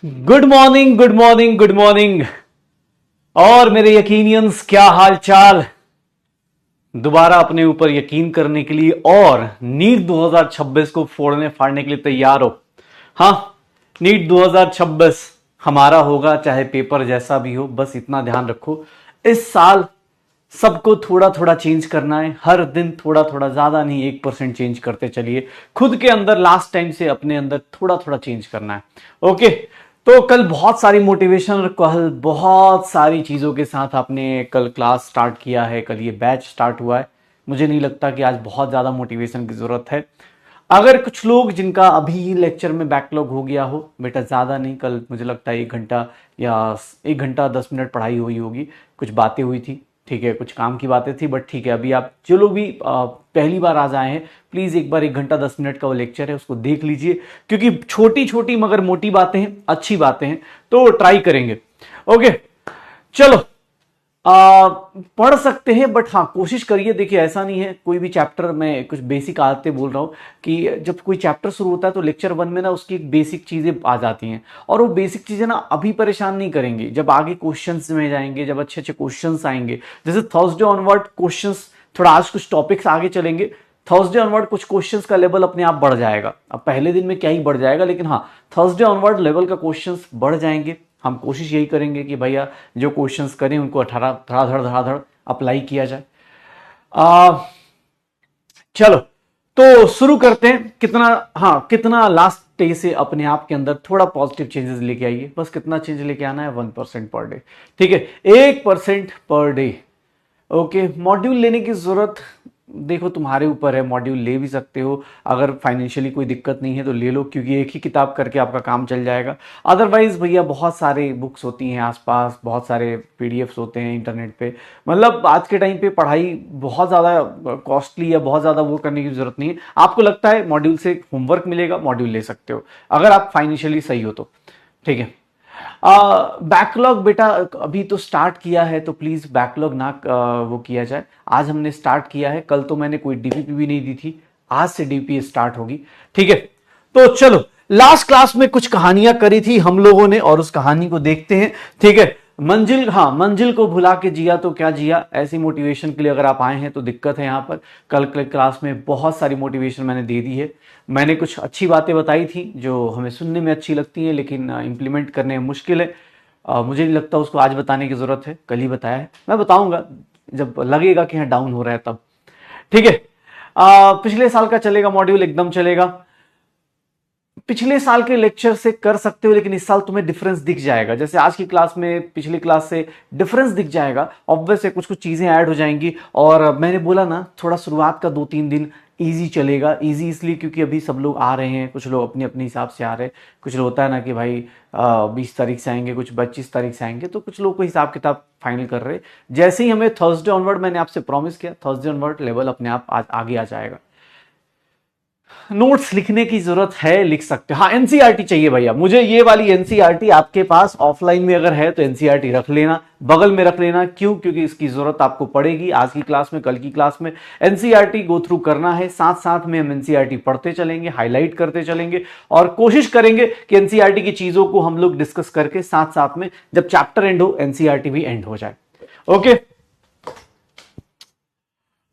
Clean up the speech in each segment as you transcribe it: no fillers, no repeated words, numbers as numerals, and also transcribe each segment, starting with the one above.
Good morning, good morning, good morning. और मेरे यकीनियंस, क्या हाल चाल। दोबारा अपने ऊपर यकीन करने के लिए और नीट 2026 को फोड़ने फाड़ने के लिए तैयार हो। हाँ, नीट 2026 हमारा होगा, चाहे पेपर जैसा भी हो। बस इतना ध्यान रखो, इस साल सबको थोड़ा थोड़ा चेंज करना है। हर दिन थोड़ा थोड़ा, ज्यादा नहीं, 1% चेंज करते चलिए। खुद के अंदर लास्ट टाइम से अपने अंदर थोड़ा थोड़ा चेंज करना है। ओके, तो कल बहुत सारी मोटिवेशन, कल बहुत सारी चीजों के साथ आपने कल क्लास स्टार्ट किया है, कल ये बैच स्टार्ट हुआ है। मुझे नहीं लगता कि आज बहुत ज्यादा मोटिवेशन की जरूरत है। अगर कुछ लोग जिनका अभी लेक्चर में बैकलॉग हो गया हो, बेटा ज्यादा नहीं, कल मुझे लगता है 1 घंटा या 1 घंटा 10 मिनट पढ़ाई हुई होगी, कुछ बातें हुई थी, ठीक है, कुछ काम की बातें थी, बट ठीक है। अभी आप जो लोग भी पहली बार आ जाए हैं, प्लीज एक बार 1 घंटा 10 मिनट का वो लेक्चर है, उसको देख लीजिए, क्योंकि छोटी छोटी मगर मोटी बातें हैं, अच्छी बातें हैं, तो ट्राई करेंगे। ओके, चलो। पढ़ सकते हैं, बट हाँ कोशिश करिए। देखिए, ऐसा नहीं है कोई भी चैप्टर में, कुछ बेसिक आदतें बोल रहा हूं कि जब कोई चैप्टर शुरू होता है तो लेक्चर 1 में ना उसकी बेसिक चीजें आ जाती हैं, और वो बेसिक चीजें ना अभी परेशान नहीं करेंगी। जब आगे क्वेश्चंस में जाएंगे, जब अच्छे अच्छे क्वेश्चंस आएंगे, जैसे थर्सडे ऑनवर्ड क्वेश्चंस, थोड़ा आज कुछ टॉपिक्स आगे चलेंगे, थर्सडे ऑनवर्ड कुछ क्वेश्चंस का लेवल अपने आप बढ़ जाएगा। अब पहले दिन में क्या ही बढ़ जाएगा, लेकिन हाँ थर्सडे ऑनवर्ड लेवल का क्वेश्चंस बढ़ जाएंगे। हम कोशिश यही करेंगे कि भैया जो क्वेश्चंस करें उनको अठारह धड़ाधड़ अप्लाई किया जाए। आ, चलो, तो शुरू करते हैं। कितना लास्ट डे से अपने आप के अंदर थोड़ा पॉजिटिव चेंजेस लेके आइए। बस कितना चेंज लेके आना है, 1% पर डे, ठीक है, 1% पर डे। ओके, मॉड्यूल लेने की जरूरत देखो तुम्हारे ऊपर है, मॉड्यूल ले भी सकते हो। अगर फाइनेंशियली कोई दिक्कत नहीं है तो ले लो, क्योंकि एक ही किताब करके आपका काम चल जाएगा। अदरवाइज भैया बहुत सारे बुक्स होती हैं आसपास, बहुत सारे पीडीएफ्स होते हैं इंटरनेट पे। मतलब आज के टाइम पे पढ़ाई बहुत ज़्यादा कॉस्टली है, बहुत ज़्यादा वो करने की जरूरत नहीं है। आपको लगता है मॉड्यूल से होमवर्क मिलेगा, मॉड्यूल ले सकते हो, अगर आप फाइनेंशियली सही हो तो, ठीक है। बैकलॉग बेटा अभी तो स्टार्ट किया है, तो प्लीज बैकलॉग ना वो किया जाए। आज हमने स्टार्ट किया है, कल तो मैंने कोई डीपीपी भी नहीं दी थी, आज से डीपी स्टार्ट होगी, ठीक है। तो चलो, लास्ट क्लास में कुछ कहानियां करी थी हम लोगों ने, और उस कहानी को देखते हैं, ठीक है। मंजिल, हाँ, मंजिल को भुला के जिया तो क्या जिया, ऐसी मोटिवेशन के लिए अगर आप आए हैं तो दिक्कत है। यहां पर कल क्लास में बहुत सारी मोटिवेशन मैंने दे दी है। मैंने कुछ अच्छी बातें बताई थी जो हमें सुनने में अच्छी लगती हैं, लेकिन इंप्लीमेंट करने में मुश्किल है। मुझे नहीं लगता उसको आज बताने की जरूरत है, कल ही बताया है। मैं बताऊंगा जब लगेगा कि हाँ डाउन हो रहा है तब, ठीक है। पिछले साल का चलेगा मॉड्यूल, एकदम चलेगा। पिछले साल के लेक्चर से कर सकते हो, लेकिन इस साल तुम्हें डिफरेंस दिख जाएगा। जैसे आज की क्लास में पिछली क्लास से डिफरेंस दिख जाएगा, ऑब्वियस है, कुछ कुछ चीजें ऐड हो जाएंगी। और मैंने बोला ना, थोड़ा शुरुआत का 2-3 दिन इजी चलेगा। इजी इसलिए क्योंकि अभी सब लोग आ रहे हैं, कुछ लोग अपने अपने हिसाब से आ रहे हैं। कुछ लोग होता है ना कि भाई 20 तारीख से आएंगे, कुछ 25 तारीख से आएंगे, तो कुछ लोग को हिसाब किताब फाइनल कर रहे हैं। जैसे ही हमें थर्सडे ऑनवर्ड, मैंने आपसे प्रॉमिस किया, थर्सडे ऑनवर्ड लेवल अपने आप आगे आ जाएगा। नोट्स लिखने की जरूरत है, लिख सकते हो। हाँ, एनसीईआरटी चाहिए भैया मुझे, ये वाली एनसीईआरटी आपके पास ऑफलाइन में अगर है तो एनसीईआरटी रख लेना, बगल में रख लेना। क्यों? क्योंकि इसकी जरूरत आपको पड़ेगी आज की क्लास में, कल की क्लास में। एनसीईआरटी गो थ्रू करना है, साथ साथ में हम एनसीईआरटी पढ़ते चलेंगे, हाईलाइट करते चलेंगे, और कोशिश करेंगे कि एनसीईआरटी की चीजों को हम लोग डिस्कस करके साथ साथ में जब चैप्टर एंड हो, एनसीईआरटी भी एंड हो जाए। ओके।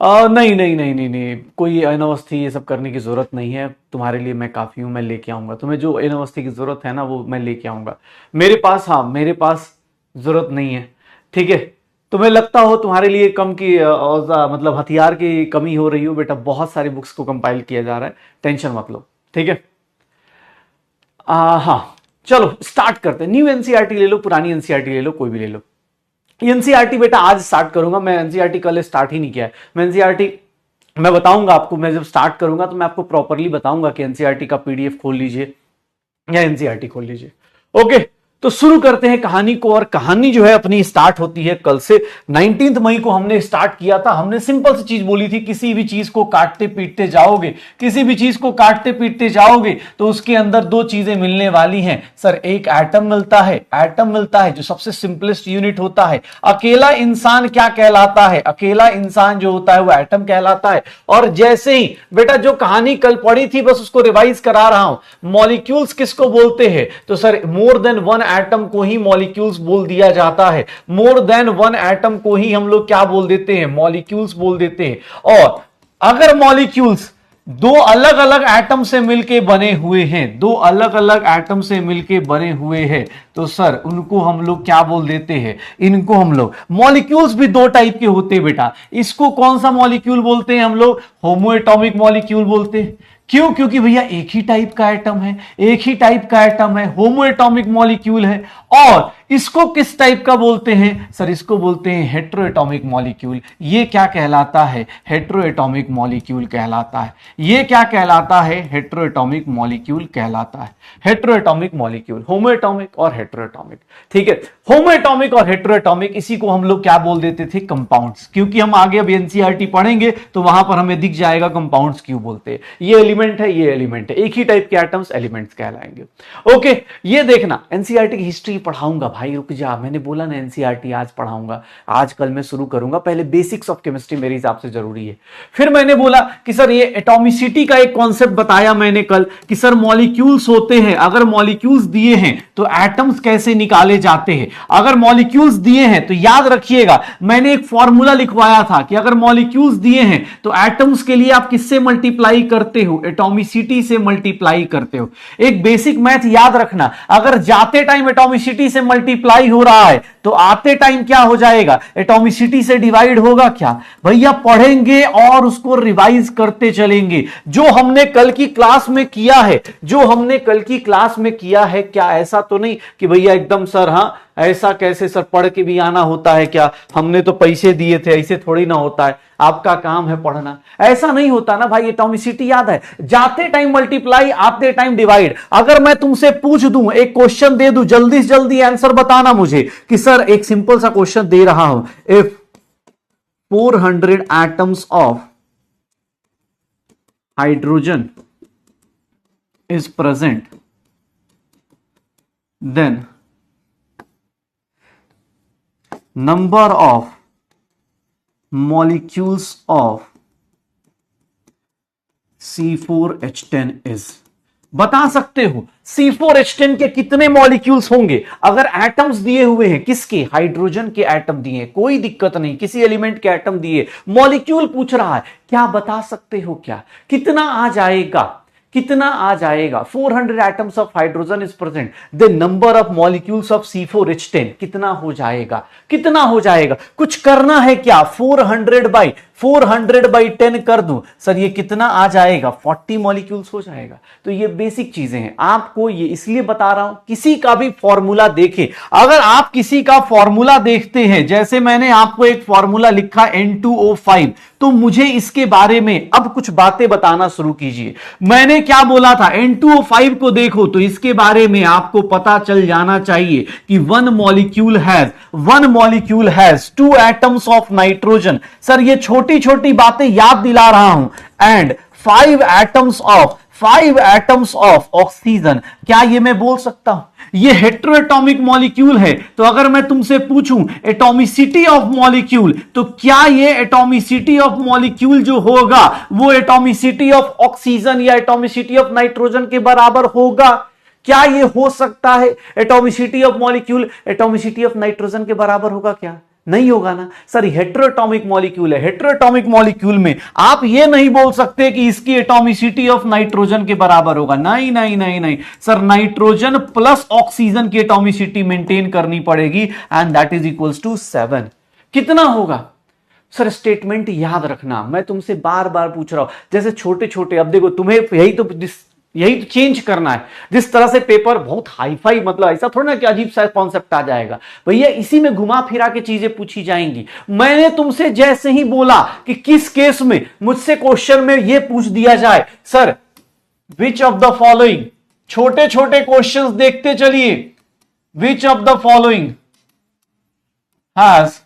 नहीं नहीं नहीं नहीं नहीं, कोई अनवस्थी ये सब करने की जरूरत नहीं है। तुम्हारे लिए मैं काफी हूं, मैं लेके आऊंगा तुम्हें। जो अनवस्थी की जरूरत है ना, वो मैं लेके आऊंगा मेरे पास। हाँ, मेरे पास जरूरत नहीं है, ठीक है। तुम्हें लगता हो तुम्हारे लिए कम की मतलब हथियार की कमी हो रही हो, बेटा बहुत सारी बुक्स को कंपाइल किया जा रहा है, टेंशन मत लो, ठीक है। हाँ, चलो स्टार्ट करते हैं। न्यू एनसीईआरटी ले लो, पुरानी एनसीईआरटी ले लो, कोई भी ले लो। एनसीईआरटी बेटा आज स्टार्ट करूंगा मैं, एनसीईआरटी कल स्टार्ट ही नहीं किया है। मैं एनसीईआरटी मैं बताऊंगा आपको, मैं जब स्टार्ट करूंगा तो मैं आपको प्रॉपरली बताऊंगा कि एनसीईआरटी का पीडीएफ खोल लीजिए या एनसीईआरटी खोल लीजिए। ओके, तो शुरू करते हैं कहानी को, और कहानी जो है अपनी स्टार्ट होती है कल से। 19 मई को हमने स्टार्ट किया था। हमने सिंपल सी चीज बोली थी, किसी भी चीज को काटते पीटते जाओगे, किसी भी चीज को काटते पीटते जाओगे तो उसके अंदर दो चीजें मिलने वाली हैं सर। एक एटम मिलता है, एटम मिलता है जो सबसे सिंपलेस्ट यूनिट होता है। अकेला इंसान क्या कहलाता है? अकेला इंसान जो होता है वो एटम कहलाता है। और जैसे ही बेटा जो कहानी कल पढ़ी थी बस उसको रिवाइज करा रहा हूं। मॉलिक्यूल्स किसको बोलते हैं? तो sir more than one atom को ही मॉलिक्यूल्स बोल दिया जाता है। मोर देन वन एटम को ही हम लोग क्या बोल देते हैं? मॉलिक्यूल्स बोल देते हैं। और अगर मॉलिक्यूल्स दो अलग अलग एटम से मिलके बने हुए हैं, दो अलग अलग एटम से मिलके बने हुए हैं, तो सर उनको हम लोग क्या बोल देते हैं? इनको हम लोग, मॉलिक्यूल्स भी दो टाइप के होते हैं बेटा। इसको कौन सा मॉलिक्यूल बोलते हैं हम लोग? होमो एटॉमिक मॉलिक्यूल बोलते हैं। क्यों? क्योंकि भैया एक ही टाइप का एटम है, एक ही टाइप का एटम है, होमो एटॉमिक मॉलिक्यूल है। और इसको किस टाइप का बोलते हैं? सर इसको बोलते हैं हेट्रो एटॉमिक मॉलिक्यूल। ये क्या कहलाता है? हेट्रो एटॉमिक मॉलिक्यूल कहलाता है। ये क्या कहलाता है? हेट्रो एटॉमिक मॉलिक्यूल कहलाता है। हेट्रो एटॉमिक मॉलिक्यूल, होमो एटॉमिक और हेट्रो एटॉमिक। ठीक है, होमो एटॉमिक और हेट्रो एटॉमिक, इसी को हम लोग क्या बोल देते थे? कंपाउंड्स। क्योंकि हम आगे अब एनसीईआरटी पढ़ेंगे तो वहां पर हमें दिख जाएगा कंपाउंड्स क्यों बोलते हैं। ये एलिमेंट है, ये एलिमेंट है, एक ही टाइप के एटम्स एलिमेंट्स कहलाएंगे। ओके, ये देखना एनसीईआरटी की हिस्ट्री पढ़ाऊंगा भाई, रुक जा। मैंने बोला ना एनसीईआरटी आज पढ़ाऊंगा, आज कल मैं शुरू करूंगा। पहले बेसिक्स ऑफ केमिस्ट्री मेरे हिसाब से जरूरी है। फिर मैंने बोला कि सर ये एटॉमिसिटी का एक कॉन्सेप्ट बताया मैंने कल कि सर मॉलिक्यूल्स होते हैं, अगर मॉलिक्यूल्स दिए हैं तो एटम्स कैसे निकाले जाते हैं। अगर मॉलिक्यूल्स दिए हैं तो याद रखिएगा मैंने एक फॉर्मूला लिखवाया था कि अगर मॉलिक्यूल्स दिए हैं तो एटम्स के लिए आप किससे मल्टीप्लाई करते हो? एटॉमिसिटी से मल्टीप्लाई करते हो। एक बेसिक मैथ याद रखना, अगर जाते टाइम एटॉमिसिटी से मल्टीप्लाई हो रहा है तो आते टाइम क्या हो जाएगा? एटॉमिसिटी से डिवाइड होगा क्या? भैया पढ़ेंगे और उसको रिवाइज करते चलेंगे। जो हमने कल की क्लास में किया है, जो हमने कल की क्लास में किया है, क्या ऐसा तो नहीं कि भैया एकदम सर हाँ ऐसा कैसे सर पढ़ के भी आना होता है क्या? हमने तो पैसे दिए थे, ऐसे थोड़ी ना होता है, आपका काम है पढ़ना। ऐसा नहीं होता ना भाई। एटॉमिसिटी याद है, जाते टाइम मल्टीप्लाई, आते टाइम डिवाइड। अगर मैं तुमसे पूछ दूं, एक क्वेश्चन दे दूं, जल्दी से जल्दी आंसर बताना मुझे कि सर एक सिंपल सा क्वेश्चन दे रहा हूं, if 400 atoms of hydrogen is present then number of molecules of C4H10 is। बता सकते हो C4H10 के कितने मॉलिक्यूल्स होंगे? अगर एटम्स दिए हुए हैं, किसके? हाइड्रोजन के एटम दिए, कोई दिक्कत नहीं, किसी एलिमेंट के एटम दिए, मॉलिक्यूल पूछ रहा है, क्या बता सकते हो? क्या कितना आ जाएगा? कितना आ जाएगा? 400 atoms of hydrogen is present, the number of molecules of C4H10 कितना हो जाएगा? कितना हो जाएगा? कुछ करना है क्या? 400 बाई 10 कर दूं, सर ये कितना आ जाएगा? 40 मॉलिक्यूल्स हो जाएगा। तो ये बेसिक चीजें हैं, आपको ये इसलिए बता रहा हूं, किसी का भी फॉर्मूला देखें। अगर आप किसी का फॉर्मूला देखते हैं, जैसे मैंने आपको एक फॉर्मूला लिखा N2O5, तो मुझे इसके बारे में अब कुछ बातें बताना शुरू कीजिए। मैंने क्या बोला था? N2O5 को देखो तो इसके बारे में आपको पता चल जाना चाहिए कि one molecule has 2 atoms of nitrogen. Sir ये छोटी छोटी बातें याद दिला रहा हूं। And 5 atoms of oxygen. क्या ये मैं बोल सकता हूं? ये हेट्रोएटॉमिक मॉलिक्यूल है। तो अगर मैं तुमसे पूछूं एटॉमिसिटी ऑफ मॉलिक्यूल, तो क्या ये एटॉमिसिटी ऑफ मॉलिक्यूल जो होगा वो एटॉमिसिटी ऑफ ऑक्सीजन या एटॉमिसिटी ऑफ नाइट्रोजन के बराबर होगा? क्या ये हो सकता है? Atomicity of molecule atomicity of nitrogen के बराबर होगा क्या? नहीं होगा ना। सर हेट्रोएटॉमिक मॉलिक्यूल है, हेट्रोएटॉमिक मॉलिक्यूल में आप ये नहीं बोल सकते कि इसकी एटॉमिसिटी ऑफ नाइट्रोजन के बराबर होगा। नहीं नहीं नहीं नहीं सर, नाइट्रोजन प्लस ऑक्सीजन की एटॉमिसिटी मेंटेन करनी पड़ेगी and that is equals to 7। कितना होगा? सर स्टेटमेंट याद रखना, मैं तुमसे बार बार पूछ रहा हूं, जैसे छोटे छोटे, अब देखो तुम्हें यही तो चेंज करना है। जिस तरह से पेपर बहुत हाईफाई, मतलब ऐसा थोड़ा ना कि अजीब सा कॉन्सेप्ट आ जाएगा भैया, इसी में घुमा फिरा के चीजें पूछी जाएंगी। मैंने तुमसे जैसे ही बोला कि किस केस में मुझसे क्वेश्चन में यह पूछ दिया जाए, sir which of the following, छोटे छोटे क्वेश्चंस देखते चलिए, which of the following has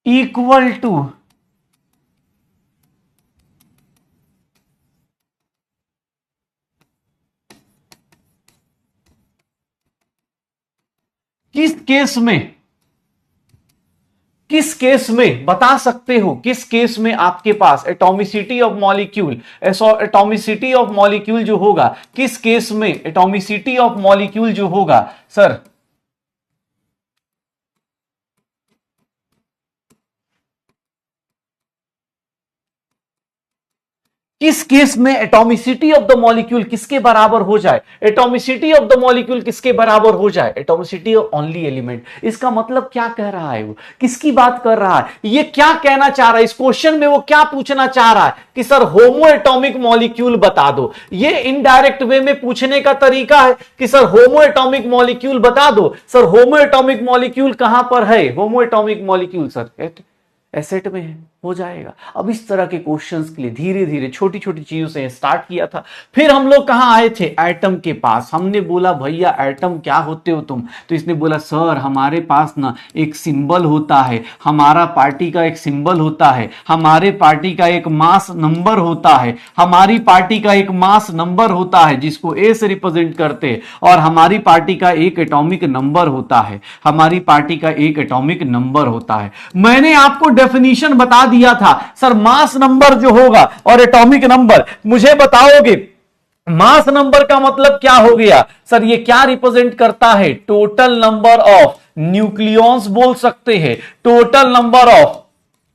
equal to किस केस में बता सकते हो, किस केस में आपके पास atomicity of molecule, atomicity of molecule जो होगा, किस केस में एटॉमिसिटी ऑफ मॉलिक्यूल जो होगा सर, किस केस में एटॉमिसिटी ऑफ द मॉलिक्यूल किसके बराबर हो जाए, एटॉमिसिटी ऑफ द मॉलिक्यूल किसके बराबर हो जाए, एटॉमिसिटी ऑफ ओनली एलिमेंट। इसका मतलब क्या कह रहा है, वो किसकी बात कर रहा है, ये क्या कहना चाह रहा है, इस क्वेश्चन में वो क्या पूछना चाह रहा है कि सर होमो एटॉमिक मॉलिक्यूल बता दो। ये इनडायरेक्ट वे में पूछने का तरीका है कि सर होमो एटॉमिक मॉलिक्यूल बता दो। सर होमो एटॉमिक मॉलिक्यूल कहां पर है, होमो एटॉमिक मॉलिक्यूल सर एसेट में है, हो जाएगा। अब इस तरह के क्वेश्चंस के लिए धीरे धीरे छोटी छोटी चीजों से स्टार्ट किया था। फिर हम लोग कहां आए थे, एटम के पास। हमने बोला भैया एटम क्या होते हो तुम, तो इसने बोला सर हमारे पास ना एक सिंबल होता है, हमारा पार्टी का एक सिंबल होता है, हमारे पार्टी का एक मास नंबर होता है, हमारी पार्टी का एक मास नंबर होता है जिसको ए से रिप्रेजेंट करते हैं, और हमारी पार्टी का एक एटॉमिक नंबर होता है, हमारी पार्टी का एक एटॉमिक नंबर होता है। मैंने आपको डेफिनेशन बता दिया था। सर मास नंबर जो होगा और एटॉमिक नंबर, मुझे बताओगे मास नंबर का मतलब क्या हो गया सर, ये क्या रिप्रेजेंट करता है, टोटल नंबर ऑफ न्यूक्लियॉन्स बोल सकते हैं, टोटल नंबर ऑफ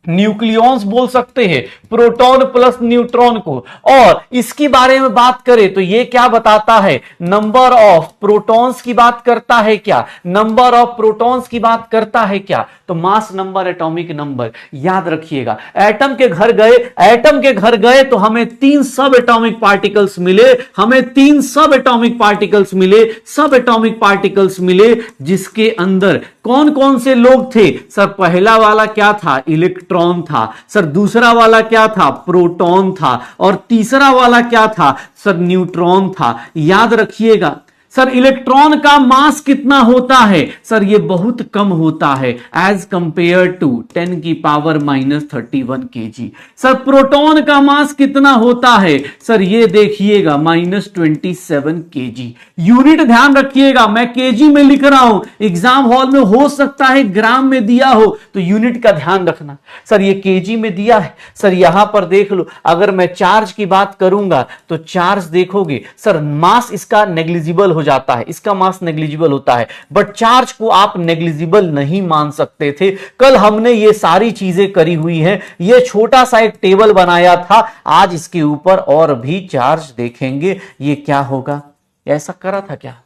न्यूक्लियॉन्स बोल सकते हैं, प्रोटॉन प्लस न्यूट्रॉन को। और इसकी बारे में बात करें तो ये क्या बताता है, नंबर ऑफ प्रोटॉन्स की बात करता है क्या, नंबर ऑफ प्रोटॉन्स की बात करता है क्या, तो मास नंबर एटॉमिक नंबर। याद रखिएगा एटम के घर गए, एटम के घर गए तो हमें 3 सब एटॉमिक पार्टिकल्स मिले, हमें 3 सब एटॉमिक पार्टिकल्स मिले, सब एटॉमिक पार्टिकल्स मिले जिसके अंदर कौन कौन से लोग थे। सर पहला वाला क्या था, इलेक्ट्रॉन था। सर दूसरा वाला क्या था, प्रोटॉन था। और तीसरा वाला क्या था सर, न्यूट्रॉन था। याद रखिएगा सर इलेक्ट्रॉन का मास कितना होता है, सर ये बहुत कम होता है एज कंपेयर टू 10 की पावर -31 kg। सर प्रोटॉन का मास कितना होता है, सर ये देखिएगा -27 kg। यूनिट ध्यान रखिएगा, मैं केजी में लिख रहा हूं, एग्जाम हॉल में हो सकता है ग्राम में दिया हो, तो यूनिट का ध्यान रखना। सर ये केजी में दिया है, सर यहां पर देख लो, अगर मैं चार्ज की बात करूंगा तो चार्ज देखोगे सर मास इसका नेग्लिजिबल हो जाता है, इसका मास नेग्लिजिबल होता है, बट चार्ज को आप नेग्लिजिबल नहीं मान सकते थे। कल हमने ये सारी चीजें करी हुई हैं, ये छोटा सा एक टेबल बनाया था, आज इसके ऊपर और भी चार्ज देखेंगे, ये क्या होगा, ऐसा करा था क्या।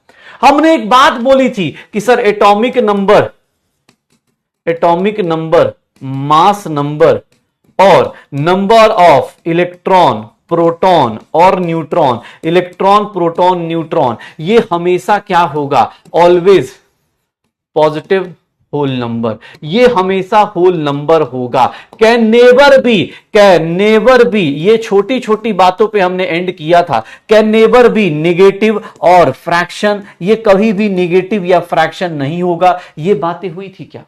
हमने एक बात बोली थी कि sir atomic number, mass number और नंबर ऑफ इलेक्ट्रॉन, प्रोटॉन और न्यूट्रॉन, इलेक्ट्रॉन प्रोटॉन न्यूट्रॉन, ये हमेशा क्या होगा, ऑलवेज पॉजिटिव होल नंबर, ये हमेशा होल नंबर होगा। कैन नेवर बी, ये छोटी छोटी बातों पे हमने एंड किया था, कैन नेवर बी नेगेटिव और फ्रैक्शन, ये कभी भी नेगेटिव या फ्रैक्शन नहीं होगा। ये बातें हुई थी क्या,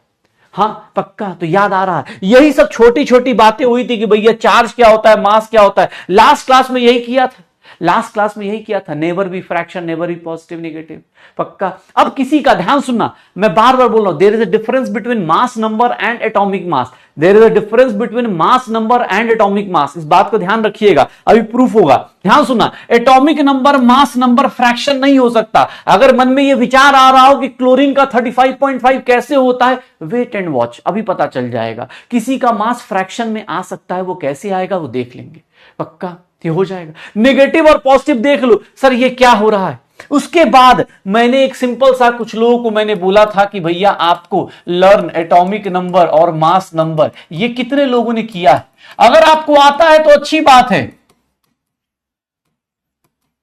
हाँ पक्का, तो याद आ रहा है, यही सब छोटी छोटी बातें हुई थी कि भैया चार्ज क्या होता है, मास क्या होता है। लास्ट क्लास में यही किया था, लास्ट क्लास में यही किया था, never be fraction, never be positive negative, पक्का। अब किसी का ध्यान सुनना, मैं बार बार बोल रहा हूं, there is a difference between mass number and atomic mass, there is a difference between mass number and atomic mass, इस बात को ध्यान रखिएगा, अभी प्रूफ होगा। ध्यान सुनना, atomic number, mass number fraction नहीं हो सकता। अगर मन में यह विचार आ रहा हो कि क्लोरीन का 35.5 कैसे होता है, वेट एंड वॉच, अभी पता चल जाएगा। किसी का मास फ्रैक्शन में आ सकता है, वो कैसे आएगा वो देख लेंगे, पक्का ये हो जाएगा। नेगेटिव और पॉजिटिव देख लो, सर ये क्या हो रहा है। उसके बाद मैंने एक सिंपल सा, कुछ लोगों को मैंने बोला था कि भैया आपको लर्न एटॉमिक नंबर और मास नंबर, ये कितने लोगों ने किया है। अगर आपको आता है तो अच्छी बात है,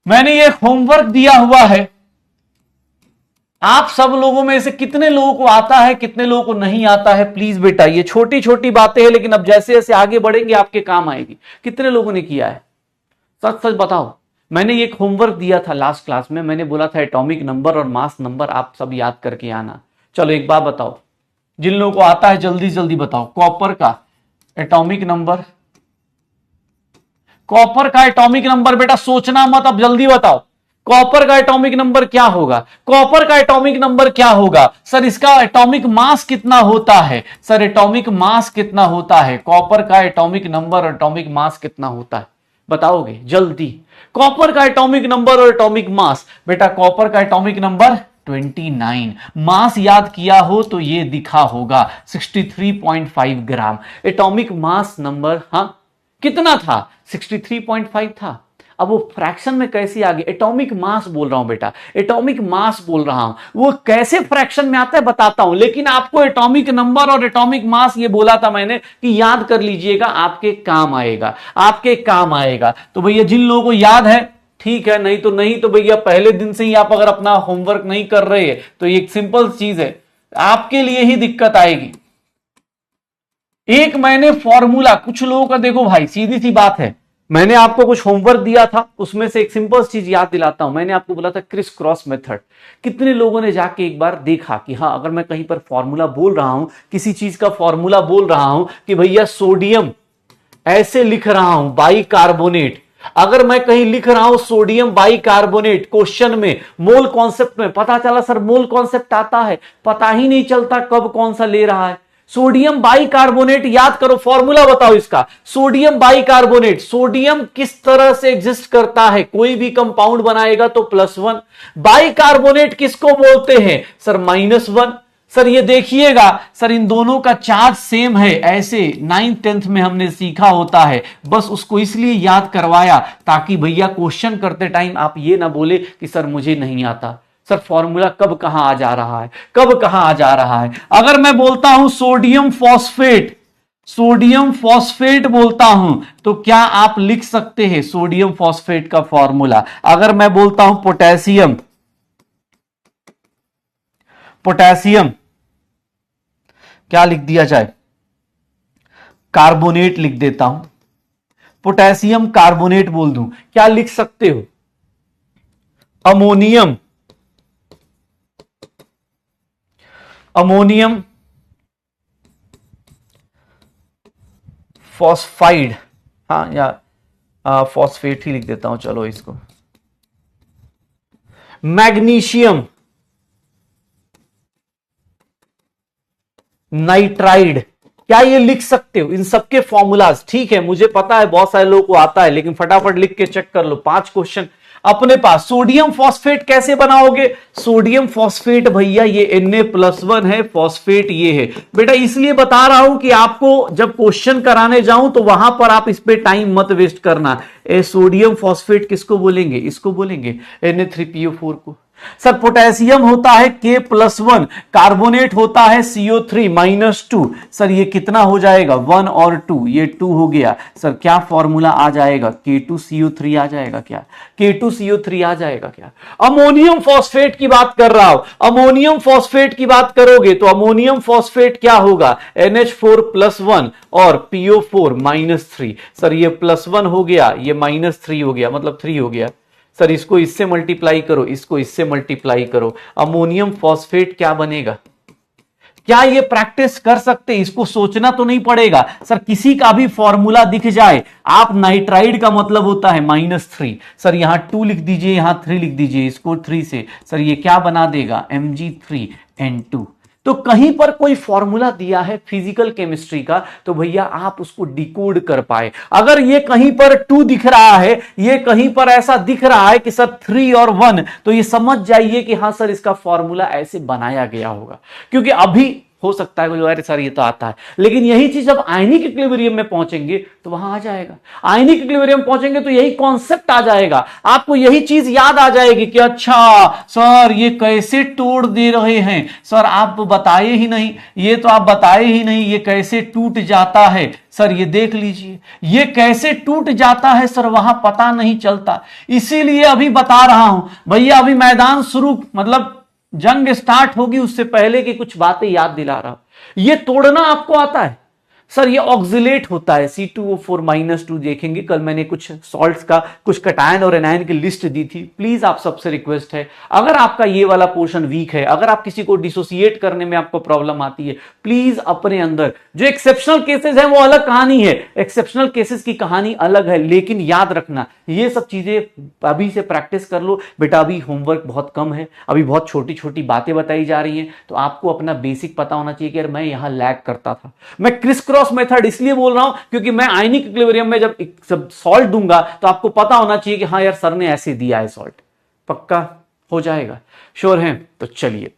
मैंने ये होमवर्क दिया हुआ है, आप सब लोगों में से कितने लोगों को आता है, कितने लोगों को नहीं आता है? प्लीज बेटा, ये छोटी छोटी बातें हैं, लेकिन अब जैसे जैसे आगे बढ़ेंगे आपके काम आएगी। कितने लोगों ने किया है? सच सच बताओ। मैंने एक होमवर्क दिया था लास्ट क्लास में, मैंने बोला था एटॉमिक नंबर और मास नंबर आप सब याद करके आना। चलो एक बात बताओ, जिन लोगों को आता है जल्दी जल्दी बताओ। कॉपर का एटॉमिक नंबर, कॉपर का एटॉमिक नंबर, बेटा सोचना मत, अब जल्दी बताओ। कॉपर का एटॉमिक नंबर क्या होगा? कॉपर का एटॉमिक नंबर क्या होगा? सर इसका एटॉमिक मास कितना होता है? सर एटॉमिक मास कितना होता है? कॉपर का एटॉमिक नंबर और एटॉमिक मास कितना होता है? बताओगे जल्दी? कॉपर का एटॉमिक नंबर और एटॉमिक मास, बेटा कॉपर का एटॉमिक नंबर 29, मास याद किया हो तो ये दिखा होगा 63.5 ग्राम। एटॉमिक मास नंबर हाँ कितना था? 63.5 था। अब वो फ्रैक्शन में कैसे आ गया? एटॉमिक मास बोल रहा हूं बेटा, एटॉमिक मास बोल रहा हूं, वो कैसे फ्रैक्शन में आता है बताता हूं, लेकिन आपको एटॉमिक नंबर और एटॉमिक मास ये बोला था मैंने कि याद कर लीजिएगा, आपके काम आएगा, आपके काम आएगा। तो भैया जिन लोगों को याद है ठीक है, नहीं तो नहीं, तो भैया पहले दिन से ही आप अगर अपना होमवर्क नहीं कर रहे तो एक सिंपल चीज है, आपके लिए ही दिक्कत आएगी। एक मैंने फॉर्मूला, कुछ लोगों का देखो भाई सीधी सी बात है, मैंने आपको कुछ होमवर्क दिया था, उसमें से एक सिंपल चीज याद दिलाता हूं। मैंने आपको बोला था क्रिस क्रॉस मेथड। कितने लोगों ने जाके एक बार देखा कि हाँ अगर मैं कहीं पर फॉर्मूला बोल रहा हूं, किसी चीज का फॉर्मूला बोल रहा हूं कि भैया सोडियम ऐसे लिख रहा हूं बाई कार्बोनेट, अगर मैं कहीं लिख रहा हूं सोडियम बाई कार्बोनेट क्वेश्चन में मोल कॉन्सेप्ट में, पता चला सर मोल कॉन्सेप्ट आता है, पता ही नहीं चलता कब कौन सा ले रहा है। सोडियम बाई कार्बोनेट याद करो, फॉर्मूला बताओ इसका। सोडियम बाई कार्बोनेट, सोडियम किस तरह से एग्जिस्ट करता है? कोई भी कंपाउंड बनाएगा तो +1। बाई कार्बोनेट किसको बोलते हैं? सर -1। सर ये देखिएगा सर इन दोनों का चार्ज सेम है, ऐसे 9th 10th में हमने सीखा होता है, बस उसको इसलिए याद करवाया ताकि भैया क्वेश्चन करते टाइम आप ये ना बोले कि सर मुझे नहीं आता। सर फॉर्मूला कब कहां आ जा रहा है, कब कहां आ जा रहा है? अगर मैं बोलता हूं सोडियम फॉस्फेट, सोडियम फॉस्फेट बोलता हूं तो क्या आप लिख सकते हैं सोडियम फॉस्फेट का फॉर्मूला? अगर मैं बोलता हूं पोटेशियम, पोटेशियम क्या लिख दिया जाए? कार्बोनेट लिख देता हूं, पोटेशियम कार्बोनेट बोल दूं, क्या लिख सकते हो? अमोनियम, अमोनियम फॉस्फाइड, हाँ या फॉस्फेट ही लिख देता हूं, चलो इसको। मैग्नीशियम नाइट्राइड, क्या ये लिख सकते हो? इन सबके फॉर्मूलाज, ठीक है मुझे पता है बहुत सारे लोगों को आता है, लेकिन फटाफट लिख के चेक कर लो, 5 क्वेश्चन अपने पास। सोडियम फॉस्फेट कैसे बनाओगे? सोडियम फॉस्फेट भैया ये Na+1 है, फॉस्फेट ये है बेटा, इसलिए बता रहा हूं कि आपको जब क्वेश्चन कराने जाऊं तो वहां पर आप इस पे टाइम मत वेस्ट करना। सोडियम फॉस्फेट किसको बोलेंगे? इसको बोलेंगे Na3PO4 को। सर पोटेशियम होता है K+1, कार्बोनेट होता है CO3-2। सर ये कितना हो जाएगा? 1 और 2, ये 2 हो गया। सर क्या फॉर्मूला आ जाएगा? K2CO3 आ जाएगा क्या? K2CO3 आ जाएगा क्या? अमोनियम फॉस्फेट की बात कर रहा हूं, अमोनियम फॉस्फेट की बात करोगे तो अमोनियम फॉस्फेट क्या होगा? NH4+1 और PO4-3। सर ये +1 हो गया, ये -3 हो गया, मतलब 3 हो गया। सर इसको इससे मल्टीप्लाई करो, इसको इससे मल्टीप्लाई करो, अमोनियम फॉस्फेट क्या बनेगा? क्या ये प्रैक्टिस कर सकते? इसको सोचना तो नहीं पड़ेगा। सर किसी का भी फॉर्मूला दिख जाए, आप नाइट्राइड का मतलब होता है -3, सर यहां 2 लिख दीजिए, यहां 3 लिख दीजिए, इसको 3 से, सर ये क्या बना देगा? Mg3N2। तो कहीं पर कोई फॉर्मूला दिया है फिजिकल केमिस्ट्री का तो भैया आप उसको डिकोड कर पाए। अगर ये कहीं पर 2 दिख रहा है, ये कहीं पर ऐसा दिख रहा है कि सर 3 और 1, तो ये समझ जाइए कि हां सर इसका फॉर्मूला ऐसे बनाया गया होगा। क्योंकि अभी हो सकता है अरे सर ये तो आता है, लेकिन यही चीज जब आयनिक इक्विलिब्रियम में पहुंचेंगे तो वहां आ जाएगा। आयनिक इक्विलिब्रियम पहुंचेंगे तो यही कॉन्सेप्ट आ जाएगा, आपको यही चीज याद आ जाएगी कि अच्छा सर ये कैसे तोड़ दे रहे हैं, सर आप बताए ही नहीं, ये तो आप बताए ही नहीं, ये कैसे टूट जाता है, सर ये देख लीजिए ये कैसे टूट जाता है, सर वहां पता नहीं चलता। इसीलिए अभी बता रहा हूं भैया, अभी मैदान शुरू, मतलब जंग स्टार्ट होगी उससे पहले की कुछ बातें याद दिला रहा हूं। ये तोड़ना आपको आता है सर, ये ऑक्सिलेट होता है C2O4-2। देखेंगे कल मैंने कुछ सॉल्ट्स का, कुछ कटायन और एनायन की लिस्ट दी थी। प्लीज आप सबसे रिक्वेस्ट है, अगर आपका ये वाला पोर्शन वीक है, अगर आप किसी को डिसोसिएट करने में आपको प्रॉब्लम आती है, प्लीज अपने अंदर जो एक्सेप्शनल केसेस है वो अलग कहानी है, एक्सेप्शनल केसेस की कहानी अलग है, लेकिन याद रखना ये सब चीजें अभी से प्रैक्टिस कर लो बेटा। अभी होमवर्क बहुत कम है, अभी बहुत छोटी छोटी बातें बताई जा रही हैं, तो आपको अपना बेसिक पता होना चाहिए कि यार मैं यहां लैग करता था। मैं क्रिस क्रॉस मेथड इसलिए बोल रहा हूं क्योंकि मैं आयनिक इक्विलिब्रियम में जब सॉल्ट दूंगा तो आपको पता होना चाहिए कि हाँ यार सर ने ऐसे दिया है सॉल्ट। पक्का हो जाएगा? श्योर हैं? तो चलिए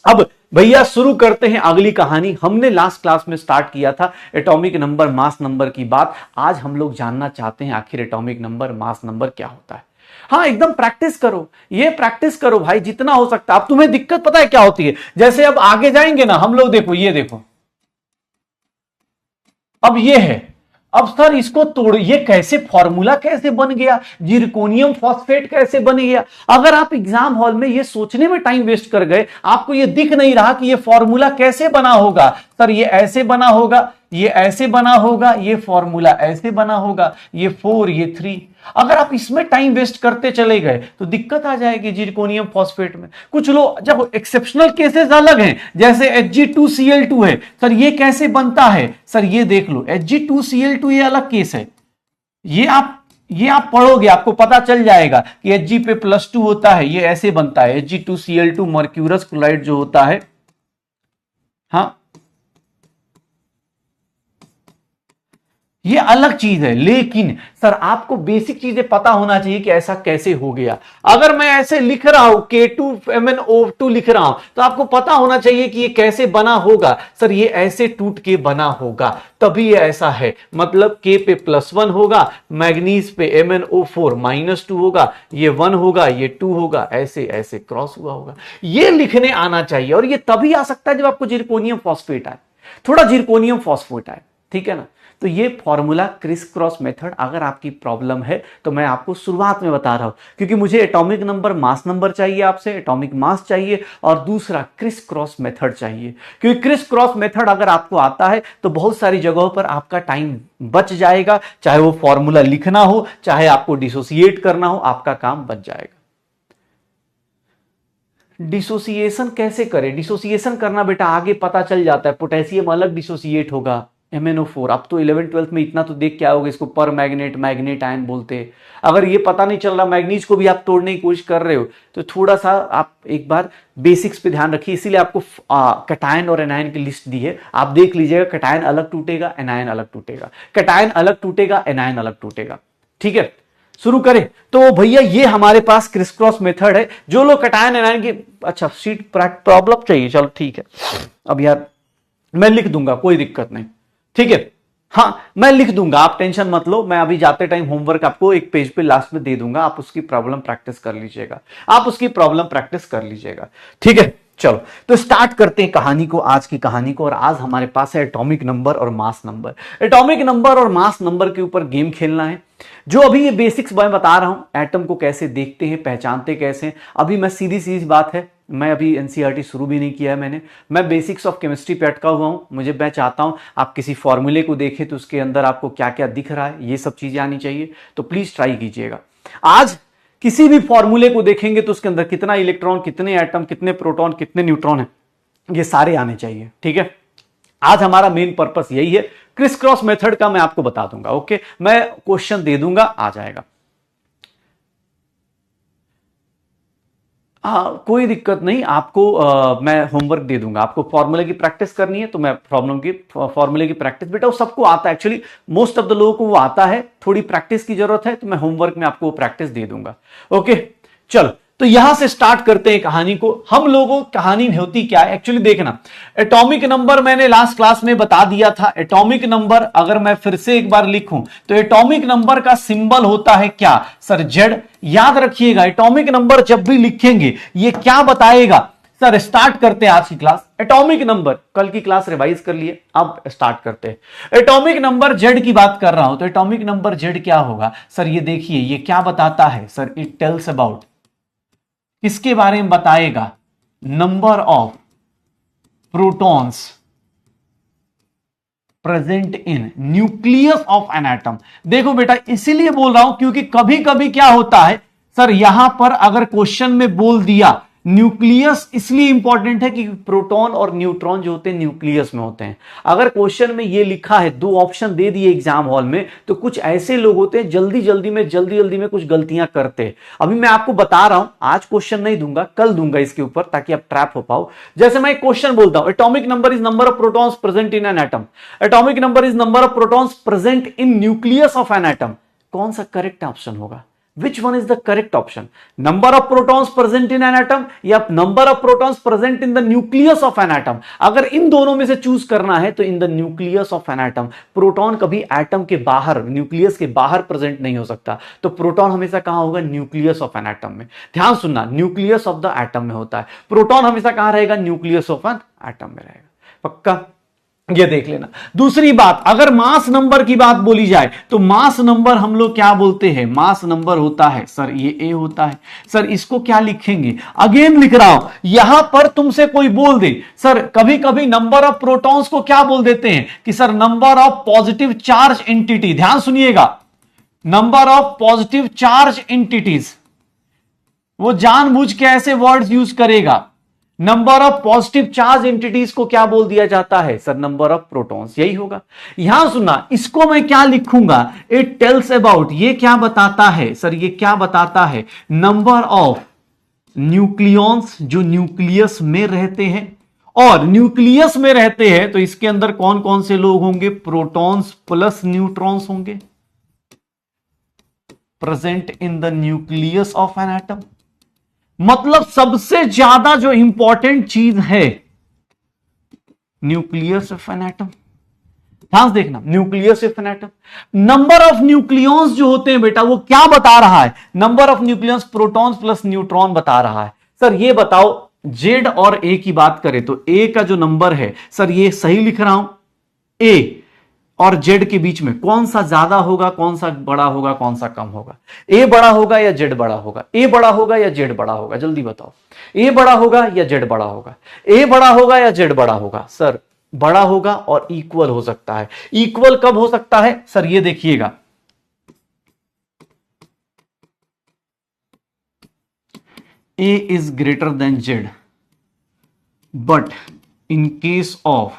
अब भैया शुरू करते हैं अगली कहानी। हमने लास्ट क्लास में स्टार्ट किया था एटॉमिक नंबर मास नंबर की बात। आज हम लोग जानना चाहते हैं आखिर एटॉमिक नंबर मास नंबर क्या होता है। हाँ एकदम प्रैक्टिस करो, ये प्रैक्टिस करो भाई जितना हो सकता है। अब तुम्हें दिक्कत पता है क्या होती है, जैसे अब आगे जाएंगे ना हम लोग, देखो ये देखो, अब ये है, अब सर इसको तोड़, ये कैसे फॉर्मूला कैसे बन गया, जिरकोनियम फॉस्फेट कैसे बन गया। अगर आप एग्जाम हॉल में ये सोचने में टाइम वेस्ट कर गए, आपको ये दिख नहीं रहा कि ये फॉर्मूला कैसे बना होगा, सर ये ऐसे बना होगा, ये ऐसे बना होगा, ये फॉर्मूला ऐसे बना होगा, ये 4 ये 3। अगर आप इसमें टाइम वेस्ट करते चले गए तो दिक्कत आ जाएगी जिरकोनियम फॉस्फेट में। कुछ लोग, जब एक्सेप्शनल केसेस अलग हैं, जैसे Hg2Cl2 है, सर ये कैसे बनता है, सर ये देख लो Hg2Cl2 ये अलग केस है, ये आप पढ़ोगे आपको पता चल जाएगा कि Hg पे +2 होता है, ये ऐसे बनता है Hg2Cl2 मर्क्यूरस क्लोराइड जो होता है। हाँ ये अलग चीज है, लेकिन सर आपको बेसिक चीजें पता होना चाहिए कि ऐसा कैसे हो गया। अगर मैं ऐसे लिख रहा हूं K2MnO2 लिख रहा हूं तो आपको पता होना चाहिए कि ये कैसे बना होगा, सर ये ऐसे टूट के बना होगा तभी ये ऐसा है। मतलब K पे +1 होगा, मैग्नीज पे MnO4-2 होगा, ये 1 होगा, ये 2 होगा, ऐसे ऐसे क्रॉस हुआ होगा। ये लिखने आना चाहिए, और ये तभी आ सकता है जब आपको जिरकोनियम फॉस्फेट आए, थोड़ा जिरकोनियम फॉस्फेट आए, ठीक है ना। तो ये फॉर्मूला क्रिस क्रॉस मेथड अगर आपकी प्रॉब्लम है तो मैं आपको शुरुआत में बता रहा हूं, क्योंकि मुझे एटॉमिक नंबर मास नंबर चाहिए, आपसे एटॉमिक मास चाहिए, और दूसरा क्रिस क्रॉस मेथड चाहिए। क्योंकि क्रिस क्रॉस मेथड अगर आपको आता है तो बहुत सारी जगहों पर आपका टाइम बच जाएगा, चाहे वो फॉर्मूला लिखना हो, चाहे आपको डिसोसिएट करना हो, आपका काम बच जाएगा। डिसोसिएशन कैसे करें? डिसोसिएशन करना बेटा आगे पता चल जाता है, पोटेशियम अलग डिसोसिएट होगा, MnO4। अब तो 11th-12th में इतना तो देख के आओगे, इसको पर मैग्नेट आयन बोलते हैं। अगर ये पता नहीं चल रहा, मैग्नीज को भी आप तोड़ने की कोशिश कर रहे हो, तो थोड़ा सा आप एक बार बेसिक्स पे ध्यान रखिए। इसीलिए आपको कटायन और एनायन की लिस्ट दी है, आप देख लीजिएगा। कटायन अलग टूटेगा, एनायन अलग टूटेगा, कटायन अलग टूटेगा, एनायन अलग टूटेगा, ठीक है। शुरू करें तो भैया ये हमारे पास क्रिस क्रॉस मेथड है। जो लोग कटायन एनायन की, अच्छा शीट प्रॉब्लम चाहिए, चलो ठीक है। अब यार मैं लिख दूंगा, कोई दिक्कत नहीं, ठीक है। हाँ मैं लिख दूंगा, आप टेंशन मत लो। मैं अभी जाते टाइम होमवर्क आपको एक पेज पे लास्ट में दे दूंगा, आप उसकी प्रॉब्लम प्रैक्टिस कर लीजिएगा, आप उसकी प्रॉब्लम प्रैक्टिस कर लीजिएगा, ठीक है। चलो तो स्टार्ट करते हैं कहानी को, आज की कहानी को। और आज हमारे पास है एटॉमिक नंबर और मास नंबर। एटॉमिक नंबर और मास नंबर के ऊपर गेम खेलना है। जो अभी ये बेसिक्स मैं बता रहा हूं, एटम को कैसे देखते हैं, पहचानते कैसे हैं, अभी मैं सीधी बात है, मैं अभी एनसीईआरटी शुरू भी नहीं किया है मैं बेसिक्स ऑफ केमिस्ट्री पे अटका हुआ हूं। मैं चाहता हूं आप किसी फॉर्मूले को देखें तो उसके अंदर आपको क्या क्या दिख रहा है, ये सब चीजें आनी चाहिए। तो प्लीज ट्राई कीजिएगा। आज किसी भी फॉर्मूले को देखेंगे तो उसके अंदर कितना इलेक्ट्रॉन, कितने एटम, कितने प्रोटॉन, कितने न्यूट्रॉन है, ये सारे आने चाहिए, ठीक है। आज हमारा मेन पर्पस यही है। क्रिस क्रॉस मेथड का मैं आपको बता दूंगा, ओके। मैं क्वेश्चन दे दूंगा, आ जाएगा। कोई दिक्कत नहीं, आपको मैं होमवर्क दे दूंगा। आपको फॉर्मूले की प्रैक्टिस करनी है तो मैं फॉर्मूले की प्रैक्टिस, बेटा वो सबको आता है, एक्चुअली मोस्ट ऑफ द लोगों को वो आता है, थोड़ी प्रैक्टिस की जरूरत है, तो मैं होमवर्क में आपको प्रैक्टिस दे दूंगा, ओके। चलो तो यहां से स्टार्ट करते हैं कहानी को। हम लोगों कहानी होती क्या है एक्चुअली, देखना। एटॉमिक नंबर मैंने लास्ट क्लास में बता दिया था। एटॉमिक नंबर अगर मैं फिर से एक बार लिखूं तो एटॉमिक नंबर का सिंबल होता है क्या, सर जेड। याद रखिएगा एटॉमिक नंबर जब भी लिखेंगे ये क्या बताएगा, सर स्टार्ट करते हैं आज की क्लास। एटॉमिक नंबर कल की क्लास रिवाइज कर लिए, अब स्टार्ट करते हैं। एटॉमिक नंबर जेड की बात कर रहा हूं तो एटॉमिक नंबर जेड क्या होगा, सर ये देखिए ये क्या बताता है, सर इट टेल्स अबाउट, किसके बारे में बताएगा, number of protons present in nucleus of an atom. देखो बेटा, इसीलिए बोल रहा हूं क्योंकि कभी कभी क्या होता है सर, यहां पर अगर क्वेश्चन में बोल दिया न्यूक्लियस, इसलिए इंपॉर्टेंट है कि प्रोटॉन और न्यूट्रॉन जो होते हैं न्यूक्लियस में होते हैं। अगर क्वेश्चन में ये लिखा है, दो ऑप्शन दे दिए एग्जाम हॉल में, तो कुछ ऐसे लोग होते हैं जल्दी जल्दी में कुछ गलतियां करते हैं। अभी मैं आपको बता रहा हूं, आज क्वेश्चन नहीं दूंगा, कल दूंगा इसके ऊपर, ताकि आप ट्रैप हो पाओ। जैसे मैं एक क्वेश्चन बोलता हूं, atomic number is number of protons present in an atom, atomic number is number of protons present in nucleus of an atom. कौन सा करेक्ट ऑप्शन होगा? Which one is the correct option? Number of protons present in an atom या number of protons present in the nucleus of an atom? अगर इन दोनों में से choose करना है तो in the nucleus of an atom। Proton कभी atom के बाहर, न्यूक्लियस के बाहर प्रेजेंट नहीं हो सकता, तो प्रोटॉन हमेशा कहां होगा? न्यूक्लियस ऑफ एन एटम में। ध्यान सुनना, न्यूक्लियस ऑफ द एटम में होता है, प्रोटॉन हमेशा कहां रहेगा? न्यूक्लियस ऑफ एन एटम में रहेगा। पक्का? ये देख लेना। दूसरी बात, अगर मास नंबर की बात बोली जाए तो मास नंबर हम लोग क्या बोलते हैं? मास नंबर होता है सर, ये ए होता है सर, इसको क्या लिखेंगे? अगेन लिख रहा हूं, यहां पर तुमसे कोई बोल दे सर, कभी कभी नंबर ऑफ प्रोटॉन्स को क्या बोल देते हैं कि sir number of positive charge entity. ध्यान सुनिएगा, number of positive charge entities, वो जानबूझ के ऐसे वर्ड्स यूज करेगा। Number of positive charge entities को क्या बोल दिया जाता है? सर नंबर ऑफ प्रोटॉन्स, यही होगा। यहां सुनना, इसको मैं क्या लिखूंगा? इट टेल्स अबाउट, ये क्या बताता है सर? ये क्या बताता है? नंबर ऑफ न्यूक्लियॉन्स जो न्यूक्लियस में रहते हैं, और न्यूक्लियस में रहते हैं तो इसके अंदर कौन कौन से लोग होंगे? प्रोटॉन्स प्लस न्यूट्रॉन्स होंगे present in the nucleus of an atom. मतलब सबसे ज्यादा जो इंपॉर्टेंट चीज है न्यूक्लियस ऑफ एन एटम। ध्यान देखना, nucleus of an atom, number of nucleons जो होते हैं बेटा, वो क्या बता रहा है? Number of nucleons protons plus neutron बता रहा है। सर ये बताओ, जेड और ए की बात करें तो ए का जो नंबर है सर, ये सही लिख रहा हूं, ए और जेड के बीच में कौन सा ज्यादा होगा, कौन सा बड़ा होगा, कौन सा कम होगा? ए बड़ा होगा या जेड बड़ा होगा? ए बड़ा होगा या जेड बड़ा होगा? जल्दी बताओ, ए बड़ा होगा या जेड बड़ा होगा? ए बड़ा होगा या जेड बड़ा होगा? सर बड़ा होगा, और इक्वल हो सकता है। इक्वल कब हो सकता है सर? ये देखिएगा, A is greater than Z, but in case of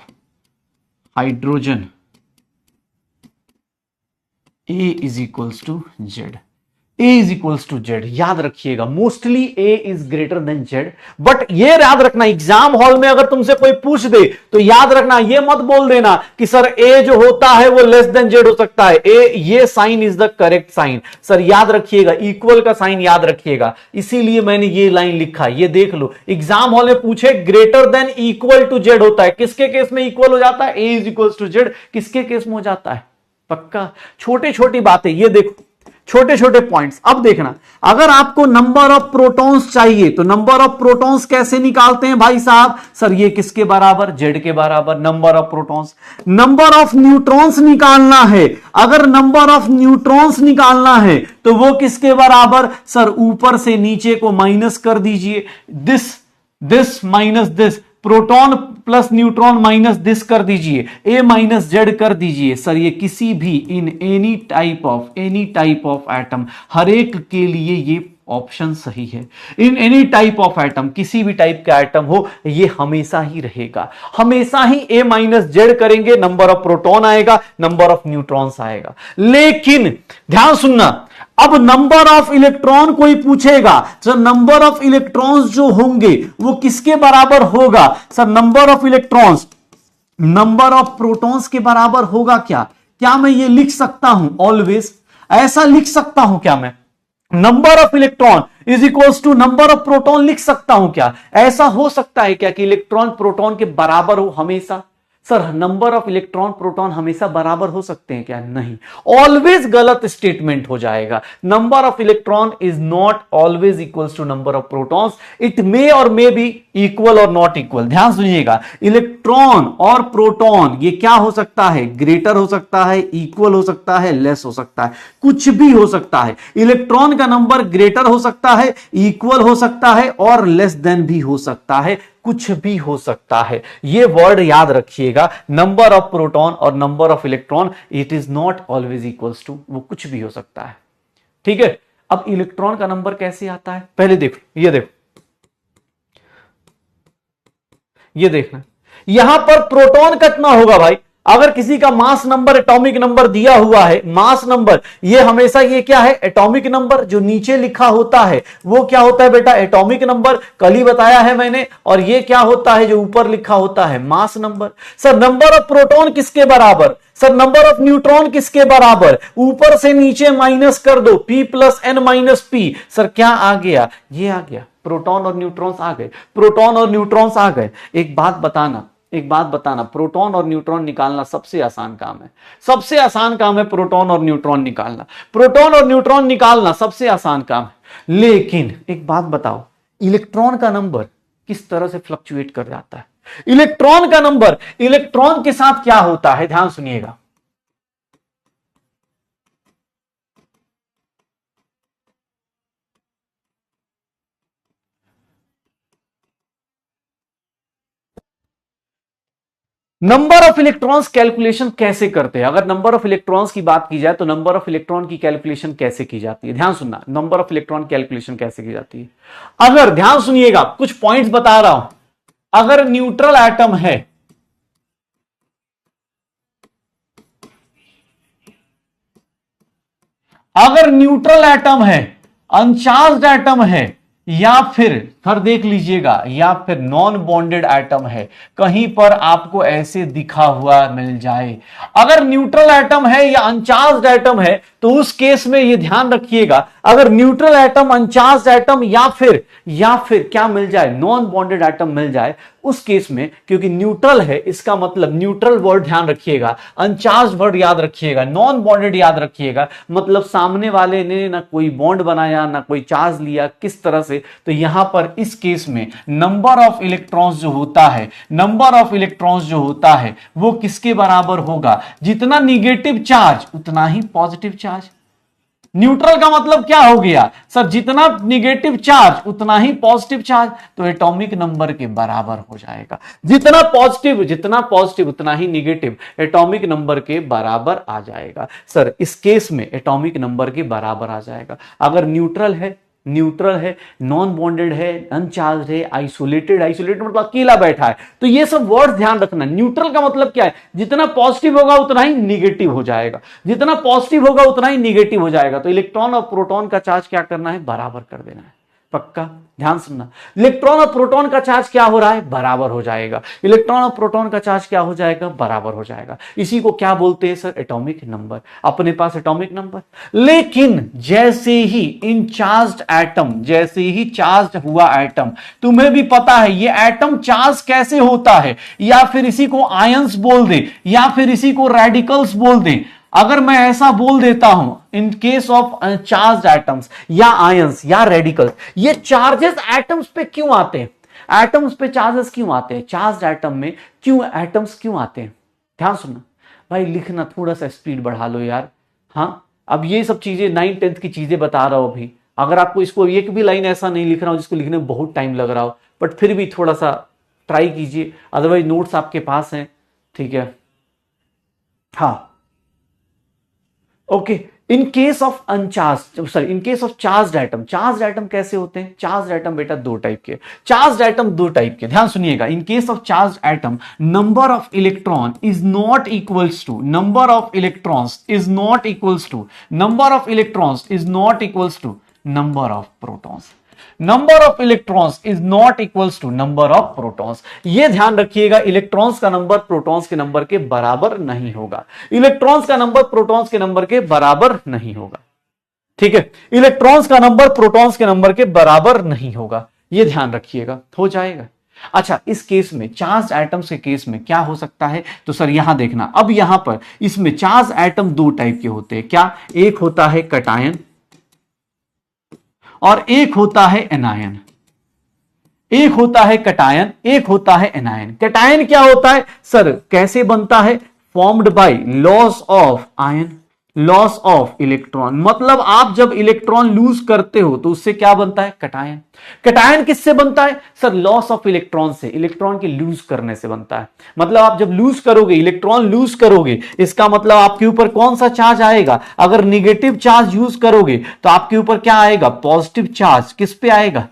hydrogen A is equals to Z, A is equals to Z। याद रखिएगा, mostly A is greater than Z, but ये याद रखना, एग्जाम हॉल में अगर तुमसे कोई पूछ दे तो याद रखना, ये मत बोल देना कि सर A जो होता है वो लेस देन Z हो सकता है। A, ये sign is the correct sign. Sir याद रखिएगा, इक्वल का साइन याद रखिएगा, इसीलिए मैंने ये लाइन लिखा। ये देख लो, एग्जाम हॉल में पूछे greater than equal to Z होता है, किसके केस में इक्वल हो जाता है? A is equals to Z, किसके केस में हो जाता है? पक्का? छोटी छोटी बातें, ये देखो, छोटे छोटे पॉइंट्स। अब देखना, अगर आपको नंबर ऑफ प्रोटॉन्स चाहिए तो नंबर ऑफ प्रोटॉन्स कैसे निकालते हैं भाई साहब? सर ये किसके बराबर? जेड के बराबर, number of protons. Number of neutrons निकालना है, अगर नंबर ऑफ न्यूट्रॉन्स निकालना है तो वो किसके बराबर? सर ऊपर से नीचे को माइनस कर दीजिए, this minus this, proton plus neutron minus this कर दीजिए, ए माइनस जेड कर दीजिए। सर ये किसी भी in any type of atom, हर एक के लिए ये ऑप्शन सही है। In any type of atom, किसी भी टाइप का एटम हो, ये हमेशा ही रहेगा, हमेशा ही ए माइनस जेड करेंगे, नंबर ऑफ प्रोटॉन आएगा, नंबर ऑफ न्यूट्रॉन्स आएगा। लेकिन ध्यान सुनना, अब नंबर ऑफ इलेक्ट्रॉन कोई पूछेगा, सर नंबर ऑफ इलेक्ट्रॉन्स जो होंगे वो किसके बराबर होगा? Sir number of electrons number of protons के बराबर होगा क्या? क्या मैं ये लिख सकता हूं? ऑलवेज ऐसा लिख सकता हूं क्या मैं? Number of electron is equals to number of proton लिख सकता हूं क्या? ऐसा हो सकता है क्या कि इलेक्ट्रॉन प्रोटॉन के बराबर हो हमेशा? Sir number of electron proton हमेशा बराबर हो सकते हैं क्या? नहीं, ऑलवेज गलत स्टेटमेंट हो जाएगा। Number of electron is not always equals to number of protons, it may और मे बी इक्वल और नॉट इक्वल। ध्यान सुनिएगा, इलेक्ट्रॉन और प्रोटॉन ये क्या हो सकता है? ग्रेटर हो सकता है, इक्वल हो सकता है, लेस हो सकता है, कुछ भी हो सकता है। इलेक्ट्रॉन का नंबर ग्रेटर हो सकता है, इक्वल हो सकता है और लेस देन भी हो सकता है, कुछ भी हो सकता है। यह वर्ड याद रखिएगा, नंबर ऑफ प्रोटॉन और number of electron it is not always equals to, वो कुछ भी हो सकता है। ठीक है, अब इलेक्ट्रॉन का नंबर कैसे आता है पहले देखो, ये देखो, ये देखना, यहां पर प्रोटॉन कितना होगा भाई? अगर किसी का मास नंबर एटॉमिक नंबर दिया हुआ है, मास नंबर, ये हमेशा ये क्या है? Atomic number. जो नीचे लिखा होता है वो क्या होता है बेटा? एटॉमिक नंबर, कल ही बताया है मैंने। और ये क्या होता है जो ऊपर लिखा होता है? मास number. Sir number of proton किसके बराबर? सर नंबर ऑफ न्यूट्रॉन किसके बराबर? ऊपर से नीचे माइनस कर दो, p plus N minus P. Sir क्या आ गया? ये आ गया, प्रोटॉन और न्यूट्रॉन्स आ गए, प्रोटॉन और न्यूट्रॉन्स आ गए। एक बात बताना, प्रोटॉन और न्यूट्रॉन निकालना सबसे आसान काम है, सबसे आसान काम है प्रोटॉन और न्यूट्रॉन निकालना, प्रोटॉन और न्यूट्रॉन निकालना सबसे आसान काम है। लेकिन एक बात बताओ, इलेक्ट्रॉन का नंबर किस तरह से फ्लक्चुएट कर जाता है? इलेक्ट्रॉन का नंबर इलेक्ट्रॉन के साथ क्या होता है? ध्यान सुनिएगा, नंबर ऑफ इलेक्ट्रॉन्स कैलकुलेशन कैसे करते हैं? अगर नंबर ऑफ इलेक्ट्रॉन्स की बात की जाए तो नंबर ऑफ इलेक्ट्रॉन की कैलकुलेशन कैसे की जाती है? ध्यान सुनना, नंबर ऑफ इलेक्ट्रॉन कैलकुलेशन कैसे की जाती है? अगर ध्यान सुनिएगा, कुछ पॉइंट्स बता रहा हूं। अगर न्यूट्रल एटम है, अगर न्यूट्रल एटम है, अनचार्ज्ड एटम है, या फिर देख लीजिएगा, या फिर नॉन बॉन्डेड एटम है, कहीं पर आपको ऐसे दिखा हुआ मिल जाए, अगर न्यूट्रल एटम है या अनचार्ज्ड एटम है, तो उस केस में ये ध्यान रखिएगा, अगर न्यूट्रल एटम, अनचार्ज्ड एटम या फिर क्या मिल जाए? नॉन बॉन्डेड एटम मिल जाए, उस केस में क्योंकि न्यूट्रल है, इसका मतलब न्यूट्रल वर्ड ध्यान रखिएगा, अनचार्ज वर्ड याद रखिएगा, नॉन बॉन्डेड याद रखिएगा, मतलब सामने वाले ने ना कोई बॉन्ड बनाया ना कोई चार्ज लिया, किस तरह से? तो यहां पर इस केस में नंबर ऑफ इलेक्ट्रॉन्स जो होता है, नंबर ऑफ इलेक्ट्रॉन्स जो होता है वो किसके बराबर होगा? जितना निगेटिव चार्ज उतना ही पॉजिटिव चार्ज। न्यूट्रल का मतलब क्या हो गया? सर जितना निगेटिव चार्ज उतना ही पॉजिटिव चार्ज, तो एटॉमिक नंबर के बराबर हो जाएगा। जितना पॉजिटिव उतना ही निगेटिव, एटॉमिक नंबर के बराबर आ जाएगा। सर इस केस में एटॉमिक नंबर के बराबर आ जाएगा। अगर न्यूट्रल है, नॉन बॉन्डेड है, अनचार्ज है, आइसोलेटेड मतलब अकेला बैठा है, तो ये सब वर्ड ध्यान रखना। न्यूट्रल का मतलब क्या है? जितना पॉजिटिव होगा उतना ही निगेटिव हो जाएगा, जितना पॉजिटिव होगा उतना ही निगेटिव हो जाएगा। तो इलेक्ट्रॉन और प्रोटॉन का चार्ज क्या करना है? बराबर कर देना है। पक्का ध्यान सुनना, इलेक्ट्रॉन और प्रोटॉन का चार्ज क्या हो रहा है? बराबर हो जाएगा। इलेक्ट्रॉन और प्रोटॉन का चार्ज क्या हो जाएगा? बराबर हो जाएगा। इसी को क्या बोलते हैं सर? Atomic number. अपने पास एटॉमिक नंबर। लेकिन जैसे ही इन चार्ज्ड एटम, जैसे ही चार्ज हुआ एटम, तुम्हें भी पता है ये एटम चार्ज कैसे होता है, या फिर इसी को आयंस बोल दे या फिर इसी को रेडिकल्स बोल दे। अगर मैं ऐसा बोल देता हूं, इन केस ऑफ चार्ज एटम्स या आयंस या रेडिकल्स, ये चार्जेस एटम्स पे क्यों आते हैं? एटम्स पे चार्जेस क्यों आते हैं? चार्ज एटम में क्यों एटम्स क्यों आते हैं? ध्यान सुनना भाई, लिखना थोड़ा सा स्पीड बढ़ा लो यार। हाँ, अब ये सब चीजें 9th-10th की चीजें बता रहा हूं अभी। अगर आपको इसको एक भी लाइन ऐसा नहीं लिख रहा हो जिसको लिखने में बहुत टाइम लग रहा हो, बट फिर भी थोड़ा सा ट्राई कीजिए, अदरवाइज नोट्स आपके पास हैं। ठीक है, हाँ okay. In case of in case of charged atom कैसे होते हैं? चार्ज्ड एटम बेटा दो टाइप के, ध्यान सुनिएगा। In case of charged atom, number of electron is not equals to number of electrons is not equals to number of protons. Number of electrons is not equals to number of protons. यह ध्यान रखिएगा, electrons का number protons के number के बराबर नहीं होगा। Electrons का नंबर प्रोटॉन्स के नंबर के बराबर नहीं होगा। ठीक है, इलेक्ट्रॉन्स का नंबर प्रोटॉन्स के नंबर के बराबर नहीं होगा, यह ध्यान रखिएगा। हो जाएगा। अच्छा, इस केस में चार्ज एटम्स के केस में क्या हो सकता है, तो सर यहां देखना, अब यहां पर इसमें चार्ज एटम दो टाइप के होते हैं, क्या, एक होता है कटायन और एक होता है एनायन। एक होता है कटायन, एक होता है एनायन। कटायन क्या होता है सर, कैसे बनता है, formed by loss of ion, loss of electron, मतलब आप जब इलेक्ट्रॉन लूज करते हो तो उससे क्या बनता है, कटायन। कटायन किससे बनता है सर, लॉस ऑफ इलेक्ट्रॉन से, इलेक्ट्रॉन के लूज करने से बनता है। मतलब आप जब लूज करोगे, इलेक्ट्रॉन लूज करोगे, इसका मतलब आपके ऊपर कौन सा चार्ज आएगा, अगर निगेटिव चार्ज यूज करोगे तो आपके ऊपर क्या आएगा, पॉजिटिव चार्ज। किस पे आएगा,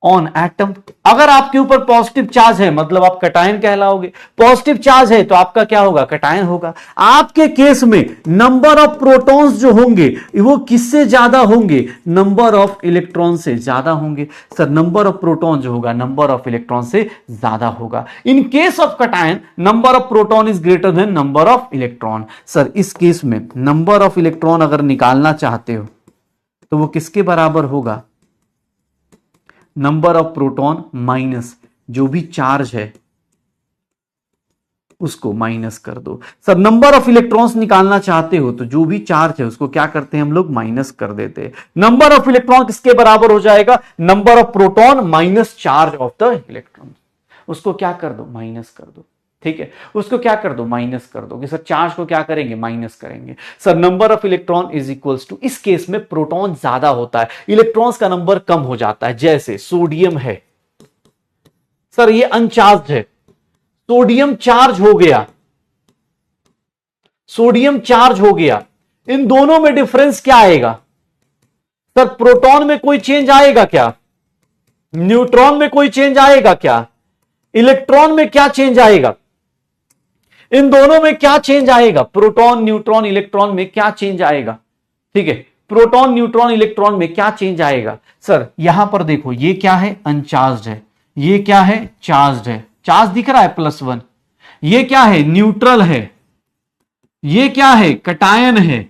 ऑन एटम। अगर आपके ऊपर पॉजिटिव चार्ज है मतलब आप कटायन कहलाओगे, पॉजिटिव चार्ज है तो आपका क्या होगा, कटायन होगा। आपके केस में नंबर ऑफ प्रोटॉन्स जो होंगे वो किससे ज्यादा होंगे, नंबर ऑफ इलेक्ट्रॉन से ज्यादा होंगे। सर नंबर ऑफ प्रोटॉन जो होगा नंबर ऑफ इलेक्ट्रॉन से ज्यादा होगा। इन case of cation number of proton is greater then number of electron. Sir इस केस में नंबर ऑफ इलेक्ट्रॉन अगर निकालना चाहते हो तो वो किसके बराबर होगा, नंबर ऑफ प्रोटॉन माइनस जो भी चार्ज है उसको माइनस कर दो। सर नंबर ऑफ इलेक्ट्रॉन्स निकालना चाहते हो तो जो भी चार्ज है उसको क्या करते हैं हम लोग, माइनस कर देते हैं। नंबर ऑफ इलेक्ट्रॉन किसके बराबर हो जाएगा, number of proton minus charge of the electron. उसको क्या कर दो, माइनस कर दो। ठीक है, उसको क्या कर दो, माइनस कर दो। सर चार्ज को क्या करेंगे, माइनस करेंगे। Sir number of electron is equals to, इस केस में प्रोटॉन ज्यादा होता है, इलेक्ट्रॉन्स का नंबर कम हो जाता है। जैसे सोडियम है, सर ये अनचार्ज है, सोडियम चार्ज हो गया, सोडियम चार्ज हो गया, इन दोनों में डिफरेंस क्या आएगा, सर प्रोटॉन में कोई चेंज आएगा क्या, न्यूट्रॉन में कोई चेंज आएगा क्या, इलेक्ट्रॉन में क्या चेंज आएगा, इन दोनों में क्या चेंज आएगा, प्रोटॉन न्यूट्रॉन इलेक्ट्रॉन में क्या चेंज आएगा। ठीक है, प्रोटॉन न्यूट्रॉन इलेक्ट्रॉन में क्या चेंज आएगा। सर यहां पर देखो ये क्या है, अनचार्ज है, ये क्या है, चार्ज है, चार्ज दिख रहा है +1, ये क्या है, न्यूट्रल है, ये क्या है, कटायन है।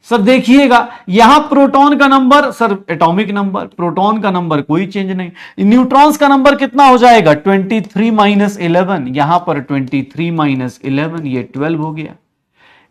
सर देखिएगा यहां प्रोटॉन का number, sir atomic number, proton का नंबर कोई चेंज नहीं। न्यूट्रॉन्स का नंबर कितना हो जाएगा, 23 - 11, यहां पर 23 - 11 ये 12 हो गया।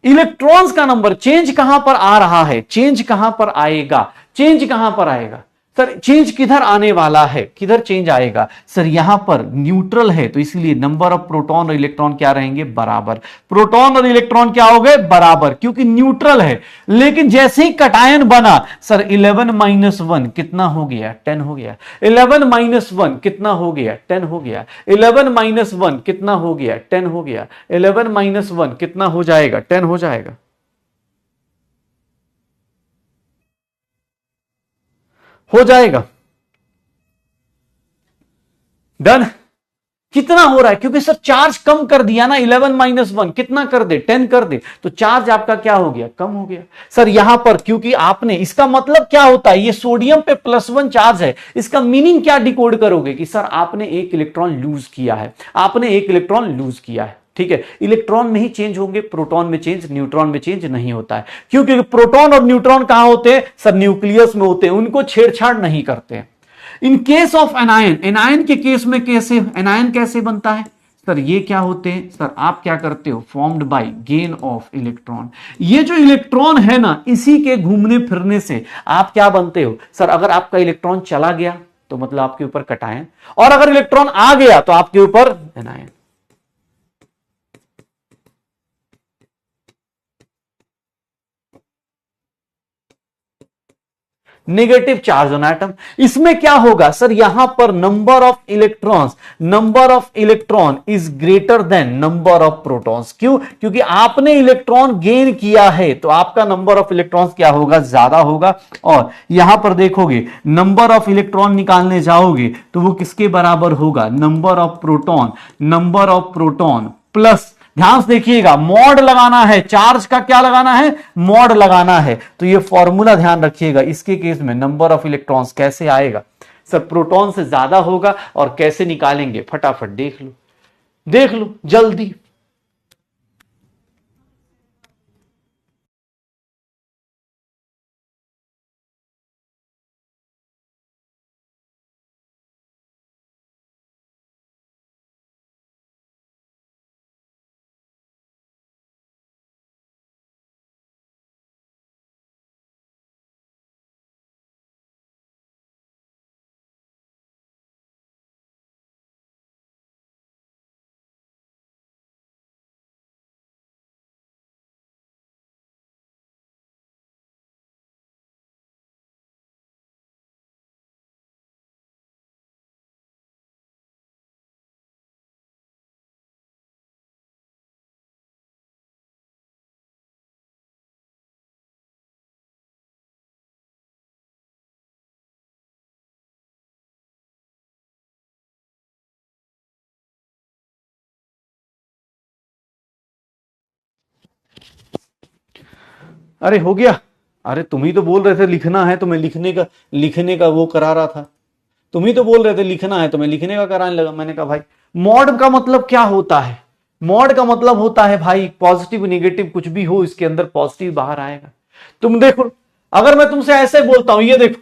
इलेक्ट्रॉन्स का नंबर चेंज कहां पर आ रहा है, चेंज कहां पर आएगा, चेंज कहां पर आएगा, सर चेंज किधर आने वाला है, किधर चेंज आएगा, सर यहां पर न्यूट्रल है तो इसलिए नंबर ऑफ प्रोटॉन और इलेक्ट्रॉन क्या रहेंगे, बराबर। प्रोटॉन और इलेक्ट्रॉन क्या हो गए, बराबर, क्योंकि न्यूट्रल है। लेकिन जैसे ही कटायन बना, सर 11 - 1 कितना हो गया, 10 हो गया। 11 - 1 कितना हो गया, 10 हो गया। 11 - 1 कितना हो गया, 10 हो गया। 11 - 1 कितना हो जाएगा, 10 हो जाएगा, हो जाएगा, डन। कितना हो रहा है, क्योंकि सर चार्ज कम कर दिया ना, 11 - 1 कितना कर दे, 10 कर दे, तो चार्ज आपका क्या हो गया, कम हो गया। सर यहां पर क्योंकि आपने, इसका मतलब क्या होता है, ये सोडियम पे +1 चार्ज है, इसका मीनिंग क्या डिकोड करोगे कि सर आपने एक इलेक्ट्रॉन लूज किया है, आपने एक इलेक्ट्रॉन लूज किया है। ठीक है, इलेक्ट्रॉन में ही चेंज होंगे, प्रोटॉन में चेंज, न्यूट्रॉन में चेंज नहीं होता है। क्योंकि प्रोटॉन और न्यूट्रॉन कहां होते हैं, सर न्यूक्लियस में होते हैं, उनको छेड़छाड़ नहीं करते हैं। इन केस ऑफ एनायन, एनायन के केस में कैसे, एनायन कैसे बनता है, सर ये क्या होते हैं, सर आप क्या करते हो, formed by gain of electron. ये जो इलेक्ट्रॉन है ना, इसी के घूमने फिरने से आप क्या बनते हो, सर अगर आपका इलेक्ट्रॉन चला गया तो मतलब आपके ऊपर कटायन, और अगर इलेक्ट्रॉन आ गया तो आपके ऊपर anion. Negative charge on atom, इसमें क्या होगा सर, यहां पर number of electrons, number of electron is greater then number of protons. क्यों, क्योंकि आपने इलेक्ट्रॉन गेन किया है तो आपका नंबर ऑफ इलेक्ट्रॉन्स क्या होगा, ज्यादा होगा। और यहां पर देखोगे नंबर ऑफ इलेक्ट्रॉन निकालने जाओगे तो वो किसके बराबर होगा, number of proton, number of proton plus, ध्यान से देखिएगा, मॉड लगाना है, चार्ज का क्या लगाना है, मॉड लगाना है। तो ये फॉर्मूला ध्यान रखिएगा, इसके केस में नंबर ऑफ इलेक्ट्रॉन्स कैसे आएगा, सर प्रोटॉन से ज्यादा होगा। और कैसे निकालेंगे, फटाफट देख लो, देख लो जल्दी। अरे हो गया। अरे तुम ही तो बोल रहे थे लिखना है तो मैं लिखने का वो करा रहा था। तुम ही तो बोल रहे थे लिखना है तो मैं लिखने का कराने लगा। मैंने कहा भाई मॉड का मतलब क्या होता है? मॉड का मतलब होता है भाई पॉजिटिव निगेटिव कुछ भी हो इसके अंदर पॉजिटिव बाहर आएगा। तुम देखो, अगर मैं तुमसे ऐसे बोलता हूं, ये देखो,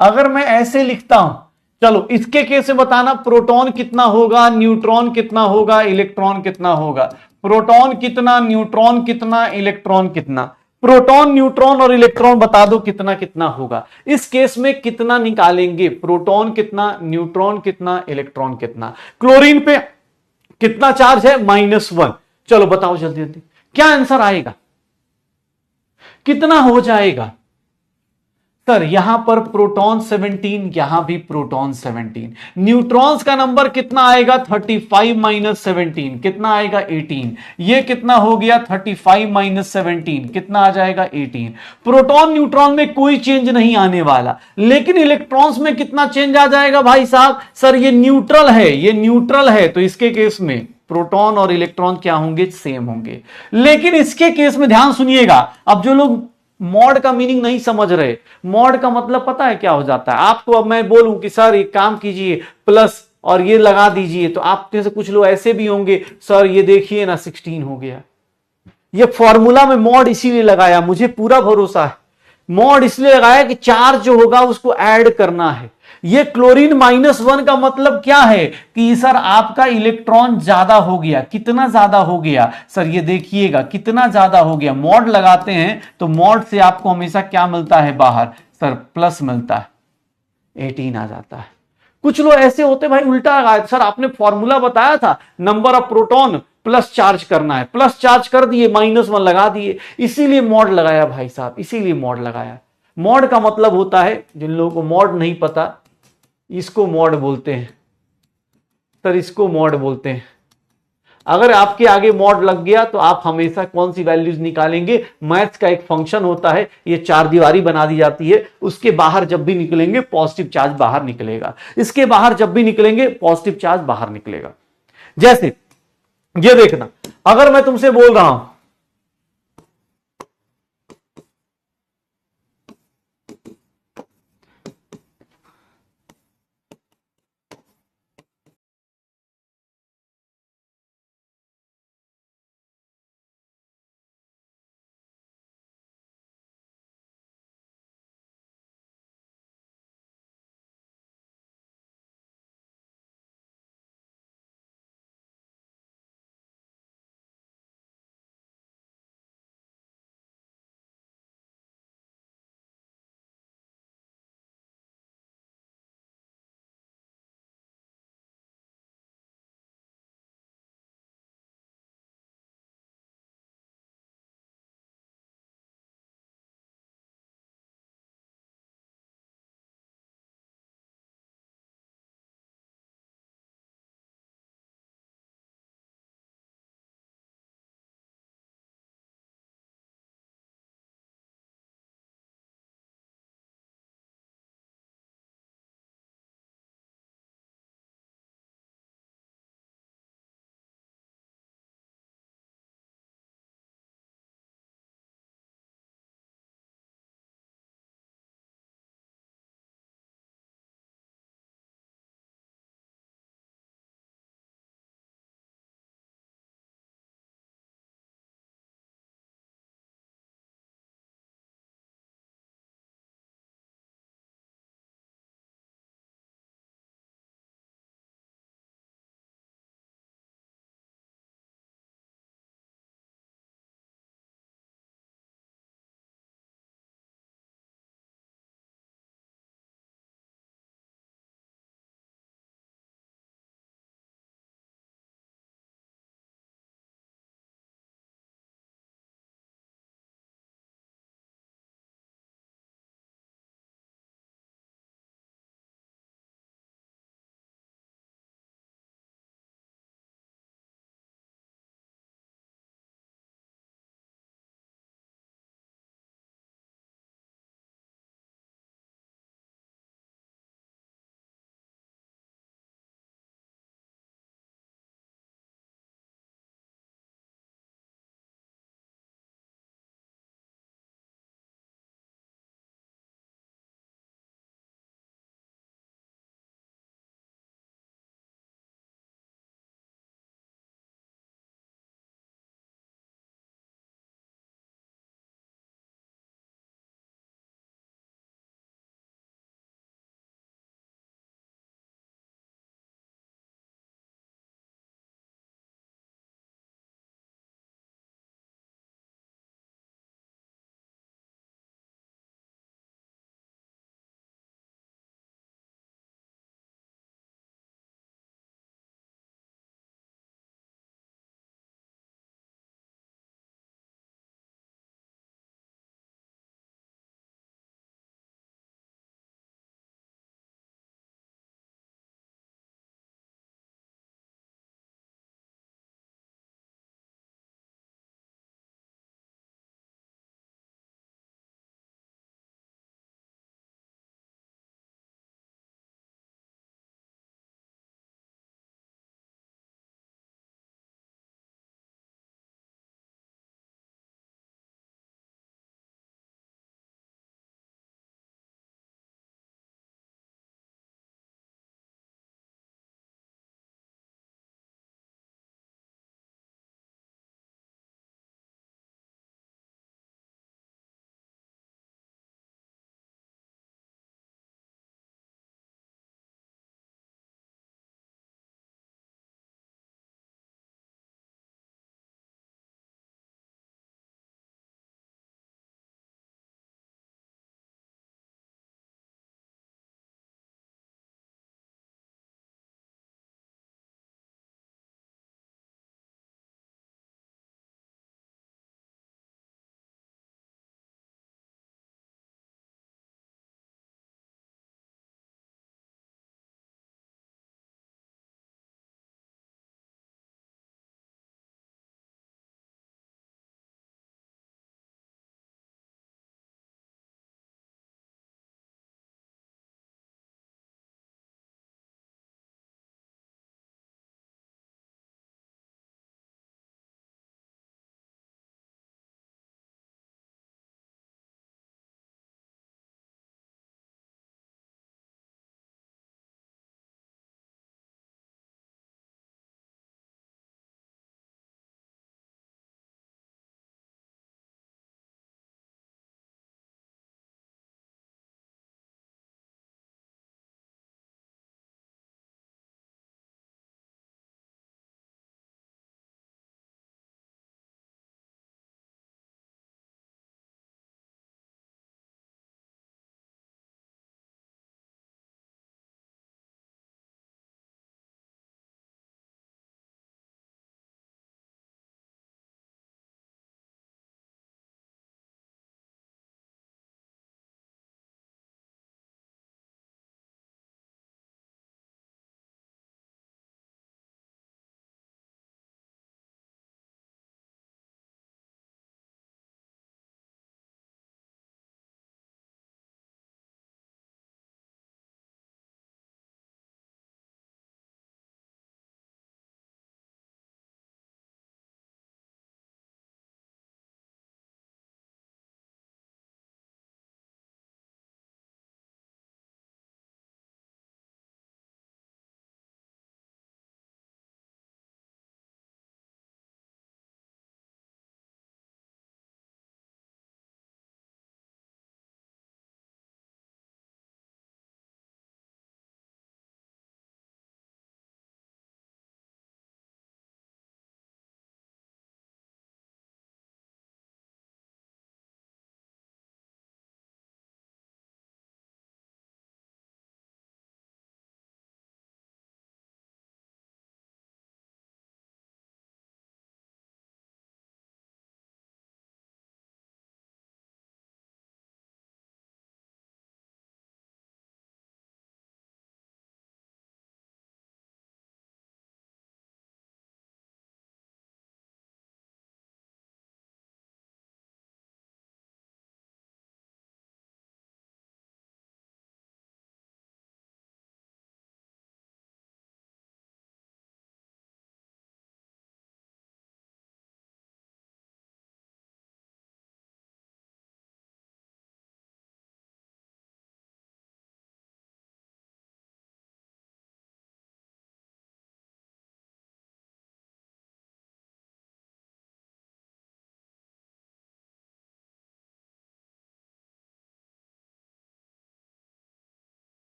अगर मैं ऐसे लिखता हूं, चलो इसके केस में बताना प्रोटॉन कितना होगा, न्यूट्रॉन कितना होगा, इलेक्ट्रॉन कितना होगा। प्रोटॉन कितना, न्यूट्रॉन कितना, इलेक्ट्रॉन कितना। प्रोटॉन न्यूट्रॉन और इलेक्ट्रॉन बता दो कितना कितना होगा। इस केस में कितना निकालेंगे? प्रोटॉन कितना, न्यूट्रॉन कितना, इलेक्ट्रॉन कितना। क्लोरीन पे कितना चार्ज है? -1। चलो बताओ जल्दी जल्दी क्या आंसर आएगा, कितना हो जाएगा? सर यहां पर प्रोटॉन 17, यहां भी प्रोटॉन 17। न्यूट्रॉन्स का नंबर कितना आएगा? 35 माइनस 17 कितना आएगा? 18। ये कितना हो गया? 35 माइनस 17 कितना आ जाएगा? 18। प्रोटॉन न्यूट्रॉन में कोई चेंज नहीं आने वाला, लेकिन इलेक्ट्रॉन्स में कितना चेंज आ जाएगा भाई साहब? सर ये न्यूट्रल है, ये न्यूट्रल है, तो इसके केस में प्रोटॉन और इलेक्ट्रॉन क्या होंगे? सेम होंगे। लेकिन इसके केस में ध्यान सुनिएगा, अब जो लोग मॉड का मीनिंग नहीं समझ रहे, मॉड का मतलब पता है क्या हो जाता है आपको? अब मैं बोलूं कि सर एक काम कीजिए प्लस और ये लगा दीजिए, तो आप में से कुछ लोग ऐसे भी होंगे, सर ये देखिए ना 16 हो गया। ये फॉर्मूला में मॉड इसीलिए लगाया, मुझे पूरा भरोसा है मॉड इसलिए लगाया कि चार्ज जो होगा उसको ऐड करना है। ये क्लोरीन -1 का मतलब क्या है कि सर आपका इलेक्ट्रॉन ज्यादा हो गया। कितना ज्यादा हो गया? सर ये देखिएगा कितना ज्यादा हो गया। मॉड लगाते हैं तो मॉड से आपको हमेशा क्या मिलता है बाहर? सर प्लस मिलता है, 18 आ जाता है। कुछ लोग ऐसे होते भाई उल्टा लगाए, सर आपने फॉर्मूला बताया था number of proton plus charge करना है, प्लस चार्ज कर दिए -1 लगा दिए, इसीलिए मॉड लगाया भाई साहब, इसीलिए मॉड लगाया। मॉड का मतलब होता है, जिन लोगों को मॉड नहीं पता इसको मॉड बोलते हैं। सर इसको मॉड बोलते हैं। अगर आपके आगे मॉड लग गया तो आप हमेशा कौन सी वैल्यूज निकालेंगे? मैथ्स का एक फंक्शन होता है, ये चार दीवारी बना दी जाती है, उसके बाहर जब भी निकलेंगे पॉजिटिव चार्ज बाहर निकलेगा, इसके बाहर जब भी निकलेंगे पॉजिटिव चार्ज बाहर निकलेगा। जैसे ये देखना, अगर मैं तुमसे बोल रहा हूं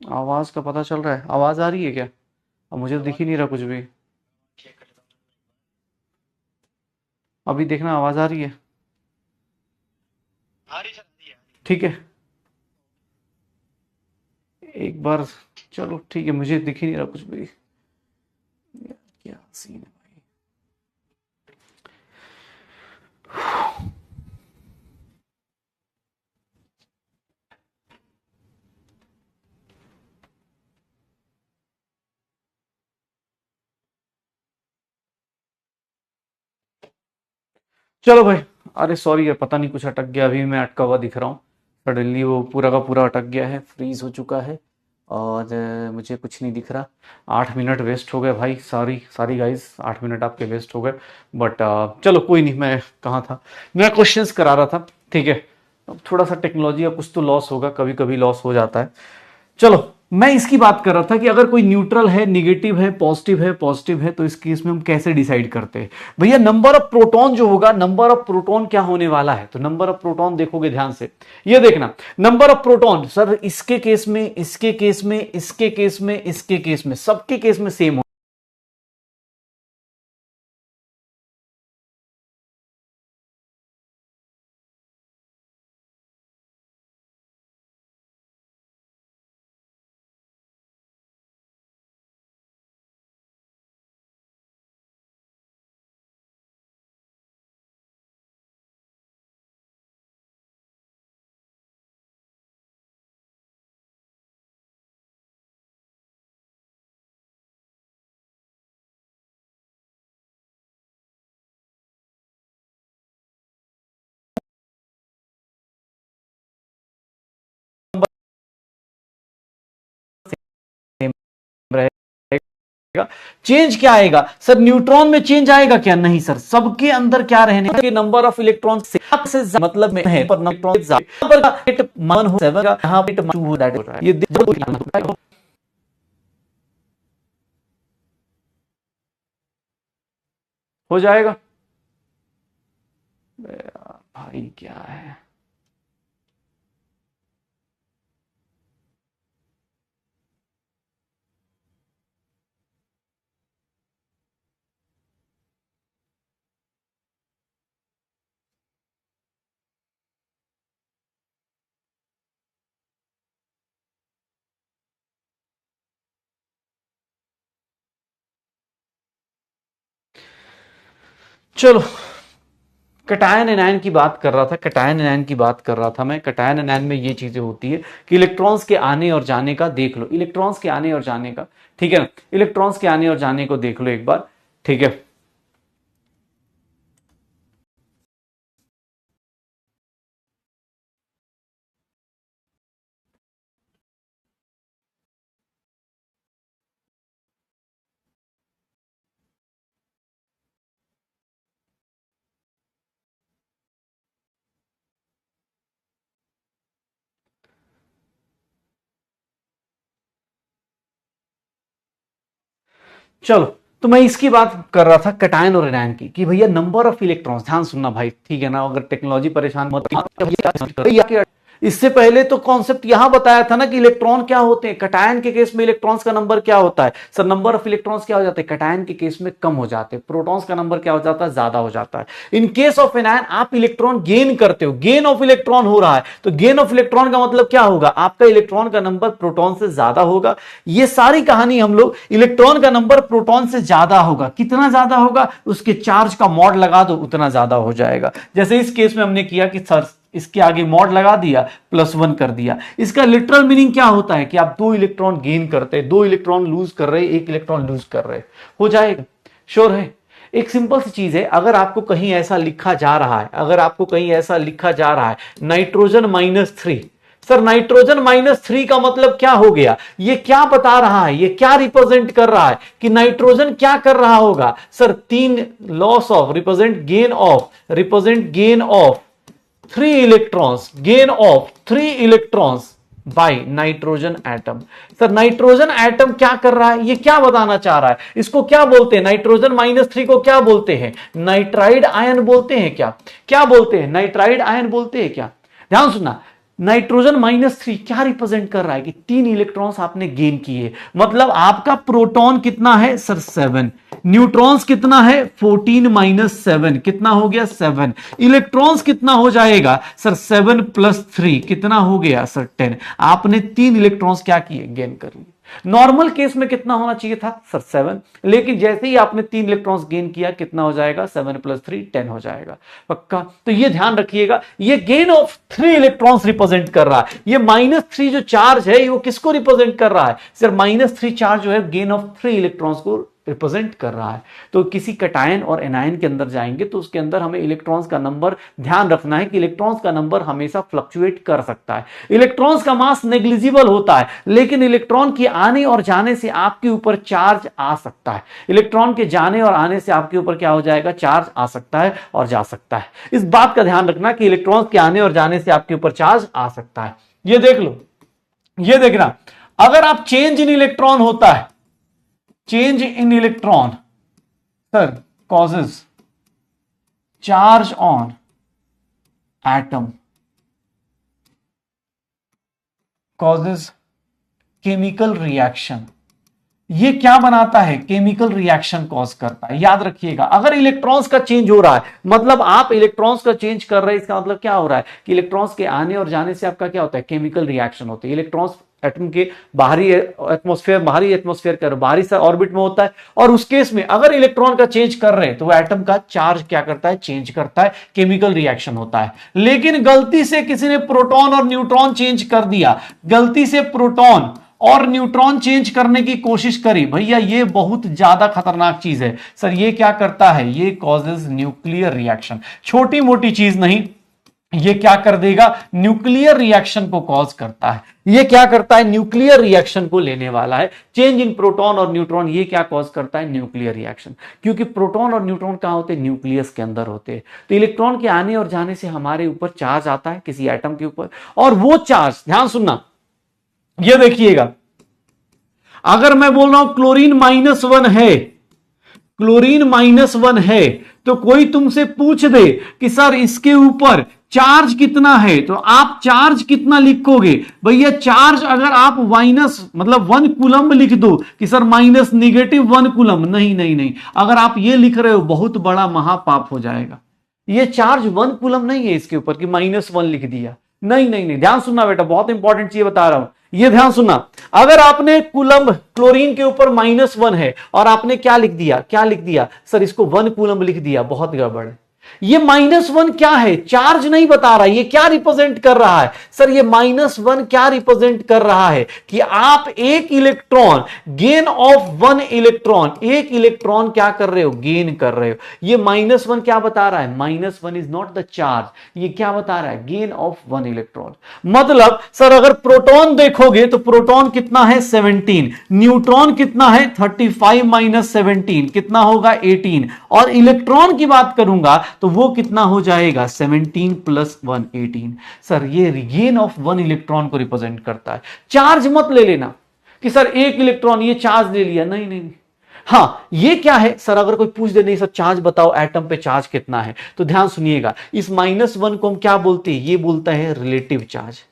आवाज का पता चल रहा है? आवाज आ रही है क्या? अब मुझे तो दिख ही नहीं रहा कुछ भी। अभी देखना, आवाज आ रही है? ठीक है, एक बार। चलो ठीक है, मुझे दिख ही नहीं रहा कुछ भी। यार, क्या सीन है भाई। चलो भाई। अरे सॉरी यार, पता नहीं कुछ अटक गया, अभी मैं अटका हुआ दिख रहा हूँ। सडनली वो पूरा का पूरा अटक गया है, फ्रीज हो चुका है। और मुझे कुछ नहीं दिख रहा। 8 मिनट वेस्ट हो गए भाई, सॉरी सॉरी गाइस, 8 मिनट आपके वेस्ट हो गए। बट चलो कोई नहीं, मैं कहाँ था, मैं क्वेश्चंस करा रहा था। ठीक है, अब थोड़ा सा टेक्नोलॉजी का कुछ तो लॉस होगा, कभी कभी लॉस हो जाता है। चलो, मैं इसकी बात कर रहा था कि अगर कोई न्यूट्रल है, निगेटिव है, पॉजिटिव है, तो इस केस में हम कैसे डिसाइड करते हैं? भैया नंबर ऑफ प्रोटॉन जो होगा, नंबर ऑफ प्रोटॉन क्या होने वाला है, तो नंबर ऑफ प्रोटॉन देखोगे ध्यान से, ये देखना। नंबर ऑफ प्रोटॉन सर, इसके केस में, इसके केस में, इसके केस में, इसके केस में, सबके केस में सेम हो। रहेगा। चेंज क्या आएगा सर? न्यूट्रॉन में चेंज आएगा क्या? नहीं सर, सबके अंदर क्या रहने के नंबर ऑफ इलेक्ट्रॉन से मतलब में है, पर न्यूट्रॉन पर मन हो 7 का, यहां पे 2 हो रहा है, ये हो जाएगा। भाई क्या है? चलो, कटायन एनायन की बात कर रहा था, कटायन एनायन की बात कर रहा था मैं। कटायन एनायन में ये चीजें होती है कि इलेक्ट्रॉन्स के आने और जाने का देख लो, इलेक्ट्रॉन्स के आने और जाने का, ठीक है ना, इलेक्ट्रॉन्स के आने और जाने को देख लो एक बार। ठीक है, चलो, तो मैं इसकी बात कर रहा था कटायन और एनायन की, कि भैया नंबर ऑफ इलेक्ट्रॉन्स, ध्यान सुनना भाई, ठीक है ना, अगर टेक्नोलॉजी परेशान मत। इससे पहले तो कॉन्सेप्ट यहां बताया था ना कि इलेक्ट्रॉन क्या होते हैं। कटायन के केस में इलेक्ट्रॉन्स का नंबर क्या होता है सर? नंबर ऑफ इलेक्ट्रॉन्स क्या हो जाते हैं कटायन के केस में? कम हो जाते हैं। प्रोटॉन्स का नंबर क्या हो जाता है? ज्यादा हो जाता है। इन केस ऑफ एनायन आप इलेक्ट्रॉन गेन करते हो, गेन ऑफ इलेक्ट्रॉन हो रहा है, तो गेन ऑफ इलेक्ट्रॉन का मतलब क्या होगा? आपका इलेक्ट्रॉन का नंबर प्रोटॉन से ज्यादा होगा। ये सारी कहानी हम लोग, इलेक्ट्रॉन का नंबर प्रोटॉन से ज्यादा होगा, कितना ज्यादा होगा? उसके चार्ज का मॉड लगा दो, उतना ज्यादा हो जाएगा। जैसे इस केस में हमने किया कि सर इसके आगे मॉड लगा दिया, +1 कर दिया। इसका लिटरल मीनिंग क्या होता है कि आप 2 इलेक्ट्रॉन गेन करते हैं, 2 इलेक्ट्रॉन लूज कर रहे, 1 इलेक्ट्रॉन लूज कर रहे, हो जाएगा। श्योर है? एक सिंपल सी चीज है, अगर आपको कहीं ऐसा लिखा जा रहा है, अगर आपको कहीं ऐसा लिखा जा रहा है नाइट्रोजन -3, सर नाइट्रोजन -3 का मतलब क्या हो गया? ये क्या बता रहा है, ये क्या रिप्रेजेंट कर रहा है कि नाइट्रोजन क्या कर रहा होगा? Sir 3 loss of, represent gain of 3 electrons, gain of 3 electrons by nitrogen atom. Sir nitrogen atom क्या कर रहा है, ये क्या बताना चाह रहा है? इसको क्या बोलते हैं? नाइट्रोजन -3 को क्या बोलते हैं? नाइट्राइड आयन बोलते हैं क्या? क्या बोलते हैं? नाइट्राइड आयन बोलते हैं क्या? ध्यान सुनना, नाइट्रोजन -3 क्या रिप्रेजेंट कर रहा है कि 3 इलेक्ट्रॉन्स आपने गेन किए, मतलब आपका प्रोटॉन कितना है सर 7, न्यूट्रॉन्स कितना है 14 - 7 कितना हो गया 7, इलेक्ट्रॉन्स कितना हो जाएगा सर 7 + 3 कितना हो गया सर 10, आपने 3 इलेक्ट्रॉन्स क्या किए गेन कर लिए। नॉर्मल केस में कितना होना चाहिए था सर 7, लेकिन जैसे ही आपने 3 इलेक्ट्रॉन्स गेन किया कितना हो जाएगा 7 + 3 10 हो जाएगा पक्का। तो ये ध्यान रखिएगा, ये गेन ऑफ 3 इलेक्ट्रॉन्स रिप्रेजेंट कर रहा है। ये -3 जो चार्ज है वो किसको रिप्रेजेंट कर रहा है सर -3 चार्ज जो है गेन ऑफ 3 इलेक्ट्रॉन्स को रिप्रेजेंट कर रहा है। तो किसी कटायन और एनायन के अंदर जाएंगे तो उसके अंदर हमें इलेक्ट्रॉन्स का नंबर ध्यान रखना है कि इलेक्ट्रॉन्स का नंबर हमेशा फ्लक्चुएट कर सकता है। इलेक्ट्रॉन्स का मास नेग्लिजिबल होता है, लेकिन इलेक्ट्रॉन के आने और जाने से आपके ऊपर चार्ज आ सकता है। इलेक्ट्रॉन के जाने और आने से आपके ऊपर क्या हो जाएगा चार्ज आ सकता है और जा सकता है। इस बात का ध्यान रखना कि इलेक्ट्रॉन्स के आने और जाने से आपके ऊपर चार्ज आ सकता है। ये देख लो, ये देखना, अगर आप चेंज इन इलेक्ट्रॉन होता है, change in electron sir causes charge on atom, causes chemical reaction। ये क्या बनाता है केमिकल रिएक्शन कॉज करता है। याद रखिएगा, अगर इलेक्ट्रॉन्स का चेंज हो रहा है मतलब आप इलेक्ट्रॉन्स का चेंज कर रहे हैं, इसका मतलब क्या हो रहा है कि इलेक्ट्रॉन्स के आने और जाने से आपका क्या होता है केमिकल रिएक्शन होती है। इलेक्ट्रॉन्स एटम के बाहरी एटमॉस्फेयर कर बाहरी ऑर्बिट में होता है, और उस केस में अगर इलेक्ट्रॉन का चेंज कर रहे हैं तो वो एटम का चार्ज क्या करता है चेंज करता है, केमिकल रिएक्शन होता है। लेकिन गलती से किसी ने प्रोटॉन और न्यूट्रॉन चेंज कर दिया, गलती से प्रोटॉन और न्यूट्रॉन चेंज करने की कोशिश करी, भैया ये बहुत ज्यादा खतरनाक चीज है सर। ये क्या करता है, ये कॉजेज न्यूक्लियर रिएक्शन, छोटी मोटी चीज नहीं, ये क्या कर देगा न्यूक्लियर रिएक्शन को कॉज करता है। ये क्या करता है न्यूक्लियर रिएक्शन को लेने वाला है। चेंज इन प्रोटॉन और न्यूट्रॉन ये क्या कॉज करता है न्यूक्लियर रिएक्शन, क्योंकि प्रोटॉन और न्यूट्रॉन कहां होते हैं न्यूक्लियस के अंदर होते हैं। तो इलेक्ट्रॉन के आने और जाने से हमारे ऊपर चार्ज आता है किसी एटम के ऊपर, और वो चार्ज ध्यान सुनना, ये देखिएगा, अगर मैं बोल रहा हूं क्लोरीन -1 है, क्लोरीन -1 है, तो कोई तुमसे पूछ दे कि सर इसके ऊपर चार्ज कितना है, तो आप चार्ज कितना लिखोगे भैया। चार्ज अगर आप मतलब 1 कूलम लिख दो कि सर -1 कूलम, नहीं नहीं नहीं, अगर आप ये लिख रहे हो बहुत बड़ा महापाप हो जाएगा। ये चार्ज 1 कूलम नहीं है इसके ऊपर कि -1 लिख दिया, नहीं नहीं नहीं, ध्यान सुनना बेटा, बहुत इंपॉर्टेंट चीज बता रहा हूं, ये ध्यान सुनना। अगर आपने कूलम क्लोरीन के ऊपर -1 है और आपने क्या लिख दिया सर इसको 1 कूलम लिख दिया, बहुत गड़बड़ है। ये -1 क्या है चार्ज नहीं बता रहा, ये क्या रिप्रेजेंट कर रहा है सर, ये -1 क्या रिप्रेजेंट कर रहा है कि आप एक इलेक्ट्रॉन गेन ऑफ 1 इलेक्ट्रॉन, एक इलेक्ट्रॉन क्या कर रहे हो गेन कर रहे हो। ये -1 क्या बता रहा है, -1 इज नॉट द चार्ज, ये क्या बता रहा है गेन ऑफ 1 इलेक्ट्रॉन। मतलब सर अगर प्रोटॉन देखोगे तो प्रोटॉन कितना है 17, न्यूट्रॉन कितना है 35 - 17 कितना होगा 18, और इलेक्ट्रॉन की बात करूंगा तो वो कितना हो जाएगा 17 + 1 18। सर ये गेन ऑफ 1 इलेक्ट्रॉन को रिप्रेजेंट करता है। चार्ज मत ले लेना कि सर एक इलेक्ट्रॉन ये चार्ज ले लिया, नहीं नहीं। हाँ ये क्या है सर, अगर कोई पूछ दे नहीं सर चार्ज बताओ एटम पे चार्ज कितना है, तो ध्यान सुनिएगा, इस -1 को हम क्या बोलते हैं, ये बोलता है रिलेटिव चार्ज।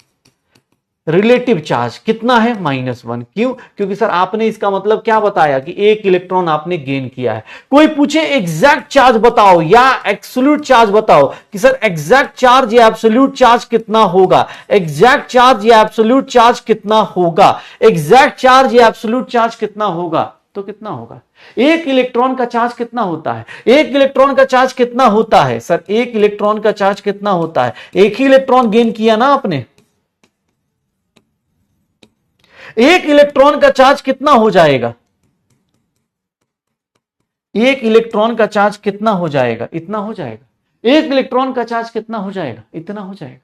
रिलेटिव चार्ज कितना है -1, क्यों, क्योंकि सर आपने इसका मतलब क्या बताया कि एक इलेक्ट्रॉन आपने गेन किया है। कोई पूछे एग्जैक्ट चार्ज बताओ या एब्सोल्यूट चार्ज बताओ कि सर एग्जैक्ट चार्ज या एब्सोल्यूट चार्ज कितना होगा, एग्जैक्ट चार्ज या एब्सोल्यूट चार्ज कितना होगा, एग्जैक्ट चार्ज या एब्सोल्यूट चार्ज कितना होगा, तो कितना होगा। एक इलेक्ट्रॉन का चार्ज कितना होता है, एक इलेक्ट्रॉन का चार्ज कितना होता है सर, एक इलेक्ट्रॉन का चार्ज कितना होता है, एक ही इलेक्ट्रॉन गेन किया ना आपने, एक इलेक्ट्रॉन का चार्ज कितना हो जाएगा, एक इलेक्ट्रॉन का चार्ज कितना हो जाएगा, इतना हो जाएगा। एक इलेक्ट्रॉन का चार्ज कितना हो जाएगा, इतना हो जाएगा।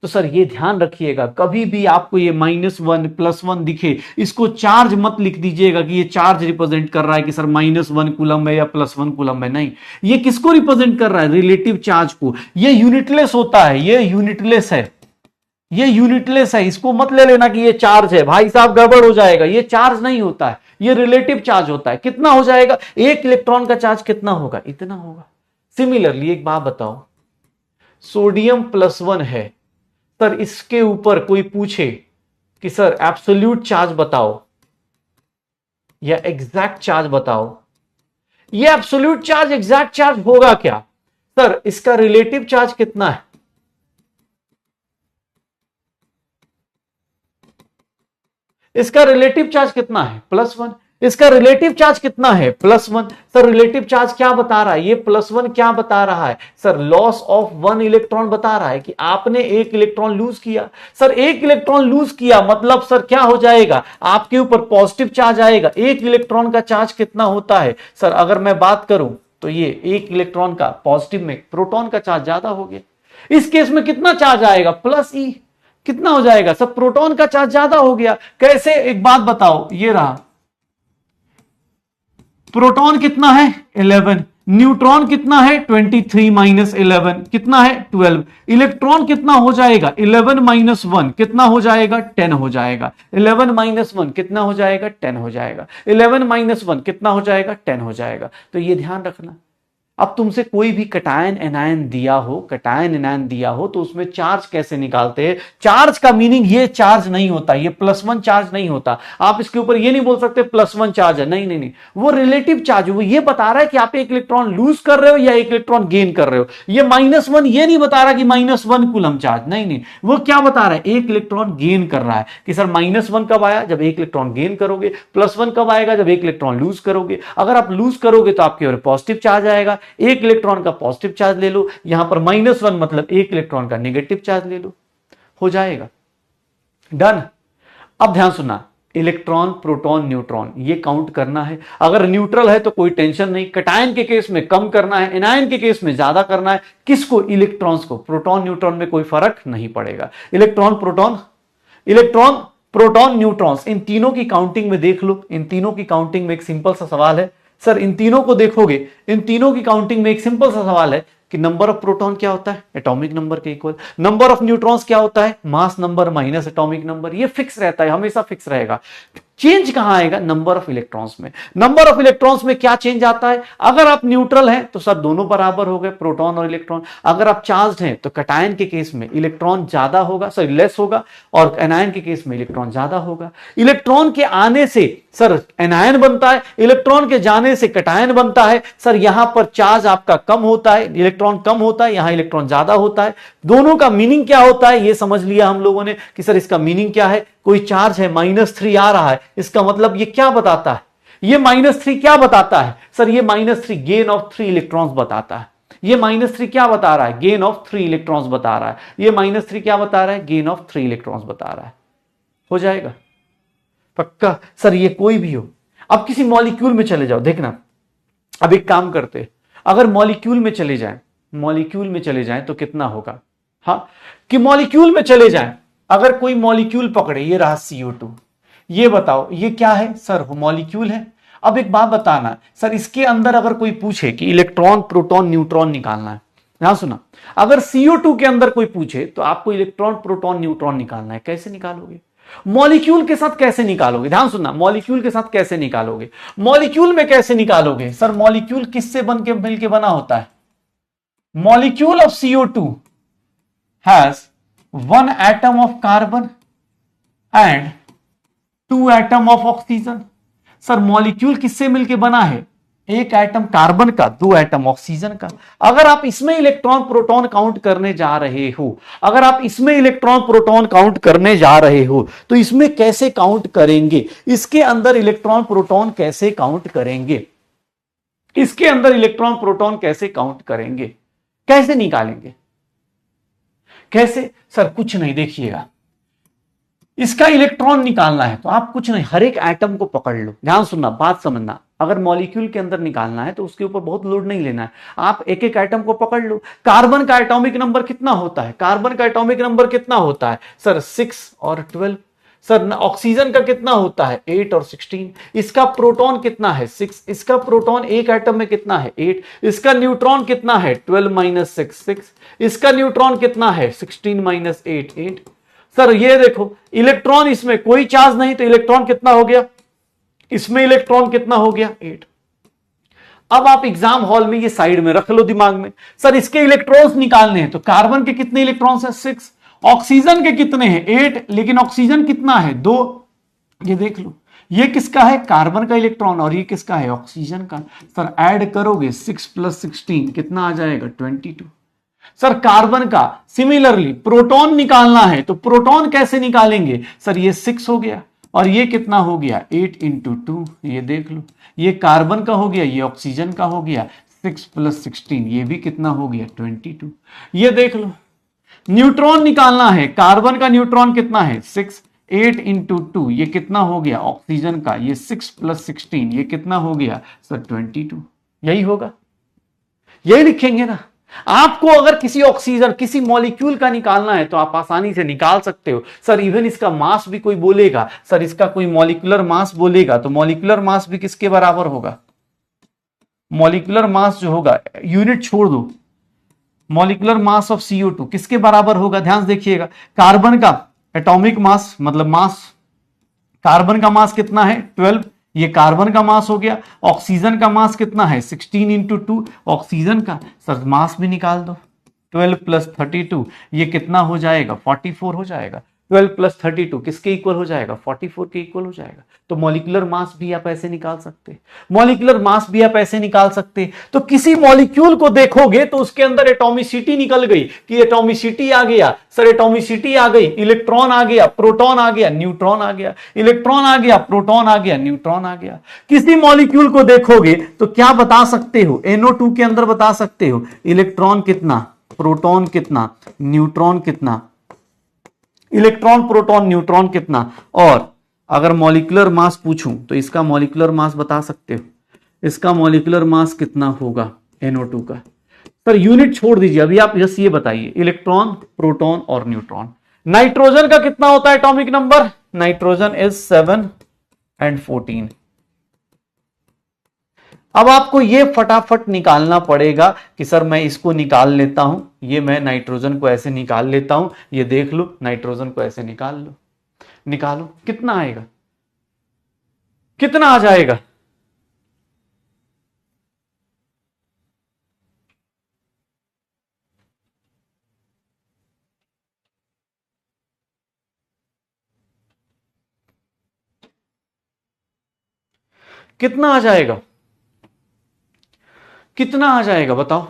तो सर ये ध्यान रखिएगा, कभी भी आपको ये -1 +1 दिखे इसको चार्ज मत लिख दीजिएगा कि ये चार्ज रिप्रेजेंट कर रहा है कि सर -1 कूलम है या +1 कूलम है, नहीं। ये किसको रिप्रेजेंट कर रहा है, रिलेटिव चार्ज को। ये यूनिटलेस होता है, ये यूनिटलेस है, ये यूनिटलेस है, इसको मत ले लेना कि ये चार्ज है, भाई साहब गड़बड़ हो जाएगा। ये चार्ज नहीं होता है, ये रिलेटिव चार्ज होता है। कितना हो जाएगा, एक इलेक्ट्रॉन का चार्ज कितना होगा, इतना होगा। सिमिलरली एक बात बताओ, सोडियम +1 है, सर इसके ऊपर कोई पूछे कि सर एब्सोल्यूट चार्ज बताओ या एग्जैक्ट चार्ज बताओ, ये एब्सोल्यूट चार्ज एग्जैक्ट चार्ज होगा क्या? सर इसका रिलेटिव चार्ज कितना है? इसका रिलेटिव चार्ज कितना है? +1। इसका रिलेटिव चार्ज कितना है? +1। सर रिलेटिव चार्ज क्या बता रहा है? ये +1 क्या बता रहा है? सर लॉस ऑफ 1 इलेक्ट्रॉन बता रहा है कि आपने 1 इलेक्ट्रॉन लूज किया। सर 1 इलेक्ट्रॉन लूज किया मतलब सर क्या हो जाएगा? आपके ऊपर पॉजिटिव चार्ज आएगा। 1 इलेक्ट्रॉन का चार्ज कितना होता है? सर अगर मैं बात करूं तो ये 1 इलेक्ट्रॉन का पॉजिटिव में प्रोटॉन का चार्ज ज्यादा हो गया। इस केस में कितना चार्ज आएगा? +E। कितना हो जाएगा? सब प्रोटॉन का चार्ज ज्यादा हो गया। कैसे? एक बात बताओ, ये रहा प्रोटॉन कितना है? 11। न्यूट्रॉन कितना है? 23 - 11 कितना है? 12। इलेक्ट्रॉन कितना हो जाएगा? 11 - 1 कितना हो जाएगा? 10 हो जाएगा। 11 - 1 कितना हो जाएगा? 10 हो जाएगा। 11 - 1 कितना हो जाएगा? 10 हो जाएगा। तो ये ध्यान रखना। अब तुमसे कोई भी कटायन एनायन दिया हो तो उसमें चार्ज कैसे निकालते हैं? चार्ज का मीनिंग ये चार्ज नहीं होता, ये +1 चार्ज नहीं होता। आप इसके ऊपर ये नहीं बोल सकते +1 चार्ज है, नहीं नहीं नहीं, वो रिलेटिव चार्ज है। वो ये बता रहा है कि आप 1 इलेक्ट्रॉन लूज कर रहे हो या 1 इलेक्ट्रॉन गेन कर रहे हो। ये -1 ये नहीं बता रहा कि -1 कूलम चार्ज, नहीं नहीं, वो क्या बता रहा है? 1 इलेक्ट्रॉन गेन कर रहा है कि सर -1 कब आया? जब 1 इलेक्ट्रॉन गेन करोगे। +1 कब आएगा? जब 1 इलेक्ट्रॉन लूज करोगे। अगर आप लूज करोगे तो आपके ऊपर पॉजिटिव चार्ज आएगा। 1 इलेक्ट्रॉन का पॉजिटिव चार्ज ले लो, यहां पर -1 मतलब 1 इलेक्ट्रॉन का नेगेटिव चार्ज ले लो, हो जाएगा। डन। अब ध्यान सुनना, इलेक्ट्रॉन प्रोटॉन न्यूट्रॉन ये काउंट करना है। अगर न्यूट्रल है तो कोई टेंशन नहीं, कटायन के केस में कम करना है, एनायन के केस में ज्यादा करना है। किसको? इलेक्ट्रॉन्स को। प्रोटॉन न्यूट्रॉन में कोई फर्क नहीं पड़ेगा। इलेक्ट्रॉन प्रोटॉन न्यूट्रॉन्स इन तीनों की काउंटिंग में देख लो। इन तीनों की काउंटिंग में एक सिंपल सा सवाल है। सर इन तीनों को देखोगे, इन तीनों की काउंटिंग में एक सिंपल सा सवाल है कि नंबर ऑफ प्रोटॉन क्या होता है? एटॉमिक नंबर के इक्वल। नंबर ऑफ न्यूट्रॉन्स क्या होता है? Mass number minus atomic number. ये फिक्स रहता है, हमेशा फिक्स रहेगा। चेंज कहां आएगा? नंबर ऑफ इलेक्ट्रॉन्स में। नंबर ऑफ इलेक्ट्रॉन्स में क्या चेंज आता है? अगर आप न्यूट्रल हैं तो सर दोनों बराबर हो गए, प्रोटॉन और इलेक्ट्रॉन। अगर आप चार्ज्ड हैं तो कटायन के केस में इलेक्ट्रॉन ज्यादा होगा, सॉरी लेस होगा, और एनायन के केस में इलेक्ट्रॉन ज्यादा होगा। इलेक्ट्रॉन के आने से सर एनायन बनता है, इलेक्ट्रॉन के जाने से कटायन बनता है। सर यहां पर चार्ज आपका कम होता है, इलेक्ट्रॉन कम होता है, यहां इलेक्ट्रॉन ज्यादा होता है। दोनों का मीनिंग क्या होता है ये समझ लिया हम लोगों ने कि सर इसका मीनिंग क्या है। कोई चार्ज है -3 आ रहा है, इसका मतलब ये क्या बताता है? ये -3 क्या बताता है? सर ये -3 गेन ऑफ 3 इलेक्ट्रॉन्स बताता है। ये -3 क्या बता रहा है? गेन ऑफ 3 इलेक्ट्रॉन्स बता रहा है। ये -3 क्या बता रहा है? गेन ऑफ 3 इलेक्ट्रॉन्स बता रहा है। हो जाएगा पक्का? सर ये कोई भी हो। अब किसी मॉलिक्यूल में चले जाओ, देखना। अब एक काम करते, अगर मॉलिक्यूल में चले जाएं तो कितना होगा? हाँ, कि मॉलिक्यूल में चले जाएं। अगर कोई मॉलिक्यूल पकड़े, ये रहा CO2, ये बताओ ये क्या है? सर मॉलिक्यूल है। अब एक बात बताना सर, इसके अंदर अगर कोई पूछे कि इलेक्ट्रॉन प्रोटॉन न्यूट्रॉन निकालना है, यहां सुना, अगर CO2 के अंदर कोई पूछे तो आपको इलेक्ट्रॉन प्रोटॉन न्यूट्रॉन निकालना है, कैसे निकालोगे? मॉलिक्यूल के साथ कैसे निकालोगे? ध्यान सुनना, मॉलिक्यूल के साथ कैसे निकालोगे? मॉलिक्यूल में कैसे निकालोगे? सर मॉलिक्यूल किससे बनके मिलके बना होता है? Molecule of CO2 has 1 atom of carbon and 2 atom of oxygen। Sir molecule किससे मिलके बना है? 1 एटम कार्बन का, 2 एटम ऑक्सीजन का। अगर आप इसमें इलेक्ट्रॉन प्रोटॉन काउंट करने जा रहे हो, तो इसमें कैसे काउंट करेंगे? इसके अंदर इलेक्ट्रॉन प्रोटॉन कैसे काउंट करेंगे? कैसे निकालेंगे? कैसे? सर कुछ नहीं, देखिएगा, इसका इलेक्ट्रॉन निकालना है तो आप कुछ नहीं, हर एक एटम को पकड़ लो। ध्यान सुनना, बात समझना। अगर मॉलिक्यूल के अंदर निकालना है तो उसके ऊपर बहुत लोड नहीं लेना है, आप एक एक एटम को पकड़ लो। कार्बन का एटॉमिक नंबर कितना होता है? सर 6 और 12। सर ऑक्सीजन का कितना होता है? 8 और 16। इसका प्रोटॉन कितना है? 6। इसका प्रोटॉन एक एटम में कितना है? 8। इसका न्यूट्रॉन कितना है? 12 - 6 6। इसका न्यूट्रॉन कितना है? 16 - 8 8। सर ये देखो, इलेक्ट्रॉन, इसमें कोई चार्ज नहीं तो इलेक्ट्रॉन कितना हो गया? इसमें इलेक्ट्रॉन कितना हो गया? 8। अब आप एग्जाम हॉल में ये साइड में रख लो दिमाग में। सर इसके इलेक्ट्रॉन्स निकालने हैं तो कार्बन के कितने इलेक्ट्रॉन्स हैं? 6। ऑक्सीजन के कितने हैं 8, लेकिन ऑक्सीजन कितना है 2। ये देख लो, ये किसका है कार्बन का इलेक्ट्रॉन और ये किसका है ऑक्सीजन का। सर ऐड करोगे 6 + 16 कितना आ जाएगा 22। सर कार्बन का सिमिलरली प्रोटॉन निकालना है तो प्रोटॉन कैसे निकालेंगे सर, ये 6 हो गया और ये कितना हो गया 8 × 2। ये देख लो, ये कार्बन का हो गया, ये ऑक्सीजन का हो गया 6 + 16, ये भी कितना हो गया 22। ये देख लो, न्यूट्रॉन निकालना है, कार्बन का न्यूट्रॉन कितना है 6, 8 × 2 ये कितना हो गया ऑक्सीजन का, ये 6 + 16 ये कितना हो गया सर 22। यही होगा, यही लिखेंगे ना। आपको अगर किसी ऑक्सीजन किसी मॉलिक्यूल का निकालना है तो आप आसानी से निकाल सकते हो। सर इवन इसका मास भी कोई बोलेगा, सर इसका कोई मॉलिक्यूलर मास बोलेगा तो मॉलिक्यूलर मास भी किसके बराबर होगा, मॉलिक्यूलर मास जो होगा, यूनिट छोड़ दो, मॉलिक्यूलर मास ऑफ CO2 किसके बराबर होगा, ध्यान से देखिएगा। कार्बन का एटॉमिक मास मतलब मास, कार्बन का मास कितना है 12, ये कार्बन का मास हो गया। ऑक्सीजन का मास कितना है 16 × 2 ऑक्सीजन का, सर मास भी निकाल दो 12 + 32 ये कितना हो जाएगा 44 हो जाएगा। 12 + 32 किसके इक्वल हो जाएगा 44 के इक्वल हो जाएगा। तो मॉलिक्यूलर मास भी आप ऐसे निकाल सकते, मॉलिक्यूलर मास भी आप ऐसे निकाल सकते। तो किसी मॉलिक्यूल को देखोगे तो उसके अंदर एटॉमिसिटी निकल गई कि एटॉमिसिटी आ गया, सर एटॉमिसिटी आ गई, इलेक्ट्रॉन आ गया, प्रोटॉन आ गया, न्यूट्रॉन आ गया, इलेक्ट्रॉन आ गया, प्रोटॉन आ गया, न्यूट्रॉन आ गया। किसी मॉलिक्यूल को देखोगे तो क्या बता सकते हो, NO2 के अंदर बता सकते हो इलेक्ट्रॉन कितना, प्रोटॉन कितना, न्यूट्रॉन कितना, इलेक्ट्रॉन प्रोटॉन न्यूट्रॉन कितना। और अगर मॉलिक्यूलर मास पूछूं तो इसका मॉलिक्यूलर मास बता सकते हो, इसका मॉलिक्यूलर मास कितना होगा NO2 का। सर यूनिट छोड़ दीजिए, अभी आप जस्ट ये बताइए इलेक्ट्रॉन प्रोटॉन और न्यूट्रॉन। नाइट्रोजन का कितना होता है एटॉमिक नंबर, नाइट्रोजन इज 7 और 14। अब आपको ये फटाफट निकालना पड़ेगा कि सर मैं इसको निकाल लेता हूं, ये मैं नाइट्रोजन को ऐसे निकाल लेता हूं, ये देख लो नाइट्रोजन को ऐसे निकाल लो, निकालो कितना आएगा, कितना आ जाएगा, कितना आ जाएगा, कितना आ जाएगा बताओ,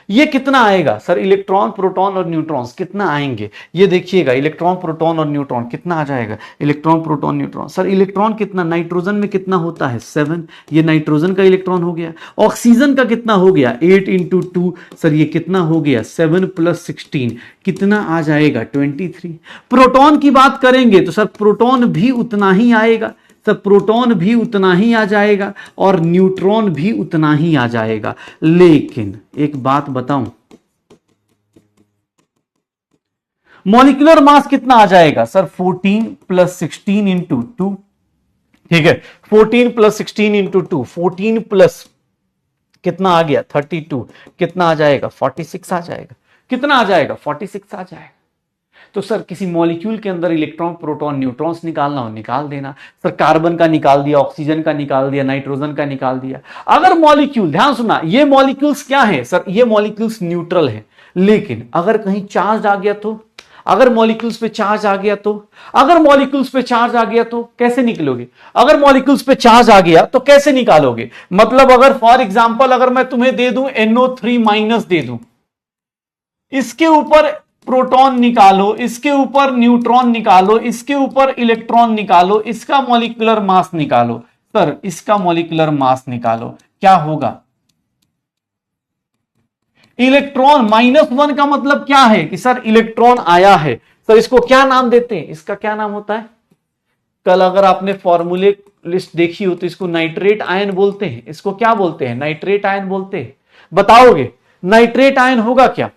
ये कितना आएगा सर, इलेक्ट्रॉन प्रोटॉन और न्यूट्रॉन्स कितना आएंगे, ये देखिएगा इलेक्ट्रॉन प्रोटॉन और न्यूट्रॉन कितना आ जाएगा, electron proton neutron. Sir electron कितना, नाइट्रोजन में कितना होता है 7, ये नाइट्रोजन का इलेक्ट्रॉन हो गया। ऑक्सीजन का कितना हो गया 8 × 2, सर ये कितना हो गया 7 + 16 कितना आ जाएगा 23। प्रोटॉन की बात करेंगे तो सर प्रोटॉन भी उतना ही आएगा, सब प्रोटॉन भी उतना ही आ जाएगा और न्यूट्रॉन भी उतना ही आ जाएगा। लेकिन एक बात बताऊं, मॉलिक्यूलर मास कितना आ जाएगा सर 14 + 16 × 2, ठीक है 14 + 16 × 2, 14 प्लस कितना आ गया 32 कितना आ जाएगा 46 आ जाएगा, कितना आ जाएगा 46 आ जाएगा। तो सर किसी मॉलिक्यूल के अंदर इलेक्ट्रॉन प्रोटॉन न्यूट्रॉन्स निकालना हो निकाल देना। सर कार्बन का निकाल दिया, ऑक्सीजन का निकाल दिया, नाइट्रोजन का निकाल दिया। अगर मॉलिक्यूल, ध्यान सुना, ये मॉलिक्यूल्स क्या है सर, ये मॉलिक्यूल्स न्यूट्रल है। लेकिन अगर कहीं चार्ज आ गया तो, अगर मॉलिक्यूल्स पे चार्ज आ गया तो, अगर मॉलिक्यूल्स पे चार्ज आ गया तो कैसे निकलोगे, अगर मॉलिक्यूल्स पे चार्ज आ गया तो कैसे निकालोगे। मतलब अगर फॉर एग्जांपल अगर मैं तुम्हें दे दूं NO3- दे दूं, इसके ऊपर प्रोटॉन निकालो, इसके ऊपर न्यूट्रॉन निकालो, इसके ऊपर इलेक्ट्रॉन निकालो, इसका मॉलिक्यूलर मास निकालो, सर इसका मॉलिक्यूलर मास निकालो, क्या होगा। इलेक्ट्रॉन -1 का मतलब क्या है कि सर इलेक्ट्रॉन आया है। सर इसको क्या नाम देते हैं, इसका क्या नाम होता है। कल अगर आपने फॉर्मूले लिस्ट देखी हो तो इसको नाइट्रेट आयन बोलते हैं। इसको क्या बोलते हैं, नाइट्रेट आयन बोलते हैं। बताओगे नाइट्रेट आयन होगा क्या,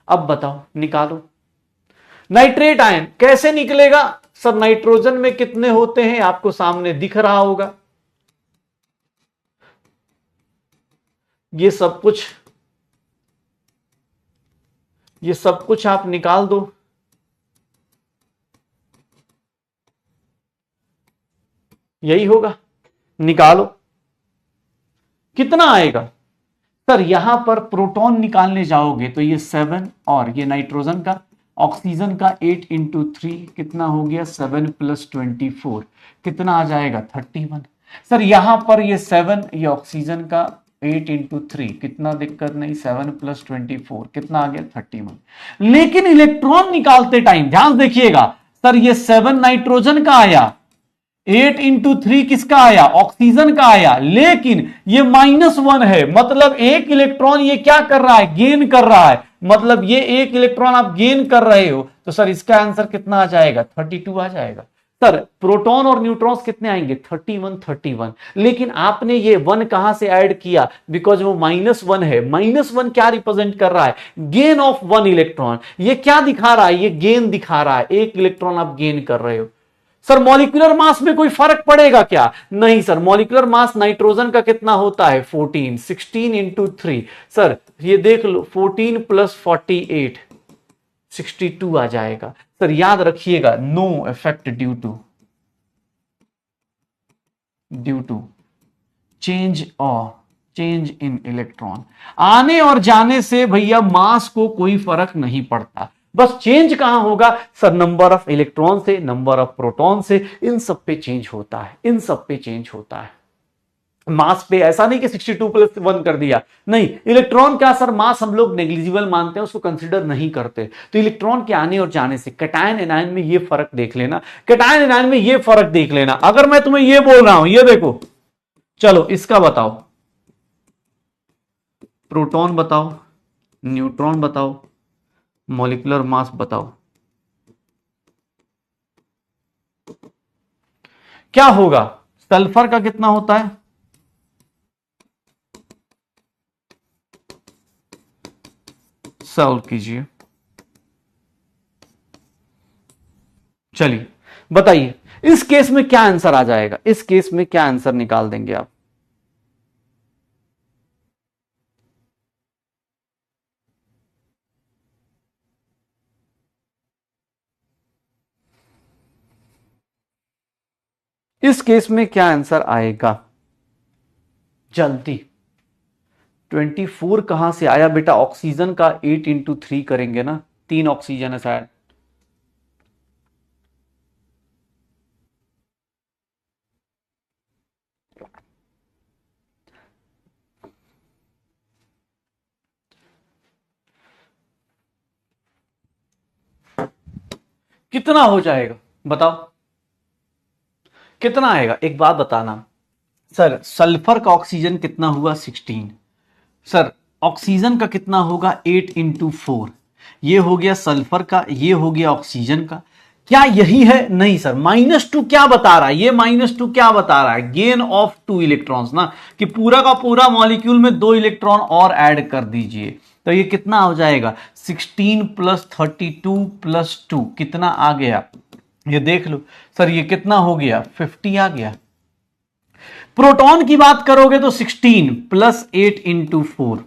अब बताओ निकालो। नाइट्रेट आयन कैसे निकलेगा सर, नाइट्रोजन में कितने होते हैं आपको सामने दिख रहा होगा। ये सब कुछ आप निकाल दो। यही होगा, निकालो कितना आएगा। सर यहां पर प्रोटॉन निकालने जाओगे तो ये 7 और ये नाइट्रोजन का ऑक्सीजन का 8 इंटू 3 कितना हो गया 7 प्लस 24 कितना आ जाएगा 31। सर यहां पर ये 7 ये ऑक्सीजन का 8 इंटू 3 कितना दिक्कत नहीं 7 प्लस 24 कितना आ गया 31। लेकिन इलेक्ट्रॉन निकालते टाइम ध्यान देखिएगा सर ये 7 नाइट्रोजन का आया 8 इंटू 3 किसका आया ऑक्सीजन का आया लेकिन ये -1 है मतलब एक इलेक्ट्रॉन ये क्या कर रहा है गेन कर रहा है मतलब ये एक इलेक्ट्रॉन आप गेन कर रहे हो तो सर इसका आंसर कितना आ जाएगा 32 आ जाएगा। सर प्रोटॉन और न्यूट्रॉन्स कितने आएंगे 31 लेकिन आपने ये 1 कहां से ऐड किया बिकॉज वो -1 है -1 क्या रिप्रेजेंट कर रहा है गेन ऑफ 1 इलेक्ट्रॉन ये क्या दिखा रहा है ये गेन दिखा रहा है एक इलेक्ट्रॉन आप गेन कर रहे हो। सर मॉलिक्यूलर मास में कोई फर्क पड़ेगा क्या नहीं सर मॉलिक्यूलर मास नाइट्रोजन का कितना होता है 14 16 इंटू 3 सर ये देख लो 14 प्लस 48 62 आ जाएगा। सर याद रखिएगा no effect due to change in electron आने और जाने से भैया मास को कोई फर्क नहीं पड़ता बस चेंज कहां होगा सर नंबर ऑफ इलेक्ट्रॉन से नंबर ऑफ प्रोटॉन से इन सब पे चेंज होता है मास पे ऐसा नहीं कि 62 प्लस 1 कर दिया नहीं इलेक्ट्रॉन का सर मास हम लोग नेग्लिजिबल मानते हैं उसको कंसीडर नहीं करते तो इलेक्ट्रॉन के आने और जाने से कैटायन एनायन में ये फर्क देख लेना अगर मैं तुम्हें ये बोल रहा हूं ये देखो चलो इसका बताओ प्रोटॉन बताओ न्यूट्रॉन बताओ मॉलिक्यूलर मास बताओ क्या होगा सल्फर का कितना होता है सॉल्व कीजिए चलिए बताइए इस केस में क्या आंसर आ जाएगा इस केस में क्या आंसर निकाल देंगे आप इस केस में क्या आंसर आएगा जल्दी 24 कहां से आया बेटा ऑक्सीजन का 8 इंटू 3 करेंगे ना 3 ऑक्सीजन है शायद कितना हो जाएगा बताओ कितना आएगा एक बात बताना सर सल्फर का ऑक्सीजन कितना हुआ 16 सर ऑक्सीजन का कितना होगा 8 इंटू 4 ये हो गया सल्फर का ये हो गया ऑक्सीजन का क्या यही है नहीं सर -2 क्या बता रहा है ये -2 क्या बता रहा है गेन ऑफ 2 इलेक्ट्रॉन्स ना कि पूरा का पूरा मॉलिक्यूल में 2 इलेक्ट्रॉन और ऐड कर दीजिए तो ये कितना हो जाएगा 16 प्लस 32 प्लस 2 कितना आ गया ये देख लो सर ये कितना हो गया 50 आ गया। प्रोटॉन की बात करोगे तो 16 प्लस 8 इंटू 4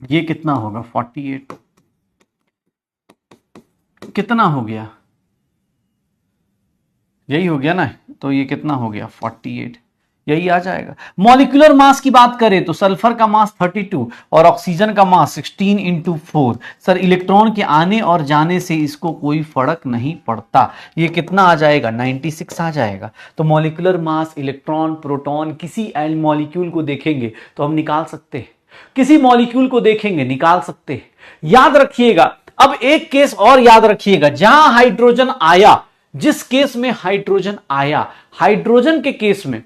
ये कितना होगा 48 कितना हो गया यही हो गया ना तो ये कितना हो गया 48 यही आ जाएगा। मॉलिक्यूलर मास की बात करें तो सल्फर का मास 32 और ऑक्सीजन का मास 16 इंटू 4 सर इलेक्ट्रॉन के आने और जाने से इसको कोई फर्क नहीं पड़ता ये कितना आ जाएगा 96 आ जाएगा। तो मॉलिक्यूलर मास इलेक्ट्रॉन प्रोटॉन किसी मॉलिक्यूल को देखेंगे तो हम निकाल सकते हैं किसी मॉलिक्यूल को देखेंगे निकाल सकते हैं। याद रखिएगा अब एक केस और याद रखिएगा जहां हाइड्रोजन आया जिस केस में हाइड्रोजन आया हाइड्रोजन के केस में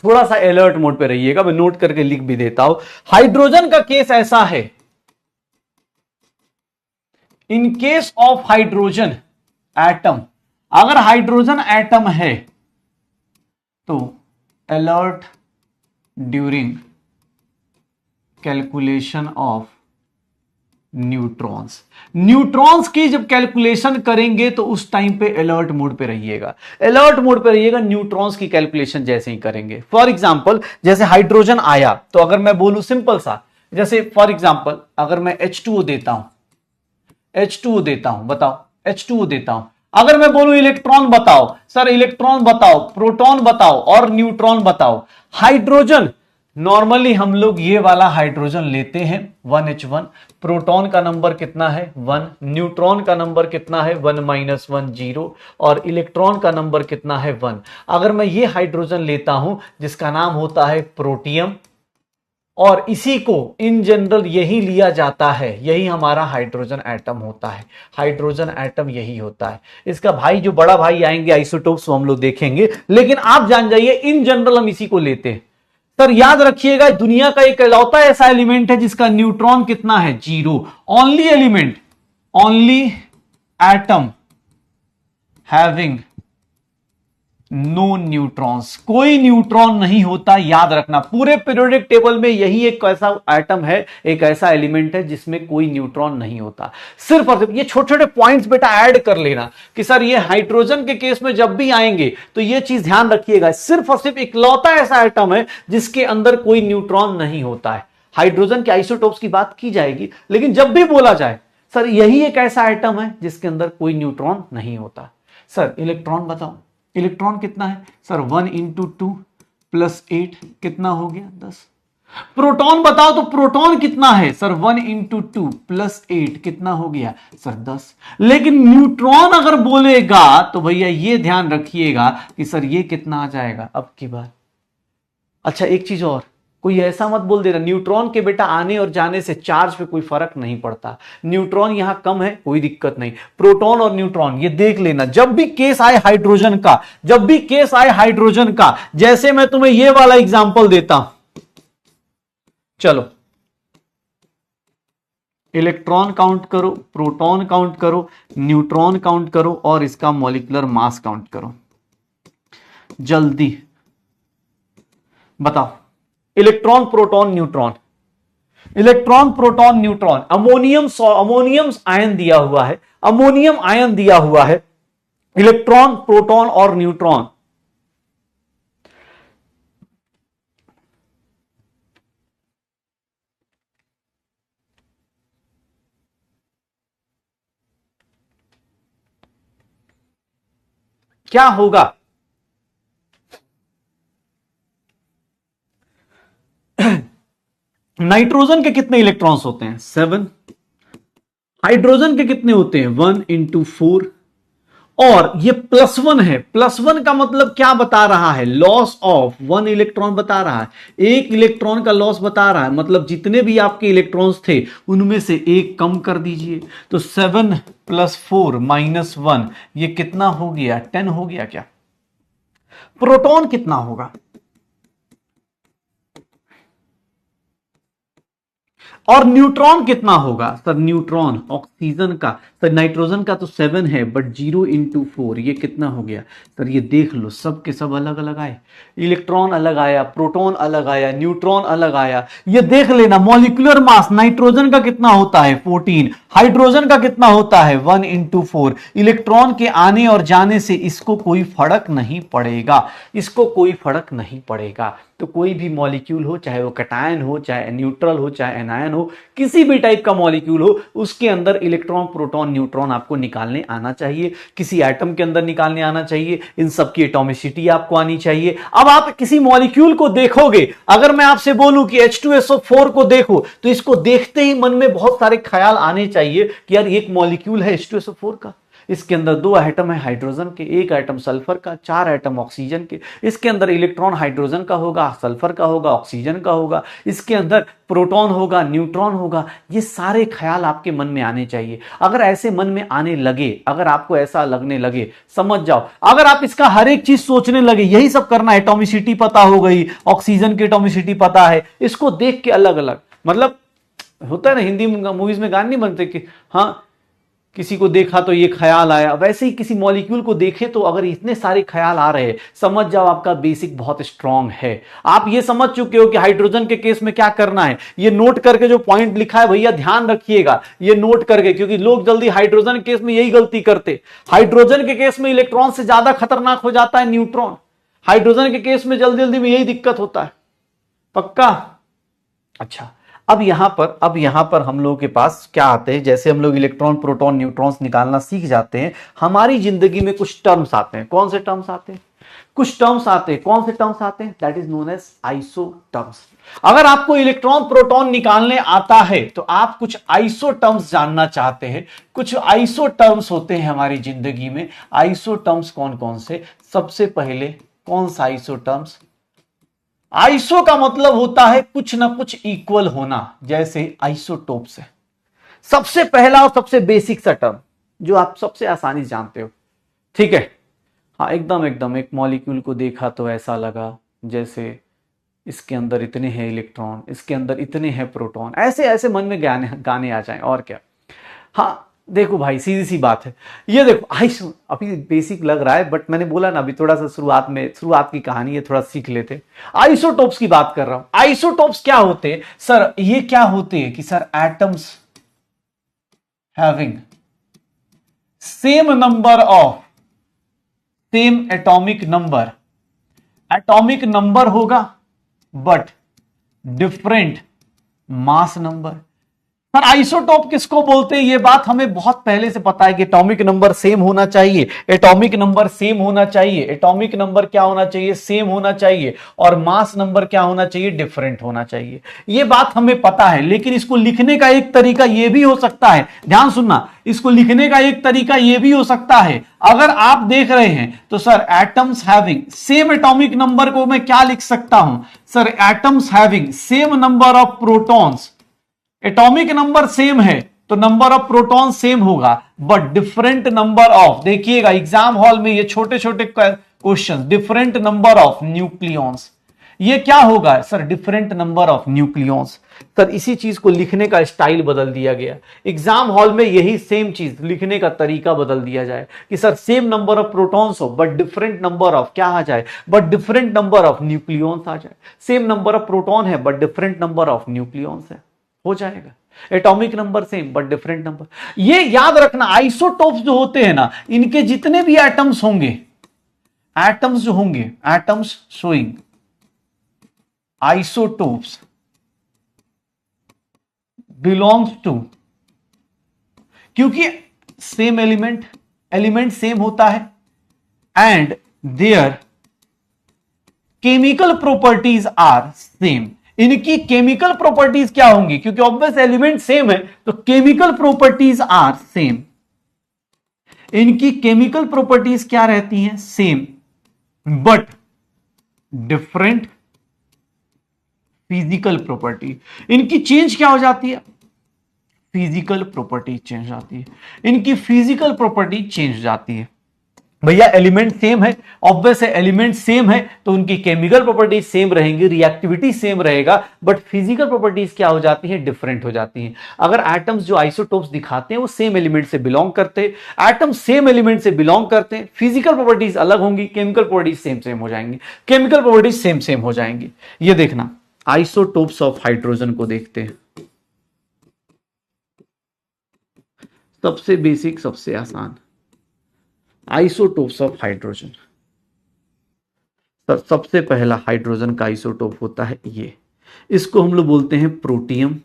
थोड़ा सा अलर्ट मोड पे रहिएगा मैं नोट करके लिख भी देता हूं। हाइड्रोजन का केस ऐसा है इन केस ऑफ हाइड्रोजन एटम अगर हाइड्रोजन एटम है तो alert during calculation of neutrons की जब कैलकुलेशन करेंगे तो उस टाइम पे अलर्ट मोड पे रहिएगा न्यूट्रॉन्स की कैलकुलेशन जैसे ही करेंगे। फॉर एग्जांपल जैसे हाइड्रोजन आया तो अगर मैं बोलूं सिंपल सा जैसे फॉर एग्जांपल अगर मैं H2O देता हूं बताओ H2O देता हूं अगर मैं बोलूं इलेक्ट्रॉन बताओ सर इलेक्ट्रॉन बताओ प्रोटॉन बताओ और न्यूट्रॉन बताओ हाइड्रोजन नॉर्मली हम लोग ये वाला हाइड्रोजन लेते हैं 1H1, प्रोटॉन का नंबर कितना है 1, न्यूट्रॉन का नंबर कितना है 1 - 1 0 और इलेक्ट्रॉन का नंबर कितना है 1। अगर मैं ये हाइड्रोजन लेता हूं जिसका नाम होता है प्रोटियम, और इसी को इन जनरल यही लिया जाता है, यही हमारा हाइड्रोजन एटम होता है, हाइड्रोजन एटम यही होता है। इसका भाई जो बड़ा भाई आएंगे आइसोटोप्स, वो हम लोग देखेंगे, लेकिन आप जान जाइए इन जनरल हम इसी को लेते हैं। सर याद रखिएगा, दुनिया का एक इकलौता ऐसा एलिमेंट है जिसका न्यूट्रॉन कितना है 0, only element, only atom having no neutrons, कोई न्यूट्रॉन नहीं होता, याद रखना। पूरे पीरियोडिक टेबल में यही एक ऐसा एटम है, एक ऐसा एलिमेंट है जिसमें कोई न्यूट्रॉन नहीं होता। सिर्फ और सिर्फ ये छोटे छोटे पॉइंट्स बेटा ऐड कर लेना कि सर ये हाइड्रोजन के केस में जब भी आएंगे तो ये चीज ध्यान रखिएगा, सिर्फ और सिर्फ इकलौता ऐसा एटम है जिसके अंदर कोई न्यूट्रॉन नहीं होता है। हाइड्रोजन के आइसोटोप्स की बात की जाएगी, लेकिन जब भी बोला जाए सर यही एक ऐसा एटम है जिसके अंदर कोई न्यूट्रॉन नहीं होता। सर इलेक्ट्रॉन बताओ, इलेक्ट्रॉन कितना है सर 1 × 2 + 8 कितना हो गया 10। प्रोटॉन बताओ तो प्रोटॉन कितना है सर 1 × 2 + 8 कितना हो गया सर 10। लेकिन न्यूट्रॉन अगर बोलेगा तो भैया ये ध्यान रखिएगा कि सर ये कितना आ जाएगा अब की बार। अच्छा एक चीज और, कोई ऐसा मत बोल देना न्यूट्रॉन के बेटा आने और जाने से चार्ज पे कोई फर्क नहीं पड़ता, न्यूट्रॉन यहां कम है कोई दिक्कत नहीं, प्रोटॉन और न्यूट्रॉन ये देख लेना। जब भी केस आए हाइड्रोजन का, जब भी केस आए हाइड्रोजन का, जैसे मैं तुम्हें ये वाला एग्जांपल देता हूं, चलो इलेक्ट्रॉन काउंट करो, प्रोटॉन काउंट करो, न्यूट्रॉन काउंट करो और इसका मॉलिक्यूलर मास काउंट करो, जल्दी बताओ। Electron proton neutron, electron proton neutron, ammonium ion दिया हुआ है, अमोनियम आयन दिया हुआ है, इलेक्ट्रॉन प्रोटॉन और न्यूट्रॉन। क्या होगा नाइट्रोजन के कितने इलेक्ट्रॉन्स होते हैं 7, हाइड्रोजन के कितने होते हैं 1 × 4 और ये +1 है। +1 का मतलब क्या बता रहा है, लॉस ऑफ 1 इलेक्ट्रॉन बता रहा है, एक इलेक्ट्रॉन का लॉस बता रहा है, मतलब जितने भी आपके इलेक्ट्रॉन्स थे उनमें से एक कम कर दीजिए। तो 7 + 4 - 1 ये कितना हो गया 10 हो गया क्या। प्रोटॉन कितना होगा और न्यूट्रॉन कितना होगा सर, न्यूट्रॉन ऑक्सीजन का, सर नाइट्रोजन का तो 7 है बट 0 × 4 ये कितना हो गया सर, ये देख लो सब के सब अलग अलग आए, इलेक्ट्रॉन अलग आया, प्रोटॉन अलग आया, न्यूट्रॉन अलग आया। ये देख लेना मॉलिक्यूलर मास नाइट्रोजन का कितना होता है 14, हाइड्रोजन का कितना होता है 1 × 4। इलेक्ट्रॉन के आने और जाने से इसको कोई फर्क नहीं पड़ेगा, इसको कोई फर्क नहीं पड़ेगा। तो कोई भी मॉलिक्यूल हो, चाहे वो कैटायन हो, चाहे न्यूट्रल हो, चाहे एनायन हो, किसी भी टाइप का मॉलिक्यूल हो, उसके अंदर इलेक्ट्रॉन प्रोटॉन न्यूट्रॉन आपको निकालने आना चाहिए, किसी एटम के अंदर निकालने आना चाहिए, इन सब की एटॉमिसिटी आपको आनी चाहिए। अब आप किसी मॉलिक्यूल को देखोगे, अगर मैं आपसे बोलूं कि H2SO4 को देखो तो इसको देखते ही मन में बहुत सारे ख्याल आने चाहिए कि यार एक मॉलिक्यूल है H2SO4 का, इसके अंदर 2 एटम है हाइड्रोजन के, 1 एटम सल्फर का, 4 एटम ऑक्सीजन के, इसके अंदर इलेक्ट्रॉन हाइड्रोजन का होगा, सल्फर का होगा, ऑक्सीजन का होगा, इसके अंदर प्रोटॉन होगा, न्यूट्रॉन होगा। ये सारे ख्याल आपके मन में आने चाहिए। अगर ऐसे मन में आने लगे, अगर आपको ऐसा लगने लगे, समझ जाओ, अगर आप इसका हर एक चीज सोचने लगे, यही सब करना है, एटॉमिसिटी पता हो गई, ऑक्सीजन की एटॉमिसिटी पता है, इसको देख के अलग अलग, मतलब होता है ना हिंदी मूवीज में गाने नहीं बनते कि हाँ किसी को देखा तो ये ख्याल आया, वैसे ही किसी मॉलिक्यूल को देखे तो अगर इतने सारे ख्याल आ रहे हैं, समझ जाओ आपका बेसिक बहुत स्ट्रांग है। आप ये समझ चुके हो कि हाइड्रोजन के केस में क्या करना है, ये नोट करके जो पॉइंट लिखा है भैया ध्यान रखिएगा, ये नोट करके, क्योंकि लोग जल्दी हाइड्रोजन के केस में यही गलती करते। हाइड्रोजन के केस में इलेक्ट्रॉन से ज्यादा खतरनाक हो जाता है न्यूट्रॉन, हाइड्रोजन के केस में जल्दी जल्दी में यही दिक्कत होता है, पक्का। अच्छा अब यहां पर हम लोगों के पास क्या आते हैं, जैसे हम लोग इलेक्ट्रॉन प्रोटॉन न्यूट्रॉन्स निकालना सीख जाते हैं, हमारी जिंदगी में कुछ टर्म्स आते हैं। कौन से टर्म्स आते हैं कुछ टर्म्स आते हैं, कौन से टर्म्स आते हैं? That is known as isotherms. अगर आपको इलेक्ट्रॉन प्रोटॉन निकालने आता है तो आप कुछ आइसोटर्म्स जानना चाहते हैं। कुछ आइसोटर्म्स होते हैं हमारी जिंदगी में। आइसोटर्म्स कौन कौन से? सबसे पहले कौन सा आइसोटर्म्स? आइसो का मतलब होता है कुछ ना कुछ इक्वल होना, जैसे आइसोटोप्स है। सबसे पहला और सबसे बेसिक सा टर्म जो आप सबसे आसानी से जानते हो, ठीक है? हाँ, एकदम एकदम एक मॉलिक्यूल को देखा तो ऐसा लगा जैसे इसके अंदर इतने हैं इलेक्ट्रॉन, इसके अंदर इतने हैं प्रोटॉन, ऐसे ऐसे मन में गाने आ जाएं, और क्या। हाँ देखो भाई, सीधी सी बात है। ये देखो आइसो, अभी बेसिक लग रहा है बट मैंने बोला ना अभी थोड़ा सा शुरुआत की कहानी है, थोड़ा सीख लेते। आइसोटोप्स की बात कर रहा हूं। आइसोटोप्स क्या होते हैं सर? ये क्या होते हैं कि sir atoms having same number of same atomic number होगा but different mass number. Sir isotope किसको बोलते हैं? ये बात हमें बहुत पहले से पता है कि एटॉमिक नंबर सेम होना चाहिए, एटॉमिक नंबर सेम होना चाहिए, एटॉमिक नंबर क्या होना चाहिए? सेम होना चाहिए, और मास नंबर क्या होना चाहिए? डिफरेंट होना चाहिए। ये बात हमें पता है, लेकिन इसको लिखने का एक तरीका यह भी हो सकता है, ध्यान सुनना, इसको लिखने का एक तरीका यह भी हो सकता है। अगर आप देख रहे हैं तो sir atoms having same atomic number को मैं क्या लिख सकता हूं? Sir atoms having same number of protons, atomic number same है तो नंबर ऑफ प्रोटॉन सेम होगा बट डिफरेंट नंबर ऑफ, देखिएगा एग्जाम हॉल में ये छोटे छोटे question, different number of nucleons. ये क्या होगा sir? Different number of nucleons. Sir इसी चीज को लिखने का स्टाइल बदल दिया गया एग्जाम हॉल में, यही सेम चीज लिखने का तरीका बदल दिया जाए कि sir same number of protons हो बट डिफरेंट नंबर ऑफ क्या आ जाए? But different number of nucleons आ जाए। सेम नंबर ऑफ प्रोटॉन है but different number of nucleons है, हो जाएगा। Atomic number same but different number. ये याद रखना, आइसोटोप्स जो होते हैं ना, इनके जितने भी एटम्स होंगे, एटम्स जो होंगे, atoms showing isotopes belongs to, क्योंकि सेम एलिमेंट सेम होता है and their chemical properties are same. इनकी केमिकल प्रॉपर्टीज क्या होंगी? क्योंकि ऑब्वियस एलिमेंट सेम है तो केमिकल प्रॉपर्टीज आर सेम। इनकी केमिकल प्रॉपर्टीज क्या रहती हैं? Same but different physical property. इनकी चेंज क्या हो जाती है? फिजिकल प्रॉपर्टी चेंज जाती है। इनकी फिजिकल प्रॉपर्टी चेंज जाती है। भैया एलिमेंट सेम है, ऑब्वियस है एलिमेंट सेम है तो उनकी केमिकल प्रॉपर्टीज सेम रहेंगी, रिएक्टिविटी सेम रहेगा, बट फिजिकल प्रॉपर्टीज क्या हो जाती है? डिफरेंट हो जाती हैं। अगर एटम्स जो आइसोटोप्स दिखाते हैं वो सेम एलिमेंट से बिलोंग करते हैं, एटम सेम एलिमेंट से बिलोंग करते हैं, फिजिकल प्रॉपर्टीज अलग होंगी, केमिकल प्रॉपर्टीज सेम हो जाएंगी, केमिकल प्रॉपर्टीज सेम हो जाएंगी। ये देखना, आइसोटोप्स ऑफ हाइड्रोजन को देखते हैं। सबसे बेसिक, सबसे आसान, आइसोटोप्स ऑफ हाइड्रोजन। सर सबसे पहला हाइड्रोजन का आइसोटोप होता है ये, इसको हम लोग बोलते हैं प्रोटियम,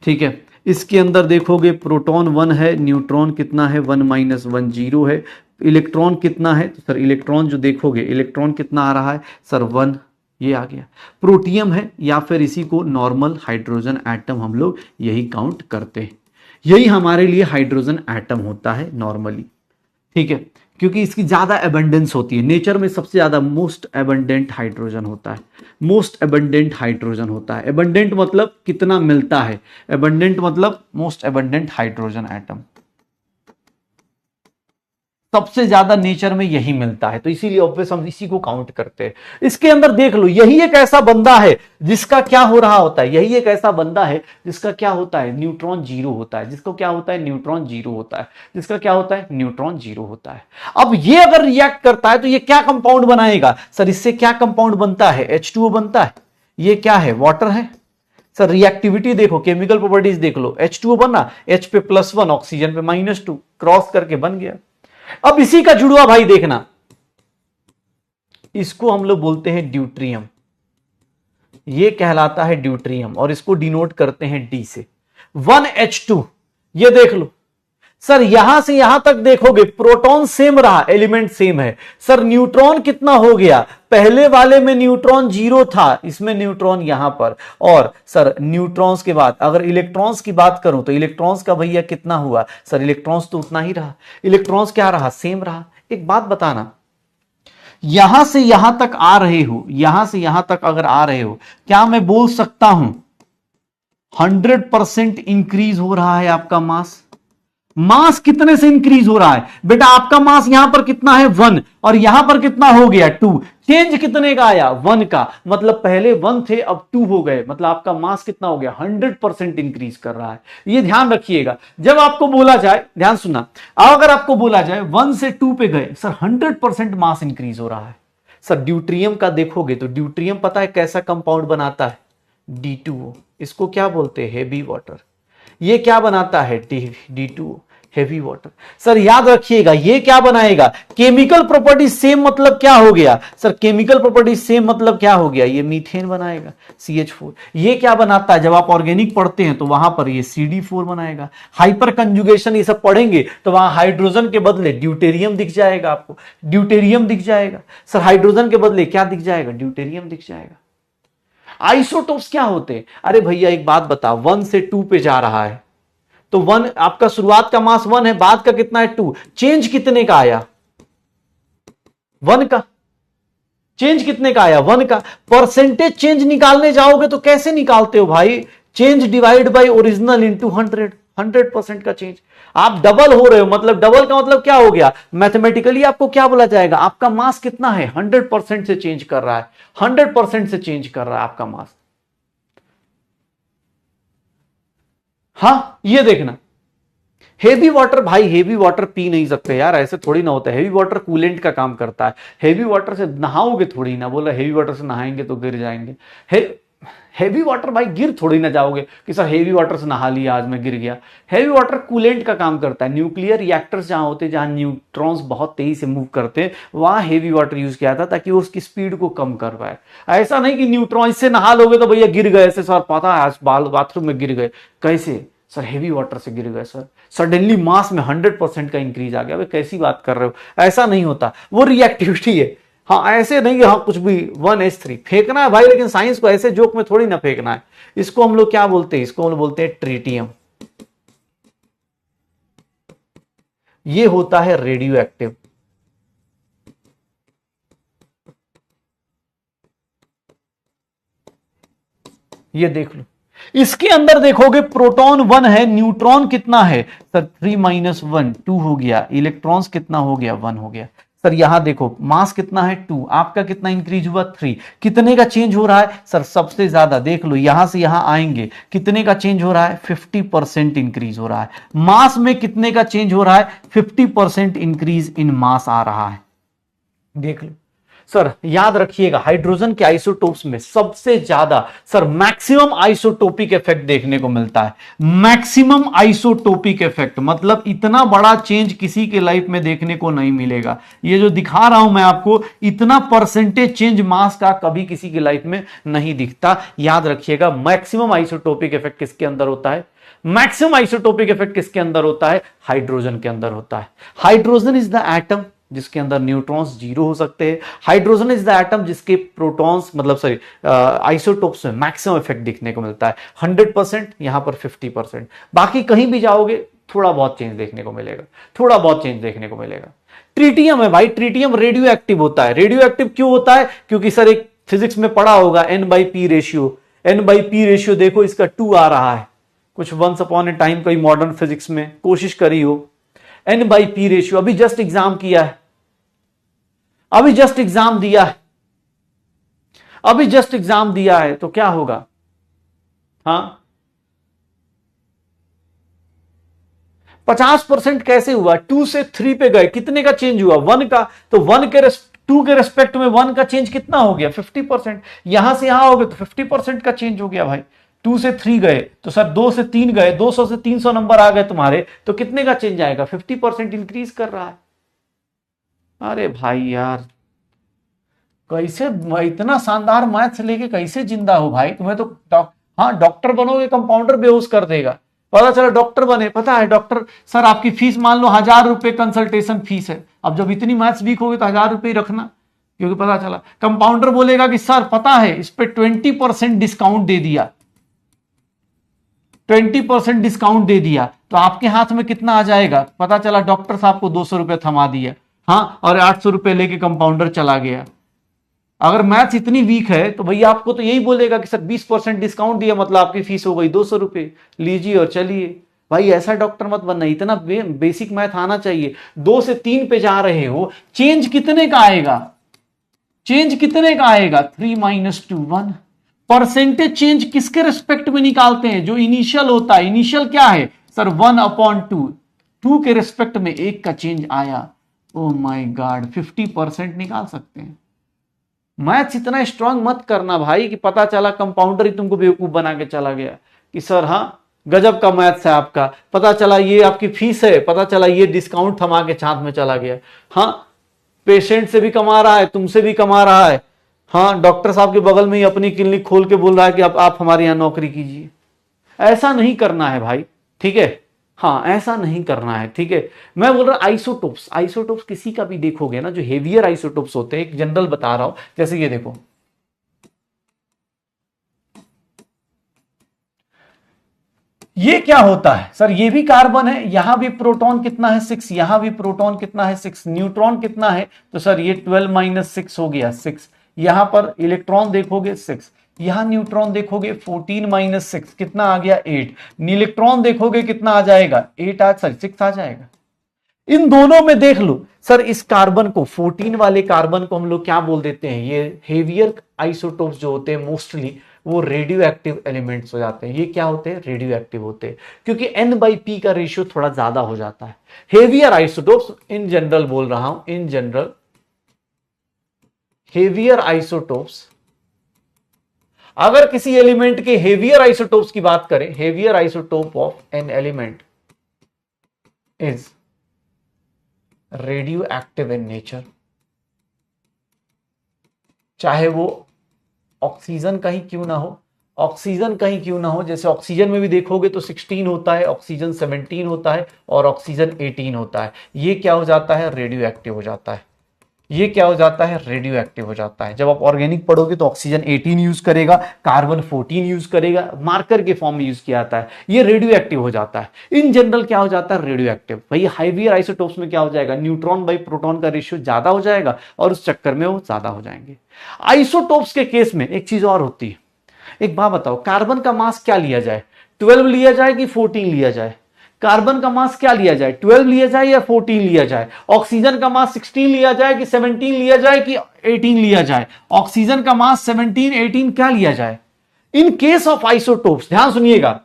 ठीक है। इसके अंदर देखोगे प्रोटॉन 1 है, न्यूट्रॉन कितना है? 1 - 1 0 है। इलेक्ट्रॉन कितना है? तो सर इलेक्ट्रॉन जो देखोगे, इलेक्ट्रॉन कितना आ रहा है? सर 1, ये आ गया। प्रोटियम है या फिर इसी को नॉर्मल हाइड्रोजन एटम हम लोग यही काउंट करते हैं। यही हमारे लिए हाइड्रोजन एटम होता है नॉर्मली, ठीक है, क्योंकि इसकी ज्यादा एबंडेंस होती है। नेचर में सबसे ज्यादा मोस्ट एबंडेंट हाइड्रोजन होता है, मोस्ट एबंडेंट हाइड्रोजन होता है। एबंडेंट मतलब कितना मिलता है, एबंडेंट मतलब मोस्ट एबंडेंट हाइड्रोजन एटम, सबसे ज्यादा नेचर में यही मिलता है, तो इसीलिए ऑब्वियस हम इसी को काउंट करते हैं। इसके अंदर देख लो, यही एक ऐसा बंदा है जिसका क्या हो रहा होता है, यही एक ऐसा बंदा है जिसका क्या होता है? न्यूट्रॉन 0 होता है। जिसको क्या होता है? न्यूट्रॉन 0 होता है। जिसका क्या होता है? न्यूट्रॉन 0 होता है। अब ये अगर रिएक्ट करता है तो ये क्या कंपाउंड बनाएगा? सर इससे क्या कंपाउंड बनता है? H2O बनता है। ये क्या है? वाटर है। सर रिएक्टिविटी देखो, केमिकल प्रॉपर्टीज देख लो, H2O बना, H पे +1, ऑक्सीजन पे -2, क्रॉस करके बन गया। अब इसी का जुड़वा भाई देखना, इसको हम लोग बोलते हैं ड्यूट्रियम, ये कहलाता है ड्यूट्रियम, और इसको डिनोट करते हैं D से। 1H2, ये देख लो, सर यहां से यहां तक देखोगे प्रोटॉन सेम रहा, एलिमेंट सेम है। सर न्यूट्रॉन कितना हो गया, पहले वाले में न्यूट्रॉन 0 था, इसमें न्यूट्रॉन यहां पर। और सर न्यूट्रॉन्स के बाद अगर इलेक्ट्रॉन्स की बात करूं तो इलेक्ट्रॉन्स का भैया कितना हुआ, सर इलेक्ट्रॉन्स तो उतना ही रहा, इलेक्ट्रॉन्स क्या रहा, सेम रहा। एक बात बताना, यहां से यहां तक आ रहे हो, यहां से यहां तक अगर आ रहे हो, क्या मैं बोल सकता हूं 100% इंक्रीज हो रहा है आपका मास? मास कितने से इंक्रीज हो रहा है बेटा? आपका मास यहां पर कितना है 1 और यहां पर कितना हो गया 2। चेंज कितने का आया 1 का, मतलब पहले 1 थे अब 2 हो गए, मतलब आपका मास कितना हो गया 100% इंक्रीज कर रहा है। ये ध्यान रखिएगा जब आपको बोला जाए, ध्यान सुनना, अगर आपको बोला जाए 1 से 2 पे गए सर 100% मास इंक्रीज हो रहा है। सर ड्यूट्रियम का देखोगे तो ड्यूट्रियम पता है कैसा कंपाउंड बनाता है, D2O, इसको क्या बोलते हैं हेवी वाटर। ये क्या बनाता है D2O, हेवी वाटर। सर याद रखिएगा ये क्या बनाएगा, केमिकल प्रॉपर्टी सेम, मतलब क्या हो गया सर, केमिकल प्रॉपर्टी सेम मतलब क्या हो गया, ये मीथेन बनाएगा CH4। ये क्या बनाता है, जब आप ऑर्गेनिक पढ़ते हैं तो वहां पर ये CD4 बनाएगा। हाइपर कंजुगेशन ये सब पढ़ेंगे तो वहां हाइड्रोजन के बदले ड्यूटेरियम दिख जाएगा, आपको ड्यूटेरियम दिख जाएगा। सर हाइड्रोजन के बदले क्या दिख जाएगा, ड्यूटेरियम दिख जाएगा। आइसोटोप्स क्या होते हैं, अरे भैया एक बात बता, 1 से 2 पे जा रहा है तो 1 आपका शुरुआत का मास 1 है, बाद का कितना है 2, चेंज कितने का आया 1 का, चेंज कितने का आया 1 का। परसेंटेज चेंज निकालने जाओगे तो कैसे निकालते हो भाई, change divide by original into 100% का चेंज। आप डबल हो रहे हो, मतलब डबल का मतलब क्या हो गया, मैथमेटिकली आपको क्या बोला जाएगा, आपका मास कितना है 100% से चेंज कर रहा है, 100% से चेंज कर रहा है आपका मास। हां ये देखना, हेवी वाटर भाई, हेवी वाटर पी नहीं सकते यार, ऐसे थोड़ी ना होता है। हेवी वाटर कूलेंट का काम करता है, हेवी वाटर से नहाओगे थोड़ी ना, बोला हेवी वाटर से नहाएंगे तो गिर जाएंगे। हेवी वाटर भाई गिर थोड़ी ना जाओगे कि सर हेवी वाटर से नहा लिया आज मैं गिर गया। हेवी वाटर कूलेंट का काम करता है। न्यूक्लियर रिएक्टर्स जहां होते हैं, जहां न्यूट्रॉन्स बहुत तेजी से मूव करते हैं, वहां हेवी वाटर यूज किया था ताकि वो उसकी स्पीड को कम कर पाए। ऐसा नहीं कि न्यूट्रॉन इससे नहा लोगे तो भैया गिर गए, ऐसे सर पता है आज बाथरूम में गिर गए, कैसे सर हेवी वाटर से गिर गए, सर सडनली मास में 100% का इंक्रीज आ गया, वे कैसी बात कर रहे हो, ऐसा नहीं होता, वो रिएक्टिविटी है। हाँ ऐसे नहीं हाँ कुछ भी 1H3 फेंकना है भाई, लेकिन साइंस को ऐसे जोक में थोड़ी ना फेंकना है। इसको हम लोग क्या बोलते हैं, इसको हम लोग बोलते हैं ट्रीटियम। ये होता है रेडियो एक्टिव। ये देख लो, इसके अंदर देखोगे प्रोटॉन 1 है, न्यूट्रॉन कितना है सर 3 - 1 2 हो गया, इलेक्ट्रॉन्स कितना हो गया 1 हो गया। सर यहां देखो मास कितना है 2, आपका कितना इंक्रीज हुआ 3, कितने का चेंज हो रहा है सर सबसे ज्यादा, देख लो यहां से यहां आएंगे कितने का चेंज हो रहा है 50% इंक्रीज हो रहा है। मास में कितने का चेंज हो रहा है 50% इंक्रीज इन मास आ रहा है, देख लो। सर याद रखिएगा हाइड्रोजन के आइसोटोप्स में सबसे ज्यादा सर मैक्सिमम आइसोटोपिक इफेक्ट देखने को मिलता है। मैक्सिमम आइसोटोपिक इफेक्ट मतलब इतना बड़ा चेंज किसी के लाइफ में देखने को नहीं मिलेगा। ये जो दिखा रहा हूं मैं आपको, इतना परसेंटेज चेंज मास का कभी किसी की लाइफ में नहीं दिखता। याद रखिएगा मैक्सिमम आइसोटोपिक इफेक्ट किसके अंदर होता है, मैक्सिमम आइसोटोपिक इफेक्ट किसके अंदर होता है, हाइड्रोजन के अंदर होता है। हाइड्रोजन इज द एटम जिसके अंदर न्यूट्रॉन्स 0 हो सकते हैं। हाइड्रोजन इज द एटम जिसके प्रोटॉन्स मतलब सॉरी आइसोटोप्स में मैक्सिमम इफेक्ट दिखने को मिलता है 100%, यहां पर 50%। बाकी कहीं भी जाओगे थोड़ा बहुत चेंज देखने को मिलेगा, थोड़ा बहुत चेंज देखने को मिलेगा। ट्रीटियम है भाई, ट्रीटियम रेडियो एक्टिव होता है। रेडियो एक्टिव क्यों होता है, क्योंकि सर एक फिजिक्स में पढ़ा होगा N/P रेशियो, N/P रेशियो देखो इसका 2 आ रहा है, कुछ वंस अपॉन ए टाइम कोई मॉडर्न फिजिक्स में कोशिश करी हो। N/P रेशियो अभी जस्ट एग्जाम किया है, अभी जस्ट एग्जाम दिया है, अभी जस्ट एग्जाम दिया है, तो क्या होगा, हाँ 50% कैसे हुआ, 2 से 3 पे गए, कितने का चेंज हुआ 1 का, तो 2 के रेस्पेक्ट में 1 का चेंज कितना हो गया 50%। यहां से यहां हो गए तो 50% का चेंज हो गया भाई। 2 से 3 गए तो सर 2 से 3 गए, 200 से 300 नंबर आ गए तुम्हारे, तो कितने का चेंज आएगा 50% इंक्रीज कर रहा है। अरे भाई यार कैसे इतना शानदार मैथ्स लेके कैसे जिंदा हो भाई, तुम्हें तो हाँ डॉक्टर बनोगे कंपाउंडर बेहोश कर देगा, पता चला डॉक्टर बने, पता है डॉक्टर सर आपकी फीस मान लो 1000 रुपए कंसल्टेशन फीस है। अब जब इतनी मैथ्स वीक होगी तो 1000 रुपए ही रखना, क्योंकि पता चला कंपाउंडर बोलेगा कि सर पता है इस पे 20% डिस्काउंट दे दिया, 20% डिस्काउंट दे दिया, तो आपके हाथ में कितना आ जाएगा? पता चला डॉक्टर साहब को 200 रुपए थमा दिया, हाँ, और 800 रुपए लेके कंपाउंडर चला गया। अगर मैथ्स इतनी वीक है तो भैया आपको तो यही बोलेगा कि सर 20% डिस्काउंट दिया, मतलब आपकी फीस हो गई 200 रुपए, लीजिए और चलिए। भाई ऐसा डॉक्टर मत बनना, इतना बेसिक मैथ आना चाहिए। 2 से 3 पे जा रहे हो, चेंज कितने का आएगा? चेंज कितने का आएगा? 3 - 2 1। परसेंटेज चेंज किसके रिस्पेक्ट में निकालते हैं? जो इनिशियल होता है। इनिशियल क्या है सर? 1/2, 2 के रिस्पेक्ट में 1 का चेंज आया। ओ माय गॉड, 50% निकाल सकते हैं। मैथ्स इतना स्ट्रांग मत करना भाई कि पता चला कंपाउंडर ही तुमको बेवकूफ बना के चला गया कि सर हाँ गजब का मैथ्स है आपका, पता चला ये आपकी फीस है, पता चला ये डिस्काउंट थमा के छात में चला गया। हाँ, पेशेंट से भी कमा रहा है, तुमसे भी कमा रहा है। हाँ, डॉक्टर साहब के बगल में ही अपनी क्लिनिक खोल के बोल रहा है कि अब आप हमारे यहां नौकरी कीजिए। ऐसा नहीं करना है भाई, ठीक है? हाँ, ऐसा नहीं करना है, ठीक है? मैं बोल रहा आइसोटोप्स, आइसोटोप्स किसी का भी देखोगे ना, जो हेवियर आइसोटोप्स होते हैं, एक जनरल बता रहा हूं, जैसे ये देखो, ये क्या होता है सर? ये भी कार्बन है, यहां भी प्रोटॉन कितना है? 6, यहां भी प्रोटॉन कितना है? 6। न्यूट्रॉन कितना है? तो सर ये 12 - 6 हो गया, 6। यहां पर इलेक्ट्रॉन देखोगे 6, यहां न्यूट्रॉन देखोगे 14 - 6 कितना आ गया? 8। इलेक्ट्रॉन देखोगे कितना आ जाएगा? 8 सॉरी 6 आ जाएगा। इन दोनों में देख लो सर, इस कार्बन को 14 वाले कार्बन को हम लोग क्या बोल देते हैं? ये हेवियर आइसोटोप्स जो होते हैं मोस्टली वो रेडियो एक्टिव एलिमेंट्स हो जाते हैं। ये क्या होते हैं? रेडियो एक्टिव होते हैं, क्योंकि N/P का रेशियो थोड़ा ज्यादा हो जाता है। हेवियर आइसोटोप्स इन जनरल बोल रहा हूं, इन जनरल हेवियर आइसोटोप्स, अगर किसी एलिमेंट के हेवियर आइसोटोप्स की बात करें, heavier isotope of an element is radio active in nature, चाहे वो ऑक्सीजन कहीं क्यों ना हो, ऑक्सीजन कहीं क्यों ना हो। जैसे ऑक्सीजन में भी देखोगे तो 16 होता है, ऑक्सीजन 17 होता है और ऑक्सीजन 18 होता है। ये क्या हो जाता है? रेडियो एक्टिव हो जाता है। ये क्या हो जाता है? रेडियो एक्टिव हो जाता है। जब आप ऑर्गेनिक पढ़ोगे तो ऑक्सीजन 18 यूज करेगा, कार्बन 14 यूज करेगा, मार्कर के फॉर्म में यूज किया जाता है। ये रेडियो एक्टिव हो जाता है। इन जनरल क्या हो जाता है? Radio active. भाई हाइवियर आइसोटोप्स में क्या हो जाएगा? न्यूट्रॉन बाई प्रोटॉन का रेशियो ज्यादा हो जाएगा और उस चक्कर में वो ज्यादा हो जाएंगे। आइसोटोप्स के केस में एक चीज और होती है। एक बात बताओ, कार्बन का मास क्या लिया जाए? 12 लिया जाए कि 14 लिया जाए? कार्बन का मास क्या लिया जाए? 12 लिया जाए या 14 लिया जाए? ऑक्सीजन का मास 16 लिया जाए कि 17 लिया जाए कि 18 लिया जाए? ऑक्सीजन का मास 17 18 क्या लिया जाए? इन केस ऑफ आइसोटोप्स, ध्यान सुनिएगा,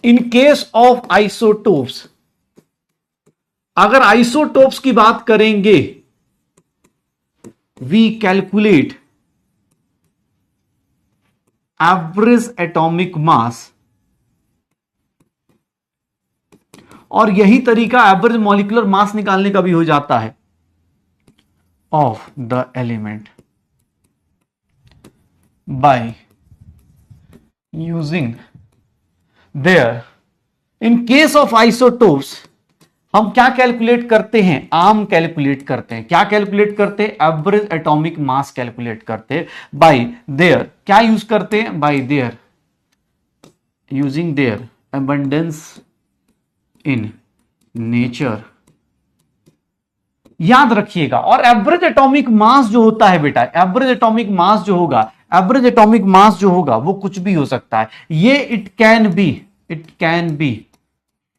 इन केस ऑफ आइसोटोप्स, अगर आइसोटोप्स की बात करेंगे, we calculate average atomic mass, और यही तरीका एवरेज मॉलिक्यूलर मास निकालने का भी हो जाता है of the element by using their. In case of isotopes हम क्या कैलकुलेट करते हैं? आम कैलकुलेट करते हैं। क्या कैलकुलेट करते हैं? एवरेज एटॉमिक मास कैलकुलेट करते हैं बाय देयर। क्या यूज करते हैं? Bye there, using their abundance in nature. याद रखिएगा। और एवरेज एटॉमिक मास जो होता है बेटा, एवरेज एटॉमिक मास जो होगा, एवरेज एटॉमिक मास जो होगा वो कुछ भी हो सकता है। ये इट कैन बी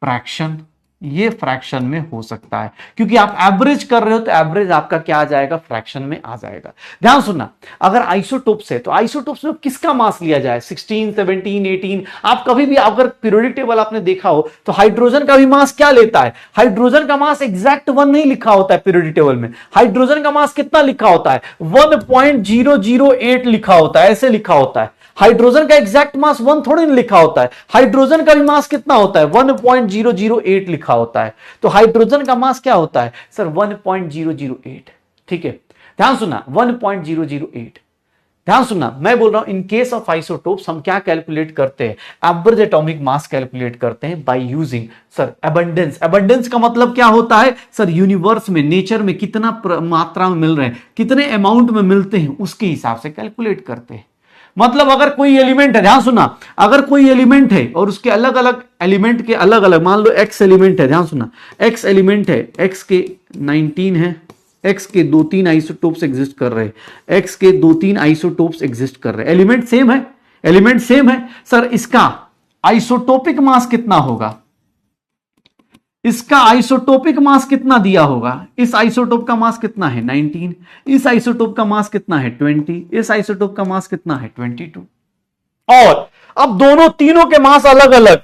फ्रैक्शन, ये फ्रैक्शन में हो सकता है, क्योंकि आप एवरेज कर रहे हो तो एवरेज आपका क्या आ जाएगा? फ्रैक्शन में आ जाएगा। ध्यान सुनना, अगर आइसोटोप्स है तो आइसोटोप्स में किसका मास लिया जाए? 16 17 18। आप कभी भी अगर पीरियोडिक टेबल आपने देखा हो तो हाइड्रोजन का भी मास क्या लेता है? हाइड्रोजन का मास एग्जैक्ट 1 नहीं लिखा होता है पीरियोडिक टेबल में। हाइड्रोजन का मास कितना लिखा होता है? 1.008 लिखा होता है, ऐसे लिखा होता है। हाइड्रोजन का एग्जैक्ट मास 1 थोड़ी नहीं लिखा होता है। हाइड्रोजन का भी मास कितना होता है? 1.008 लिखा होता है। तो हाइड्रोजन का मास क्या होता है सर? 1.008। ठीक है, ध्यान सुना, 1.008। ध्यान सुनना, मैं बोल रहा हूं इन केस ऑफ आइसोटोप्स हम क्या कैलकुलेट करते हैं, एवरेज एटॉमिक मास कैलकुलेट करते हैं by using sir abundance. Abundance का मतलब क्या होता है सर, यूनिवर्स में, नेचर में कितना मात्रा में मिल रहे हैं, कितने अमाउंट में मिलते हैं, उसके हिसाब से कैलकुलेट करते हैं। मतलब अगर कोई एलिमेंट है, ध्यान सुनना, अगर कोई एलिमेंट है और उसके अलग अलग एलिमेंट के अलग अलग, मान लो एक्स एलिमेंट है, ध्यान सुनना, एक्स एलिमेंट है, एक्स के 19 है, एक्स के 2-3 आइसोटोप्स एग्जिस्ट कर रहे हैं, एक्स के 2-3 आइसोटोप्स एग्जिस्ट कर रहे हैं, एलिमेंट सेम है, एलिमेंट सेम है सर, इसका आइसोटोपिक मास कितना होगा, इसका आइसोटोपिक मास कितना दिया होगा, इस आइसोटोप का मास कितना है 19, इस आइसोटोप का मास कितना है 20, इस आइसोटोप का मास कितना है 22। और अब दोनों तीनों के मास अलग अलग।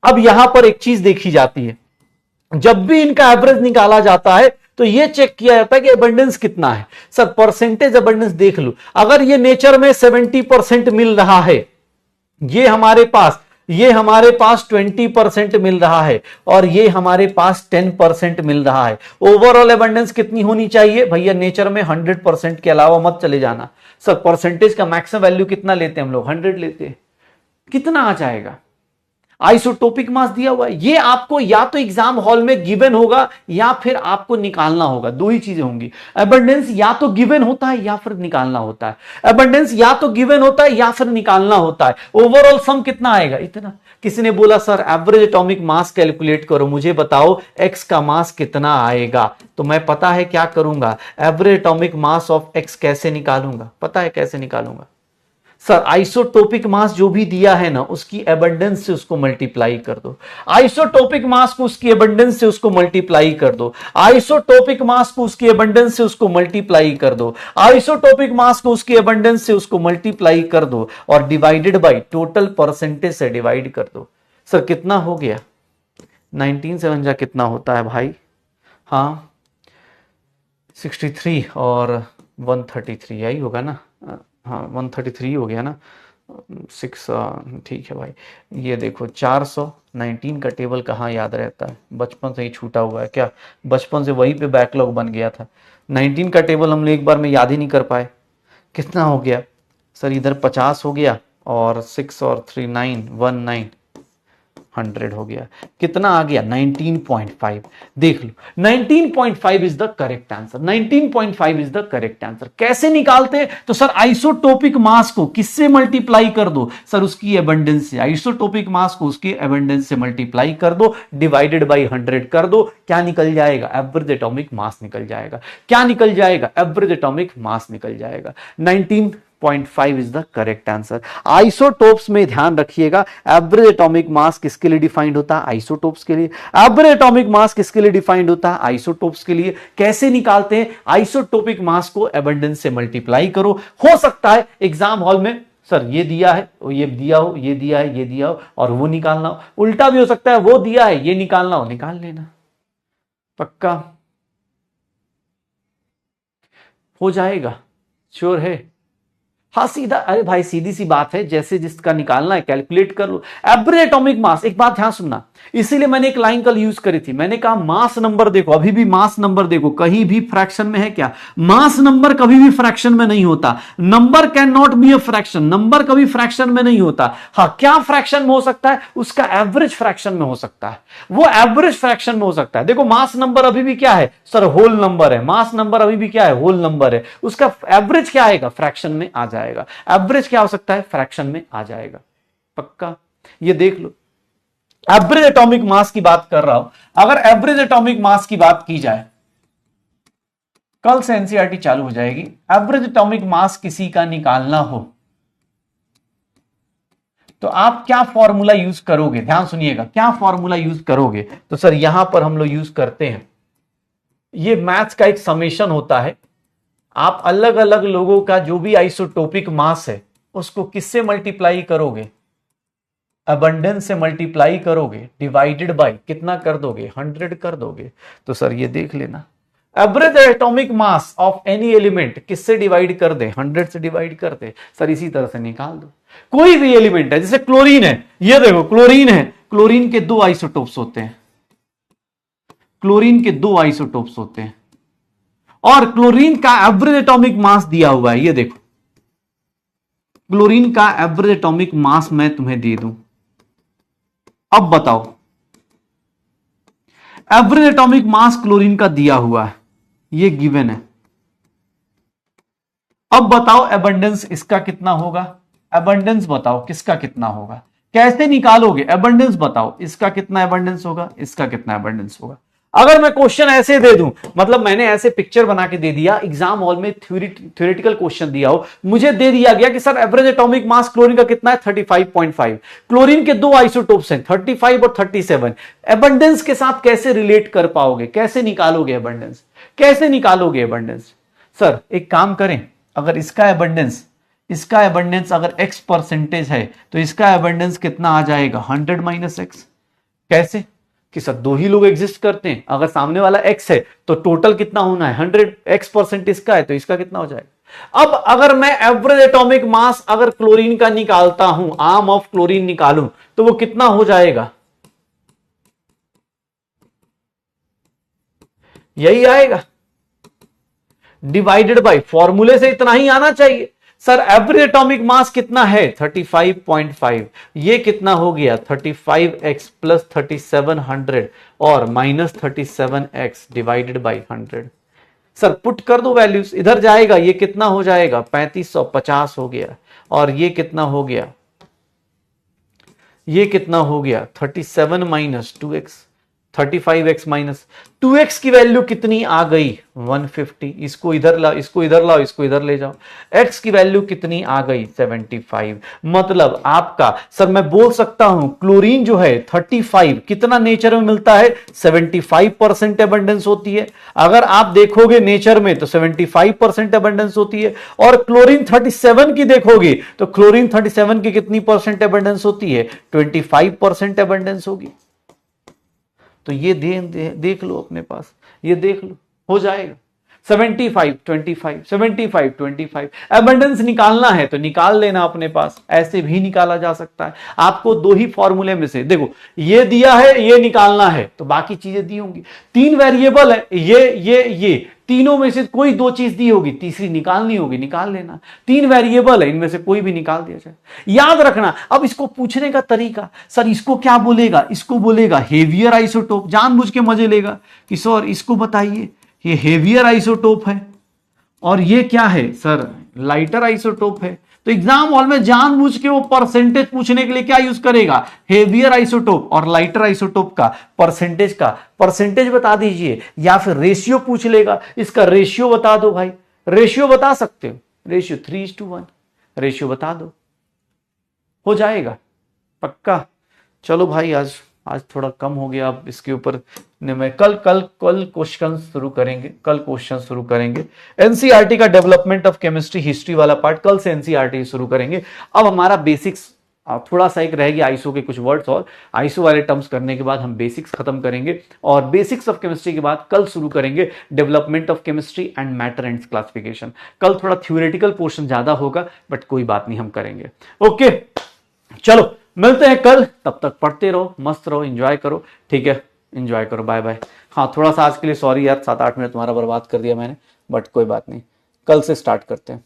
अब यहां पर एक चीज देखी जाती है, जब भी इनका एवरेज निकाला जाता है तो यह चेक किया जाता है कि एबंडेंस कितना है। सर परसेंटेज एबंडेंस देख लो, अगर ये नेचर में 70% मिल रहा है, ये हमारे पास 20% मिल रहा है, और ये हमारे पास 10% मिल रहा है, ओवरऑल एबंडेंस कितनी होनी चाहिए भैया, नेचर में 100% के अलावा मत चले जाना। सर परसेंटेज का मैक्सिमम वैल्यू कितना लेते हैं हम लोग, 100 लेते हैं, कितना आ जाएगा, आइसोटोपिक मास दिया हुआ है, ये आपको या तो एग्जाम हॉल में गिवन होगा या फिर आपको निकालना होगा, दो ही चीजें होंगी। एबंडेंस या तो गिवन होता है या फिर निकालना होता है, एबंडेंस या तो गिवन होता है या फिर निकालना होता है। ओवरऑल सम कितना आएगा, इतना। किसी ने बोला sir average atomic mass calculate करो, मुझे बताओ एक्स का मास कितना आएगा, तो मैं पता है क्या करूंगा, average atomic mass of x कैसे निकालूंगा, पता है कैसे निकालूंगा सर, आइसोटोपिक मास जो भी दिया है ना उसकी एबंडेंस से उसको मल्टीप्लाई कर दो, आइसोटोपिक मास को उसकी एबंडेंस से उसको मल्टीप्लाई कर दो, आइसोटोपिक मास को उसकी एबंडेंस से उसको मल्टीप्लाई कर दो, आइसोटोपिक मास को उसकी एबंडेंस से उसको मल्टीप्लाई कर दो, और डिवाइडेड बाय टोटल परसेंटेज से डिवाइड कर दो। सर कितना हो गया, 19 से जा कितना होता है भाई, हाँ 63 और 133 यही होगा ना, हाँ 133 हो गया ना, 6 ठीक है भाई। ये देखो 419 का टेबल कहाँ याद रहता है, बचपन से ही छूटा हुआ है क्या, बचपन से वहीं पे बैकलॉग बन गया था, 19 का टेबल हम लोग एक बार में याद ही नहीं कर पाए। कितना हो गया सर, इधर 50 हो गया और 6 और 3 9 19 100 हो गया, कितना आ गया 19.5। देख लो 19.5 is the correct answer, 19.5 is the correct answer. कैसे निकालते हैं, तो सर आइसोटोपिक मास को किससे मल्टीप्लाई कर दो, सर उसकी एबंडेंस से, आइसोटोपिक मास को उसके एबंडेंस से मल्टीप्लाई कर दो, डिवाइडेड बाय 100 कर दो, क्या निकल जाएगा, एवरेज एटॉमिक मास निकल जाएगा। क्या निकल जाएगा, एवरेज एटॉमिक मास निकल जाएगा। 19.5 is the correct answer. Isotopes में ध्यान रखिएगा, एवरेज एटॉमिक मास किसके लिए डिफाइंड होता है, आइसोटोप्स के लिए। एवरेज एटॉमिक मास किसके लिए डिफाइंड होता है, आइसोटोप्स के लिए। कैसे निकालते हैं, आइसोटोपिक मास को एबंडेंस से मल्टीप्लाई करो। हो सकता है एग्जाम हॉल में सर ये दिया है, ये दिया हो, ये दिया है, ये दिया हो, और वो निकालना हो। उल्टा भी हो सकता है, वो दिया है, ये निकालना हो, निकाल लेना, पक्का हो जाएगा, श्योर है। हाँ सीधा, अरे भाई सीधी सी बात है, जैसे जिसका निकालना है कैलकुलेट कर लो। एवरेज एटॉमिक मास, एक बात ध्यान सुनना, इसीलिए मैंने एक लाइन कल यूज करी थी, मैंने कहा मास नंबर देखो, अभी भी मास नंबर देखो, कहीं भी फ्रैक्शन में है क्या, मास नंबर कभी भी फ्रैक्शन में नहीं होता। Number can not be a fraction, number कभी फ्रैक्शन में नहीं होता। हाँ क्या फ्रैक्शन में हो सकता है, उसका एवरेज फ्रैक्शन में हो सकता है, वो एवरेज फ्रैक्शन में हो सकता है। देखो मास नंबर अभी भी क्या है सर, होल नंबर है, मास नंबर अभी भी क्या है, होल नंबर है, उसका एवरेज क्या आएगा, फ्रैक्शन में आ जाएगा। एवरेज क्या हो सकता है, फ्रैक्शन में आ जाएगा, पक्का। ये देख लो, एवरेज एटॉमिक मास की बात कर रहा हूं, अगर एवरेज एटॉमिक मास की बात की जाए, कल से एनसीईआरटी चालू हो जाएगी, एवरेज एटॉमिक मास किसी का निकालना हो तो आप क्या फॉर्मूला यूज करोगे, ध्यान सुनिएगा, क्या फॉर्मूला यूज करोगे। तो सर यहां पर हम लोग यूज करते हैं, ये मैथ्स का एक समेशन होता है, आप अलग अलग लोगों का जो भी आइसोटोपिक मास है उसको किससे मल्टीप्लाई करोगे, अबंडेंस से मल्टीप्लाई करोगे, डिवाइडेड बाय कितना कर दोगे, 100 कर दोगे। तो सर ये देख लेना, average atomic mass of any element किससे डिवाइड कर दे, 100 से डिवाइड कर दे। सर इसी तरह से निकाल दो, कोई भी एलिमेंट है, जैसे क्लोरीन है, ये देखो क्लोरीन है, क्लोरीन के 2 आइसोटोप्स होते हैं, क्लोरीन के 2 आइसोटोप्स होते हैं, और क्लोरीन का एवरेज एटॉमिक मास दिया हुआ है, ये देखो क्लोरीन का एवरेज एटॉमिक मास मैं तुम्हें दे दूं, अब बताओ एवरेज एटॉमिक मास क्लोरीन का दिया हुआ है, ये गिवन है। अब बताओ एबंडेंस इसका कितना होगा, एबंडेंस बताओ किसका कितना होगा, कैसे निकालोगे एबंडेंस बताओ, इसका कितना एबंडेंस होगा, इसका कितना एबंडेंस होगा। अगर मैं क्वेश्चन ऐसे दे दूं, मतलब मैंने ऐसे पिक्चर बना के दे दिया, एग्जाम हॉल में थ्योरेटिकल क्वेश्चन दिया हो, मुझे दे दिया गया कि सर एवरेज एटॉमिक मास क्लोरीन का कितना है 35.5, क्लोरीन के दो आइसोटोप्स हैं 35 और 37, एबंडेंस के साथ कैसे रिलेट कर पाओगे, कैसे निकालोगे एबंडेंस, कैसे निकालोगे एबंडेंस। सर एक काम करें, अगर इसका एबंडेंस अगर x परसेंटेज है तो इसका एबंडेंस कितना आ जाएगा 100 माइनस एक्स। कैसे कि सर दो ही लोग एग्जिस्ट करते हैं, अगर सामने वाला x है तो टोटल कितना होना है 100, x परसेंट इसका है तो इसका कितना हो जाएगा। अब अगर मैं एवरेज एटॉमिक मास अगर क्लोरीन का निकालता हूं, आर्म ऑफ क्लोरीन निकालूं तो वो कितना हो जाएगा, यही आएगा डिवाइडेड बाय, फॉर्मूले से इतना ही आना चाहिए। सर एवरेज एटॉमिक मास कितना है 35.5, ये कितना हो गया 35x प्लस 3700 और minus 37x divided by 100। Sir put कर दो वैल्यूज, इधर जाएगा, ये कितना हो जाएगा 3550 हो गया, और ये कितना हो गया, ये कितना हो गया 37 minus 2x, 35x minus 2x की वैल्यू कितनी आ गई 150, इसको इधर लाओ, इसको इधर लाओ, इसको इधर ले जाओ, x की वैल्यू कितनी आ गई 75। मतलब आपका सर मैं बोल सकता हूं क्लोरीन जो है 35 कितना नेचर में मिलता है 75% एबंडेंस होती है। अगर आप देखोगे नेचर में तो 75% एबंडेंस होती है, और क्लोरीन 37 की देखोगे तो क्लोरीन 37 की कितनी परसेंट एबंडेंस होती है 25% एबंडेंस होगी। तो ये देख लो अपने पास, ये देख लो हो जाएगा 75 25 75 25। एबंडेंस निकालना है तो निकाल लेना अपने पास, ऐसे भी निकाला जा सकता है। आपको दो ही फॉर्मूले में से देखो, ये दिया है, ये निकालना है तो बाकी चीजें दी होंगी, तीन वेरिएबल है, ये तीनों में से कोई दो चीज दी होगी, तीसरी निकालनी होगी, निकाल लेना। तीन वेरिएबल है, इनमें से कोई भी निकाल दिया जाए। याद रखना, अब इसको पूछने का तरीका, सर इसको क्या बोलेगा, इसको बोलेगा हेवियर आइसोटोप, जानबूझ के मजे लेगा कि सर इसको बताइए ये हेवियर आइसोटोप है और ये क्या है सर लाइटर आइसोटोप है। तो एग्जाम हॉल में जानबूझ के वो परसेंटेज पूछने के लिए क्या यूज करेगा, हेवियर आइसोटोप और लाइटर आइसोटोप का परसेंटेज बता दीजिए, या फिर रेशियो पूछ लेगा, इसका रेशियो बता दो भाई, रेशियो बता सकते हो, रेशियो 3:1 रेशियो बता दो, हो जाएगा पक्का। चलो भाई आज थोड़ा कम हो गया, अब इसके ऊपर मैं कल क्वेश्चन शुरू करेंगे, एनसीईआरटी का डेवलपमेंट ऑफ केमिस्ट्री हिस्ट्री वाला पार्ट कल से एनसीईआरटी शुरू करेंगे। अब हमारा बेसिक्स थोड़ा सा एक रहेगी, आईसो के कुछ वर्ड्स और आईसो वाले टर्म्स करने के बाद हम बेसिक्स खत्म करेंगे, और बेसिक्स ऑफ केमिस्ट्री के बाद कल शुरू करेंगे development of chemistry and matter and classification. कल थोड़ा थ्योरेटिकल पोर्शन ज्यादा होगा, बट कोई बात नहीं, हम करेंगे। ओके चलो मिलते हैं कल, तब तक पढ़ते रहो, मस्त रहो, एंजॉय करो, ठीक है, एंजॉय करो, बाय बाय। हाँ थोड़ा सा आज के लिए सॉरी यार, 7-8 मिनट तुम्हारा बर्बाद कर दिया मैंने, बट कोई बात नहीं, कल से स्टार्ट करते हैं।